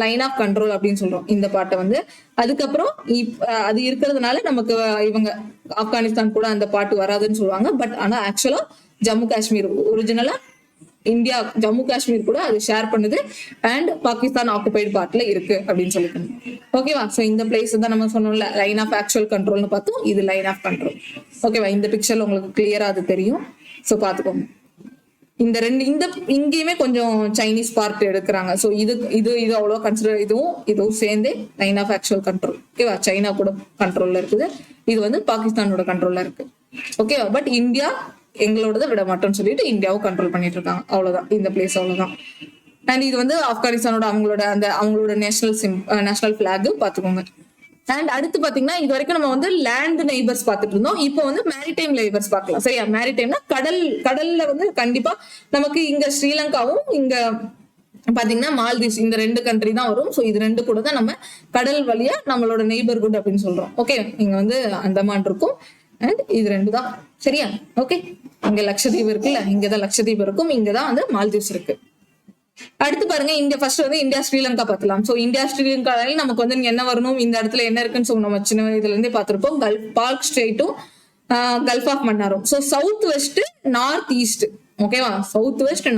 லைன் ஆஃப் கண்ட்ரோல் அப்படின்னு சொல்றோம் இந்த பார்ட்டை வந்து. அதுக்கப்புறம் அது இருக்கிறதுனால நமக்கு இவங்க ஆப்கானிஸ்தான் கூட அந்த பாட்டு வராதுன்னு சொல்லுவாங்க. பட் ஆனா ஆக்சுவலா ஜம்மு காஷ்மீர் ஒரிஜினலா இந்தியா ஜம்மு காஷ்மீர் கூட அது ஷேர் பண்ணுது. அண்ட் பாகிஸ்தான் ஆக்குபைடு பார்ட்ல இருக்கு அப்படின்னு சொல்லிக்கணும். ஓகேவா, சோ இந்த பிளேஸ் தான் நம்ம சொன்னோம்ல லைன் ஆஃப் ஆக்சுவல் கண்ட்ரோல்னு பார்த்தோம். இது லைன் ஆஃப் கண்ட்ரோல். ஓகேவா, இந்த பிக்சர்ல உங்களுக்கு கிளியரா அது தெரியும். சோ பாத்துக்கோங்க. இந்த இங்கேயுமே கொஞ்சம் சைனீஸ் பார்ட் எடுக்கிறாங்க. சோ இது அவ்வளோ கன்சிடர், இதுவும் சேர்ந்து லைன் ஆஃப் ஆக்சுவல் கண்ட்ரோல். ஓகேவா, சைனா கூட கண்ட்ரோல்ல இருக்குது. இது வந்து பாகிஸ்தானோட கண்ட்ரோல்ல இருக்கு. ஓகேவா, பட் இந்தியா எங்களோட விட மாட்டோம்னு சொல்லிட்டு இந்தியாவும் கண்ட்ரோல் பண்ணிட்டு இருக்காங்க. அவ்வளவுதான் இந்த பிளேஸ், அவ்வளவுதான். அண்ட் இது வந்து ஆப்கானிஸ்தானோட அவங்களோட நேஷனல் பிளாக் பாத்துக்கோங்க. அண்ட் அடுத்து பாத்தீங்கன்னா இது வரைக்கும் நம்ம வந்து லேண்ட் நெய்பர்ஸ் பாத்துட்டு இருந்தோம். இப்போ வந்து மேரிடைம் நெய்பர்ஸ் பார்க்கலாம். சரியா, மேரிடைம்னா கடல்ல வந்து கண்டிப்பா நமக்கு இங்க ஸ்ரீலங்காவும் இங்க பாத்தீங்கன்னா மால்தீவ்ஸ், இந்த 2 கண்ட்ரி தான் வரும். சோ இது 2 கூட தான் நம்ம கடல் வழியா நம்மளோட நெய்பர்ஹுட் அப்படின்னு சொல்றோம். ஓகே, இங்க வந்து அந்தமான் இருக்கும். அண்ட் இது 2 தான். சரியா, ஓகே. இங்க லட்சத்தீவு இருக்குல்ல, இங்கதான் லட்சத்தீவு இருக்கும், இங்கதான் வந்து மால்தீவ்ஸ் இருக்கு. அடுத்து பாருங்க, இந்தியா ஃபர்ஸ்ட் வந்து இந்தியா ஸ்ரீலங்கா பார்க்கலாம். சோ இந்தியா ஸ்ரீலங்கால நமக்கு வந்து என்ன வரணும், இந்த இடத்துல என்ன இருக்குன்னு சொல்லி நம்ம சின்ன இதுல இருந்தே பார்த்திருப்போம். பால்க் ஸ்ட்ரெய்ட்டும் கல்ஃப் ஆஃப் மன்னாரும். So south west north east. ஓகேவா, சவுத் வெஸ்ட்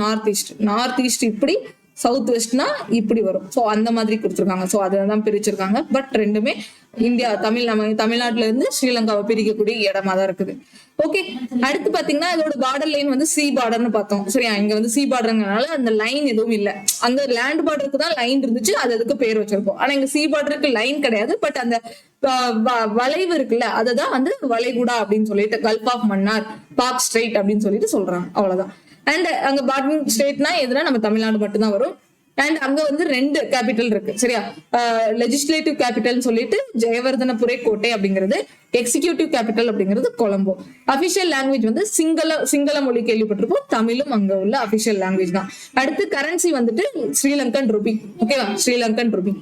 நார்த் ஈஸ்ட் இப்படி, சவுத் வெஸ்ட்னா இப்படி வரும். சோ அந்த மாதிரி கொடுத்துருக்காங்க. சோ அதான் பிரிச்சிருக்காங்க. பட் ரெண்டுமே இந்தியா நம்ம தமிழ்நாட்டுல இருந்து ஸ்ரீலங்காவை பிரிக்கக்கூடிய இடமா தான் இருக்குது. ஓகே, அடுத்து பாத்தீங்கன்னா இதோட பார்டர் லைன் வந்து சி பார்டர்னு பார்த்தோம். சரியா, இங்க வந்து சி பார்டர்னால அந்த லைன் எதுவும் இல்ல. அங்க லேண்ட் பார்டருக்கு தான் லைன் இருந்துச்சு, அதுக்கு பேர் வச்சிருக்கோம். ஆனா இங்க சி பார்டருக்கு லைன் கிடையாது. பட் அந்த வளைவு இருக்குல்ல, அததான் வந்து வளைகுடா அப்படின்னு சொல்லிட்டு gulf of Mannar, Palk strait அப்படின்னு சொல்லிட்டு சொல்றாங்க. அவ்வளவுதான். அண்ட் அங்க பார்டரிங் ஸ்டேட்னா எதுனா நம்ம தமிழ்நாடு மட்டும் தான் வரும். அண்ட் அங்க வந்து 2 கேபிட்டல் இருக்கு சரியா. லெஜிஸ்லேட்டிவ் கேபிட்டல் சொல்லிட்டு ஜெயவர்தனபுரே கோட்டை அப்படிங்கிறது, எக்ஸிகியூட்டிவ் கேபிட்டல் அப்படிங்கிறது கொலம்போ. அபிஷியல் லாங்குவேஜ் வந்து சிங்கள மொழி கேள்விப்பட்டிருப்போம், தமிழும் அங்க உள்ள அபிஷியல் லாங்குவேஜ் தான். அடுத்து கரன்சி வந்துட்டு ஸ்ரீலங்கன் ரூபி. ஓகேவா, ஸ்ரீலங்கன் ரூபி.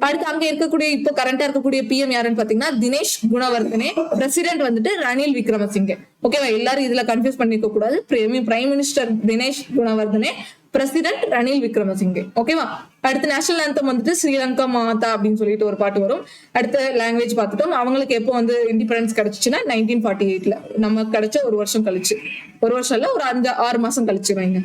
அடுத்து அங்க இருக்கக்கூடிய இப்போ கரண்டா இருக்கக்கூடிய பிஎம் யாருன்னு பாத்தீங்கன்னா தினேஷ் குணவர்தனே. பிரசிடென்ட் வந்துட்டு ரணில் விக்ரமசிங்கே. ஓகேவா, எல்லாரும் இதுல கன்ஃபியூஸ் பண்ணிக்க கூடாது. Prime minister Dinesh Gunawardena, president Ranil Wickremesinghe. ஓகேவா. அடுத்து நேஷனல் ஆந்தம் வந்துட்டு ஸ்ரீலங்கா மாதா அப்படின்னு சொல்லிட்டு ஒரு பாட்டு வரும். அடுத்த லாங்குவேஜ் பார்த்துட்டோம். அவங்களுக்கு எப்போ வந்து இண்டிபெண்டன்ஸ் கிடைச்சிச்சுன்னா 1948ல. நமக்கு கிடைச்ச ஒரு வருஷம் கழிச்சு, ஒரு வருஷம் இல்ல ஒரு 5-6 மாசம் கழிச்சு வைங்க.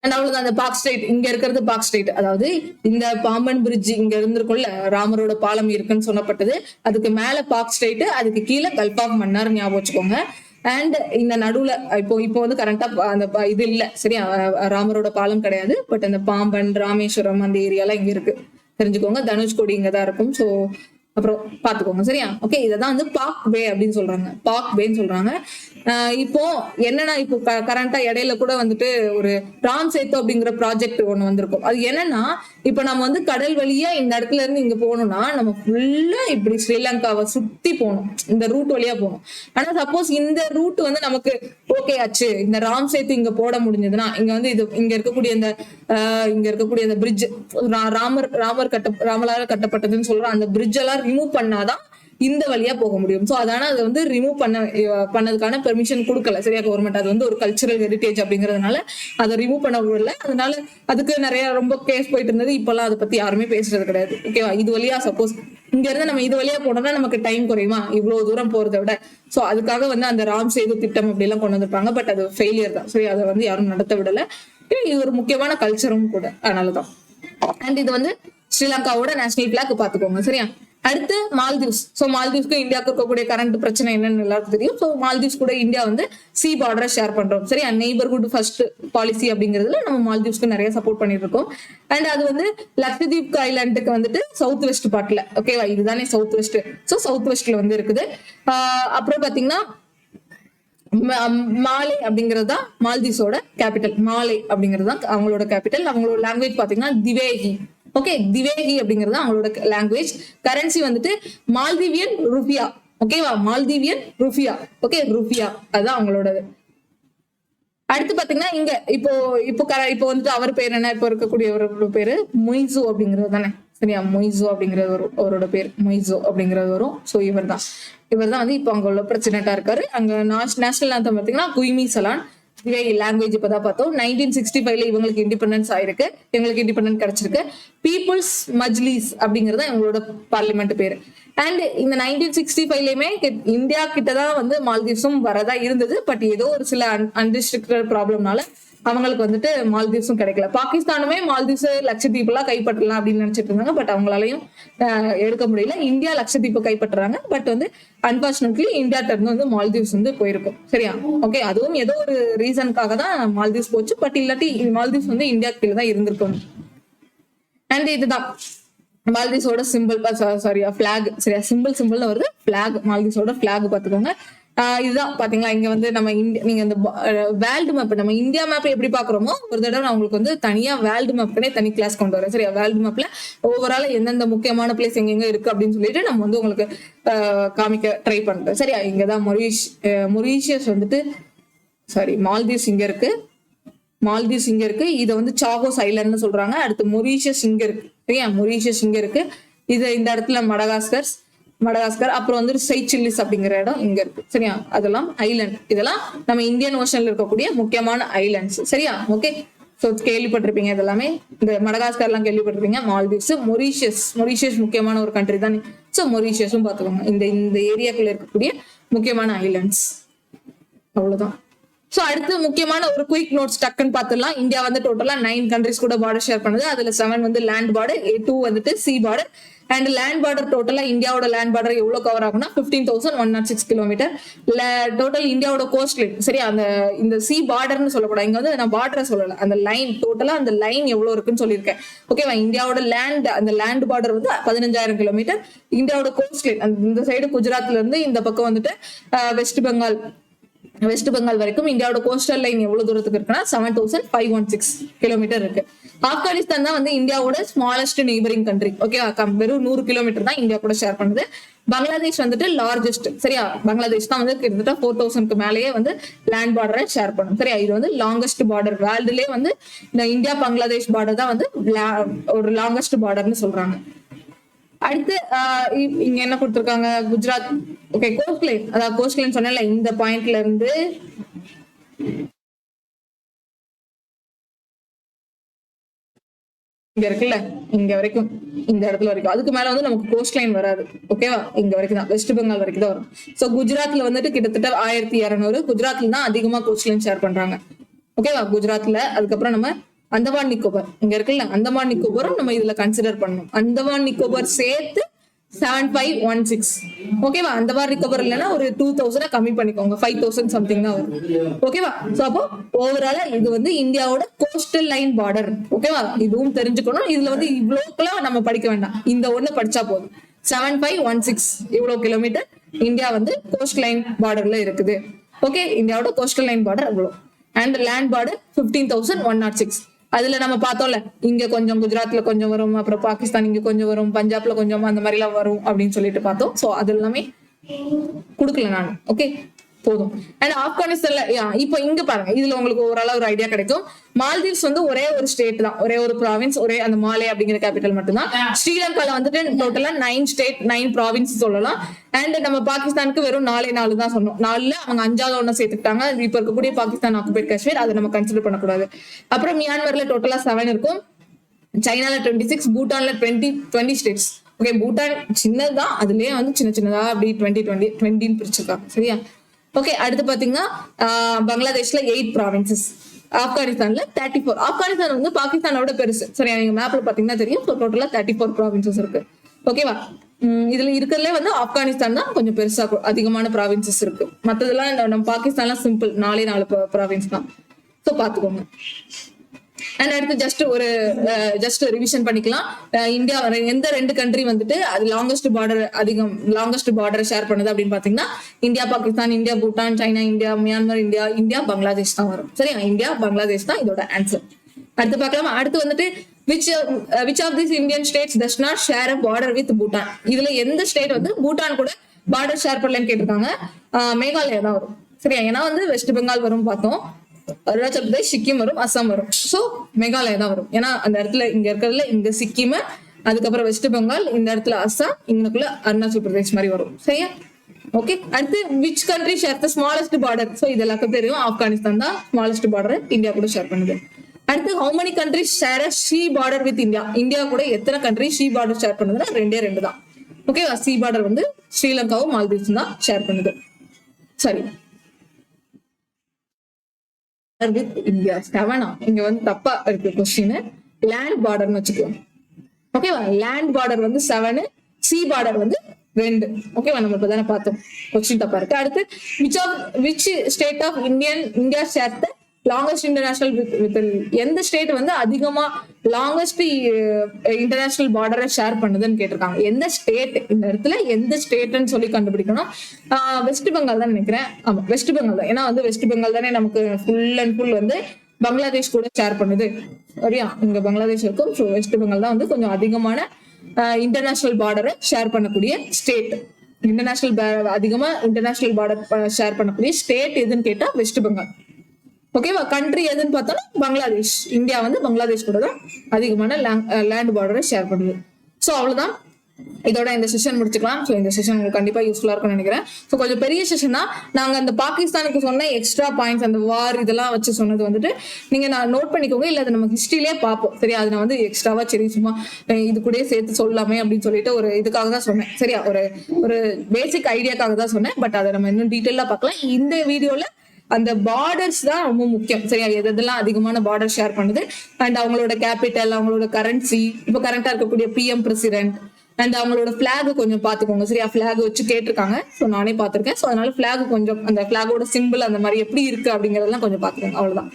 அவ்வளவுதான். அந்த பாக் ஸ்டேட் இங்க இருக்கிறது பாக் ஸ்டேட், அதாவது இந்த பாம்பன் பிரிட்ஜ் இங்க இருந்திருக்கும்ல, ராமரோட பாலம் இருக்குன்னு சொல்லப்பட்டது. அதுக்கு மேல பாக் ஸ்டேட், அதுக்கு கீழே கல்ஃப் ஆஃப் மன்னார் ஞாபகம் வச்சுக்கோங்க. அண்ட் இந்த நடுவுல இப்போ வந்து கரண்டா அந்த இது இல்ல சரியா, ராமரோட பாலம் கிடையாது. பட் அந்த பாம்பன், ராமேஸ்வரம் அந்த ஏரியாலாம் இங்க இருக்கு தெரிஞ்சுக்கோங்க. தனுஷ்கோடி இங்கதான் இருக்கும். ஸோ அப்புறம் பாத்துக்கோங்க சரியா. ஓகே, இததான் வந்து பாக் வே அப்படின்னு சொல்றாங்க, பாக் வேன்னு சொல்றாங்க. இப்போ என்னன்னா, இப்போ கரண்டா இடையில கூட வந்துட்டு ஒரு ராம் சேத்து அப்படிங்கிற ப்ராஜெக்ட் ஒண்ணு வந்திருக்கும். அது என்னன்னா, இப்ப நம்ம வந்து கடல் வழியா இந்த இடத்துல இருந்து இங்க போகணும்னா நம்ம ஃபுல்லா இப்படி ஸ்ரீலங்காவை சுத்தி போகணும், இந்த ரூட் வழியா போகணும். ஆனா சப்போஸ் இந்த ரூட் வந்து நமக்கு ஓகே ஆச்சு, இந்த ராம் சேத்து இங்க போட முடிஞ்சதுன்னா, இங்க வந்து இது இங்க இருக்கக்கூடிய இந்த பிரிட்ஜ், ராமரால கட்டப்பட்டதுன்னு சொல்றோம், அந்த பிரிட்ஜ் எல்லாம் ரிமூவ் பண்ணாதான் இந்த வழியா போக முடியும். சோ அதனால அதை வந்து ரிமூவ் பண்ணதுக்கான பெர்மிஷன் கொடுக்கல சரியா கவர்மெண்ட். அது வந்து ஒரு கல்ச்சரல் ஹெரிட்டேஜ் அப்படிங்கறதுனால அதை ரிமூவ் பண்ண விடல. அதனால அதுக்கு நிறைய ரொம்ப கேஸ் போயிட்டு இருந்தது. இப்பெல்லாம் அதை பத்தி யாருமே பேசுறது கிடையாது. ஓகேவா, இது வழியா சப்போஸ் இங்க இருந்து நம்ம இது வழியா போனோம்னா நமக்கு டைம் குறையுமா இவ்வளவு தூரம் போறதை விட. சோ அதுக்காக வந்து அந்த ராம் சேது திட்டம் அப்படி எல்லாம் கொண்டு வந்திருப்பாங்க. பட் அது ஃபெயிலியர் தான் சரி, அதை வந்து யாரும் நடத்த விடல. இது ஒரு முக்கியமான கல்ச்சரும் கூட, அதனாலதான். அண்ட் இது வந்து ஸ்ரீலங்காவோட நேஷனல் பிளாக் பாத்துக்கோங்க சரியா. அடுத்து மால்தீவ்ஸ். சோ மால்தீவ்ஸ்க்கு இந்தியாவுக்கு இருக்கக்கூடிய கரண்ட் பிரச்சனை என்னன்னு எல்லாருக்கும் தெரியும். சோ மால்தீவ்ஸ் கூட இந்தியா வந்து சி பார்டரை ஷேர் பண்றோம் சரியா. நெய்பர்ஹுட் ஃபர்ஸ்ட் பாலிசி அப்படிங்கிறதுல நம்ம மால்தீவ்ஸ்க்கு நிறைய சப்போர்ட் பண்ணிட்டு இருக்கோம். அண்ட் அது வந்து லக்ஷதீப் ஐலாண்டுக்கு வந்துட்டு சவுத் வெஸ்ட் பார்ட்ல. ஓகேவா, இதுதானே சவுத் வெஸ்ட். சோ சவுத் வெஸ்ட்ல வந்து இருக்குது. அப்புறம் பாத்தீங்கன்னா மாலே அப்படிங்கிறது தான் மால்தீவ்ஸோட கேபிட்டல். மாலே அப்படிங்கிறது தான் அவங்களோட கேபிட்டல். அவங்களோட லாங்குவேஜ் பாத்தீங்கன்னா திவேஹி. ஓகே, திவேஹி அப்படிங்கிறது அவங்களோட லாங்குவேஜ். கரன்சி வந்துட்டு மால்தீவியன் ருபியா. ஓகேவா, மால்தீவியன் ருபியா. ஓகே, ருபியா அதுதான் அவங்களோடது. அடுத்து பாத்தீங்கன்னா இங்க இப்போ வந்துட்டு அவர் பேர் என்ன, இப்போ இருக்கக்கூடியவரோட பேரு மொய்சு அப்படிங்கிறது தானே சரியா. மொய்சு அப்படிங்கிறது வரும், அவரோட பேர் மொய்சு அப்படிங்கிறது வரும். ஸோ இவர் தான் வந்து இப்போ அங்க உள்ள பிரசிடென்டா இருக்காரு. அங்க நேஷனல் ஆந்தம் பாத்தீங்கன்னா குய்மி சலான். லாங்குவேஜ் இப்பதான் பார்த்தோம். 1965ல இவங்களுக்கு இண்டிபெண்டன்ஸ் ஆயிருக்கு, இவங்களுக்கு இண்டிபெண்டன்ஸ் கிடைச்சிருக்கு. பீப்புள்ஸ் மஜ்லிஸ் அப்படிங்கறது இவங்களோட பார்லிமெண்ட் பேரு. அண்ட் இந்த 1965லயுமே இந்தியா கிட்டதான் வந்து மால்தீவ்ஸும் வரதா இருந்தது. பட் ஏதோ ஒரு சில அன்ரிஸ்ட்ரிக்டட் ப்ராப்ளம்னால அவங்களுக்கு வந்துட்டு மால்தீவ்ஸும் கிடைக்கல. பாகிஸ்தானுமே மால்தீவ்ஸ் லட்சத்தீப் எல்லாம் கைப்பற்றலாம் அப்படின்னு நினைச்சிட்டு இருந்தாங்க. பட் அவங்களாலையும் எடுக்க முடியல. இந்தியா லட்சத்தீப்பை கைப்பற்றுறாங்க. பட் வந்து அன்பார்ச்சுனேட்லி இந்தியா இருந்து வந்து மால்தீவ்ஸ் வந்து போயிருக்கும் சரியா. ஓகே, அதுவும் ஏதோ ஒரு ரீசனுக்காக தான் மால்தீவ்ஸ் போச்சு. பட் இல்லாட்டி மால்தீவ்ஸ் வந்து இந்தியா கீழே தான் இருந்திருக்கும். அண்ட் இதுதான் மால்தீவ்ஸோட சிம்பிள், சாரியா பிளாக் சரியா. சிம்பிள்னு வருது, பிளாக். மால்தீவ்ஸோட பிளாக் பாத்துக்கோங்க. இதுதான் பாத்தீங்களா. இங்க வந்து நம்ம நீங்க இந்த வேர்ல்டு மேப், நம்ம இந்தியா மேப் எப்படி பாக்குறோமோ ஒரு தடவை நான் உங்களுக்கு வந்து தனியா வேர்ல்டு மேப்கனே தனி கிளாஸ் கொண்டு வரேன் சரியா. வேர்ல்டு மேப்ல ஓவரால் எந்தெந்த முக்கியமான பிளேஸ் எங்க இருக்கு அப்படின்னு சொல்லிட்டு நம்ம வந்து உங்களுக்கு காமிக்க ட்ரை பண்றேன் சரியா. இங்கதான் மொரீஷியஸ் வந்துட்டு சாரி மால்தீவ்ஸ் இங்க இருக்கு. மால்தீவ்ஸ் இங்க இருக்கு. இதை வந்து சாகோஸ் ஐலண்ட்னு சொல்றாங்க. அடுத்து மொரீஷியஸ் இங்க இருக்கு சரியா. மொரீஷியஸ் இங்க இருக்கு. இது இந்த இடத்துல மடகாஸ்கர். அப்புறம் வந்து செய்சில்லிஸ் அப்படிங்கிற இடம் இங்க இருக்கு சரியா. அதெல்லாம் ஐலண்ட். இதெல்லாம் நம்ம இந்தியன் ஓஷன்ல இருக்கக்கூடிய முக்கியமான ஐலண்ட்ஸ் சரியா. ஓகே, சோ கேள்விப்பட்டிருப்பீங்க இதெல்லாமே. இந்த மடகாஸ்கர் எல்லாம் கேள்விப்பட்டிருப்பீங்க. மால்தீவ்ஸ், மொரீஷியஸ் முக்கியமான ஒரு கண்ட்ரி தான். சோ மொரீஷியஸும் பாத்துக்கோங்க. இந்த ஏரியாக்குள்ள இருக்கக்கூடிய முக்கியமான ஐலண்ட்ஸ். அவ்வளவுதான். சோ அடுத்து முக்கியமான ஒரு குயிக் நோட்ஸ் டக்குன்னு பாத்துடலாம். இந்தியா வந்து டோட்டலா 9 கண்ட்ரிஸ் கூட பார்டர் ஷேர் பண்ணுது. அதுல 7 வந்து லேண்ட் பார்டர், 2 வந்துட்டு C border. And land border டோட்டலா இந்தியாவோட லேண்ட் பார்டர் எவ்வளவு கவர் ஆகும்னா 15,106 கிலோமீட்டர். டோட்டல் இந்தியாவோட கோஸ்ட் லைன் சரியா. இந்த சி பார்டர்னு சொல்லக்கூடாது, இங்க வந்து நான் பார்டரை சொல்லல, அந்த லைன் டோட்டலா அந்த லைன் எவ்வளவு இருக்குன்னு சொல்லியிருக்கேன். ஓகேவா, இந்தியாவோட அந்த லேண்ட் பார்டர் வந்து 15,000 கிலோமீட்டர். இந்தியாவோட கோஸ்ட் லைன் இந்த சைடு குஜராத்ல இருந்து இந்த பக்கம் வந்துட்டு வெஸ்ட் பெங்கால் வெஸ்ட் பெங்கால் வரைக்கும் இந்தியாவோட கோஸ்டல் லைன் எவ்வளவு தூரத்துக்கு இருக்குன்னா 7516 கிலோமீட்டர் இருக்கு. ஆப்கானிஸ்தான் தான் வந்து இந்தியாவோட ஸ்மாலஸ்ட் நெய்பரிங் கண்ட்ரி. ஓகேவா, வெறும் 100 கிலோமீட்டர் தான் இந்தியா கூட ஷேர் பண்ணுது. பங்களாதேஷ் வந்துட்டு லார்ஜஸ்ட். சரியா, பங்களாதேஷ் தான் வந்து கிட்டத்தட்ட 4000க்கு மேலேயே வந்து லேண்ட் பார்டரை ஷேர் பண்ணும். சரியா, இது வந்து லாங்கஸ்ட் பார்டர் வேர்ல்டுலயே வந்து இந்த இந்தியா பங்களாதேஷ் பார்டர் தான் வந்து ஒரு லாங்கஸ்ட் பார்டர்னு சொல்றாங்க. அடுத்து இங்க என்ன கொடுத்திருக்காங்க, குஜராத். ஓகே, கோஸ்ட் லைன், அதாவது கோஸ்ட் லைன் சொன்னேன்ல, இந்த பாயிண்ட்ல இருந்து இங்க இருக்குல்ல, இங்க வரைக்கும், இந்த இடத்துல வரைக்கும், அதுக்கு மேல வந்து நமக்கு கோஸ்ட் லைன் வராது. ஓகேவா, இங்க வரைக்கும் தான், வெஸ்ட் பெங்கால் வரைக்கும் தான் வரும். சோ குஜராத்ல வந்துட்டு கிட்டத்தட்ட 1200. குஜராத்ல தான் அதிகமா கோஸ்ட் லைன் ஷேர் பண்றாங்க. ஓகேவா, குஜராத்ல. அதுக்கப்புறம் நம்ம அந்தமான் நிக்கோபார் இங்க இருக்குல்ல, அந்தமான் நிக்கோபாரும் நம்ம இதுல கன்சிடர் பண்ணணும். அந்தமான் நிக்கோபார் சேர்த்து 7516. ஓகேவா, அந்தமான் நிக்கோபார் இல்லைன்னா ஒரு 2000 கம்மி பண்ணிக்கோங்க, 5000 சம்திங் தான் வரும். ஓகேவா, சோ அப்போ ஓவராலா இது வந்து இந்தியாவோட கோஸ்டல் லைன் பார்டர். ஓகேவா, இதுவும் தெரிஞ்சுக்கணும். இதுல வந்து இவ்வளோக்கெல்லாம் நம்ம படிக்க வேண்டாம், இந்த ஒண்ணு படிச்சா போதும். 7516 இவ்வளவு கிலோமீட்டர் இந்தியா வந்து கோஸ்ட் லைன் பார்டர்ல இருக்குது. ஓகே, இந்தியாவோட கோஸ்டல் லைன் பார்டர் அவ்வளவு. And land border 15106. அதுல நம்ம பார்த்தோம்ல, இங்க கொஞ்சம் குஜராத்ல கொஞ்சம் வரும், அப்புறம் பாகிஸ்தான் இங்க கொஞ்சம் வரும், பஞ்சாப்ல கொஞ்சம், அந்த மாதிரி எல்லாம் வரும் அப்படின்னு சொல்லிட்டு பார்த்தோம். சோ அது எல்லாமே கொடுக்கல நான். ஓகே, போதும். அண்ட் ஆப்கானிஸ்தான்ல இப்போ இங்க பாருங்க, இதுல உங்களுக்கு ஓரளவு ஒரு ஐடியா கிடைக்கும். மால்தீவ்ஸ் வந்து ஒரே ஒரு ஸ்டேட் தான், ஒரே ஒரு ப்ராவின்ஸ், ஒரே அந்த மாலே அப்படிங்கிற கேபிட்டல் மட்டும்தான். ஸ்ரீலங்கால வந்துட்டு டோட்டலா 9 ஸ்டேட் 9 ப்ராவின்ஸ் சொல்லலாம். அண்ட் நம்ம பாகிஸ்தானுக்கு வெறும் 4 தான் சொன்னோம். 4ல அவங்க 5வது ஒண்ணு சேர்த்துக்கிட்டாங்க. இப்ப இருக்கக்கூடிய பாகிஸ்தான் ஆக்குபைட் காஷ்மீர், அதை நம்ம கன்சிடர் பண்ணக்கூடாது. அப்புறம் மியான்மர்ல டோட்டலா 7 இருக்கும். சைனால 26, பூட்டான்ல 20 ஸ்டேட்ஸ். ஓகே, பூட்டான் சின்னதுதான், அதுலயே வந்து சின்னதா அப்படி 20 பிரிச்சிருக்காங்க. சரியா, ஓகே. அடுத்து பாத்தீங்கன்னா பங்களாதேஷ்ல 8 ப்ராவின்சஸ், ஆப்கானிஸ்தான்ல 34. ஆப்கானிஸ்தான் வந்து பாகிஸ்தானோட பெருசு. சரியா, நீங்க மேப்ல பாத்தீங்கன்னா தெரியும். டோட்டலா 34 ப்ராவின்சஸ் இருக்கு. ஓகேவா, இதுல இருக்கிறதுல வந்து ஆப்கானிஸ்தான் தான் கொஞ்சம் பெருசா அதிகமான ப்ராவின்சஸ் இருக்கு. மத்ததெல்லாம் நம்ம பாகிஸ்தான்லாம் சிம்பிள், 4 ப்ராவின்ஸ் தான். சோ பாத்துக்கோங்க. அண்ட் அடுத்து ஜஸ்ட் ரிவிஷன் பண்ணிக்கலாம். இந்தியா எந்த 2 கண்ட்ரி வந்துட்டு அது லாங்கஸ்ட் பார்டர் ஷேர் பண்ணுது அப்படின்னு பாத்தீங்கன்னா, India Pakistan, India Bhutan, China India, Myanmar India, Bangladesh தான் வரும். சரியா, இந்தியா பங்களாதேஷ் தான் இதோட ஆன்சர். அடுத்து பார்க்கலாம். அடுத்து வந்துட்டு which of these Indian states does not share a border with Bhutan? இதுல எந்த ஸ்டேட் வந்து பூட்டான் கூட பார்டர் ஷேர் பண்ணலன்னு கேட்டிருக்காங்க. மேகாலயா தான் வரும். சரியா, ஏன்னா வந்து வெஸ்ட் பெங்கால் வரும் பார்த்தோம், அருணாச்சல் பிரதேஷ், சிக்கிம் வரும், அசாம் வரும். சோ மேகாலயா தான் வரும். ஏன்னா அந்த இடத்துல இங்க இருக்கிறதுல இங்க சிக்கிம், அதுக்கப்புறம் வெஸ்ட் பெங்கால், இந்த இடத்துல அசாம், இங்கக்குள்ள அருணாச்சல் பிரதேஷ் மாதிரி வரும். சரியா, ஓகே. அடுத்து which country share the smallest border? So இது எல்லாருக்கும் தெரியும், ஆப்கானிஸ்தான் தான் ஸ்மாலஸ்ட் பார்டர் இந்தியா கூட ஷேர் பண்ணுது. அடுத்து how many countries share a sea border with India? India கூட எத்தனை கண்ட்ரி sea border ஷேர் பண்ணுதுன்னா 2 தான். ஓகேவா, sea border வந்து ஸ்ரீலங்காவும் மால்தீவ்ஸும் தான் ஷேர் பண்ணுது. சரி, with India 7. இங்க வந்து தப்பா இருக்கு கொஸ்டின். லேண்ட் பார்டர்னு வச்சுக்கலாம். ஓகேவா, லேண்ட் பார்டர் வந்து 7, சி பார்டர் வந்து 2. ஓகேவா, நம்ம இப்பதானே பார்த்தோம், கொஸ்டின் தப்பா இருக்கு. அடுத்து which state of India share the longest international with எந்த ஸ்டேட் வந்து அதிகமா லாங்கஸ்ட் இன்டர்நேஷனல் பார்டரை ஷேர் பண்ணுதுன்னு கேட்டிருக்காங்க. எந்த ஸ்டேட், இந்த இடத்துல எந்த ஸ்டேட்னு சொல்லி கண்டுபிடிக்கணும். வெஸ்ட் பெங்கால் தான் நினைக்கிறேன். ஆமா, வெஸ்ட் பெங்கால் தான். ஏன்னா வந்து வெஸ்ட் பெங்கால் தானே நமக்கு ஃபுல் அண்ட் ஃபுல் வந்து பங்களாதேஷ் கூட ஷேர் பண்ணுது. சரியா, இங்க பங்களாதேஷ் இருக்கும். ஸோ வெஸ்ட் பெங்கால் தான் வந்து கொஞ்சம் அதிகமான இன்டர்நேஷனல் பார்டரை ஷேர் பண்ணக்கூடிய ஸ்டேட். அதிகமா இன்டர்நேஷனல் பார்டர் ஷேர் பண்ணக்கூடிய ஸ்டேட் எதுன்னு கேட்டா வெஸ்ட் பெங்கால். ஓகேவா, கண்ட்ரி எதுன்னு பார்த்தோம்னா பங்களாதேஷ். இந்தியா வந்து பங்களாதேஷ் கூட தான் அதிகமான லேண்ட் பார்டரை ஷேர் பண்ணுது. ஸோ அவ்வளவுதான், இதோட இந்த செஷன் முடிச்சுக்கலாம். ஸோ இந்த செஷன் உங்களுக்கு கண்டிப்பா யூஸ்ஃபுல்லா இருக்கும்னு நினைக்கிறேன். ஸோ கொஞ்சம் பெரிய செஷனா நாங்க அந்த பாகிஸ்தானுக்கு சொன்ன எக்ஸ்ட்ரா பாயிண்ட்ஸ், அந்த வார் இதெல்லாம் வச்சு சொன்னது வந்துட்டு நீங்க நான் நோட் பண்ணிக்கோங்க. இல்ல அதை நம்ம ஹிஸ்டரியிலே பார்ப்போம். சரி, அதை நான் வந்து எக்ஸ்ட்ராவா சரி சும்மா இது கூட சேர்த்து சொல்லாமே அப்படின்னு சொல்லிட்டு ஒரு இதுக்காக தான் சொன்னேன். சரியா, ஒரு பேசிக் ஐடியாக்காக தான் சொன்னேன். பட் அதை நம்ம இன்னும் டீட்டெயிலா பார்க்கலாம். இந்த வீடியோல அந்த பார்டர்ஸ் தான் ரொம்ப முக்கியம். சரியா, எதெல்லாம் அதிகமான பார்டர் ஷேர் பண்ணுது, அண்ட் அவங்களோட கேபிட்டல், அவங்களோட கரன்சி, இப்போ கரண்டா இருக்கக்கூடிய PM பிரசிடென்ட், அண்ட் அவங்களோட பிளாக் கொஞ்சம் பாத்துக்கோங்க. சரியா, பிளாக் வச்சு கேட்டிருக்காங்க. ஸோ நானே பார்த்திருக்கேன். ஸோ அதனால பிளாக் கொஞ்சம், அந்த பிளாகோட சிம்பிள் அந்த மாதிரி எப்படி இருக்கு அப்படிங்கறதெல்லாம் கொஞ்சம் பாத்துக்கோங்க. அவ்வளவுதான்.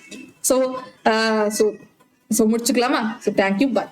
ஸோ முடிச்சுக்கலாமா? ஸோ தேங்க்யூ, பாய்.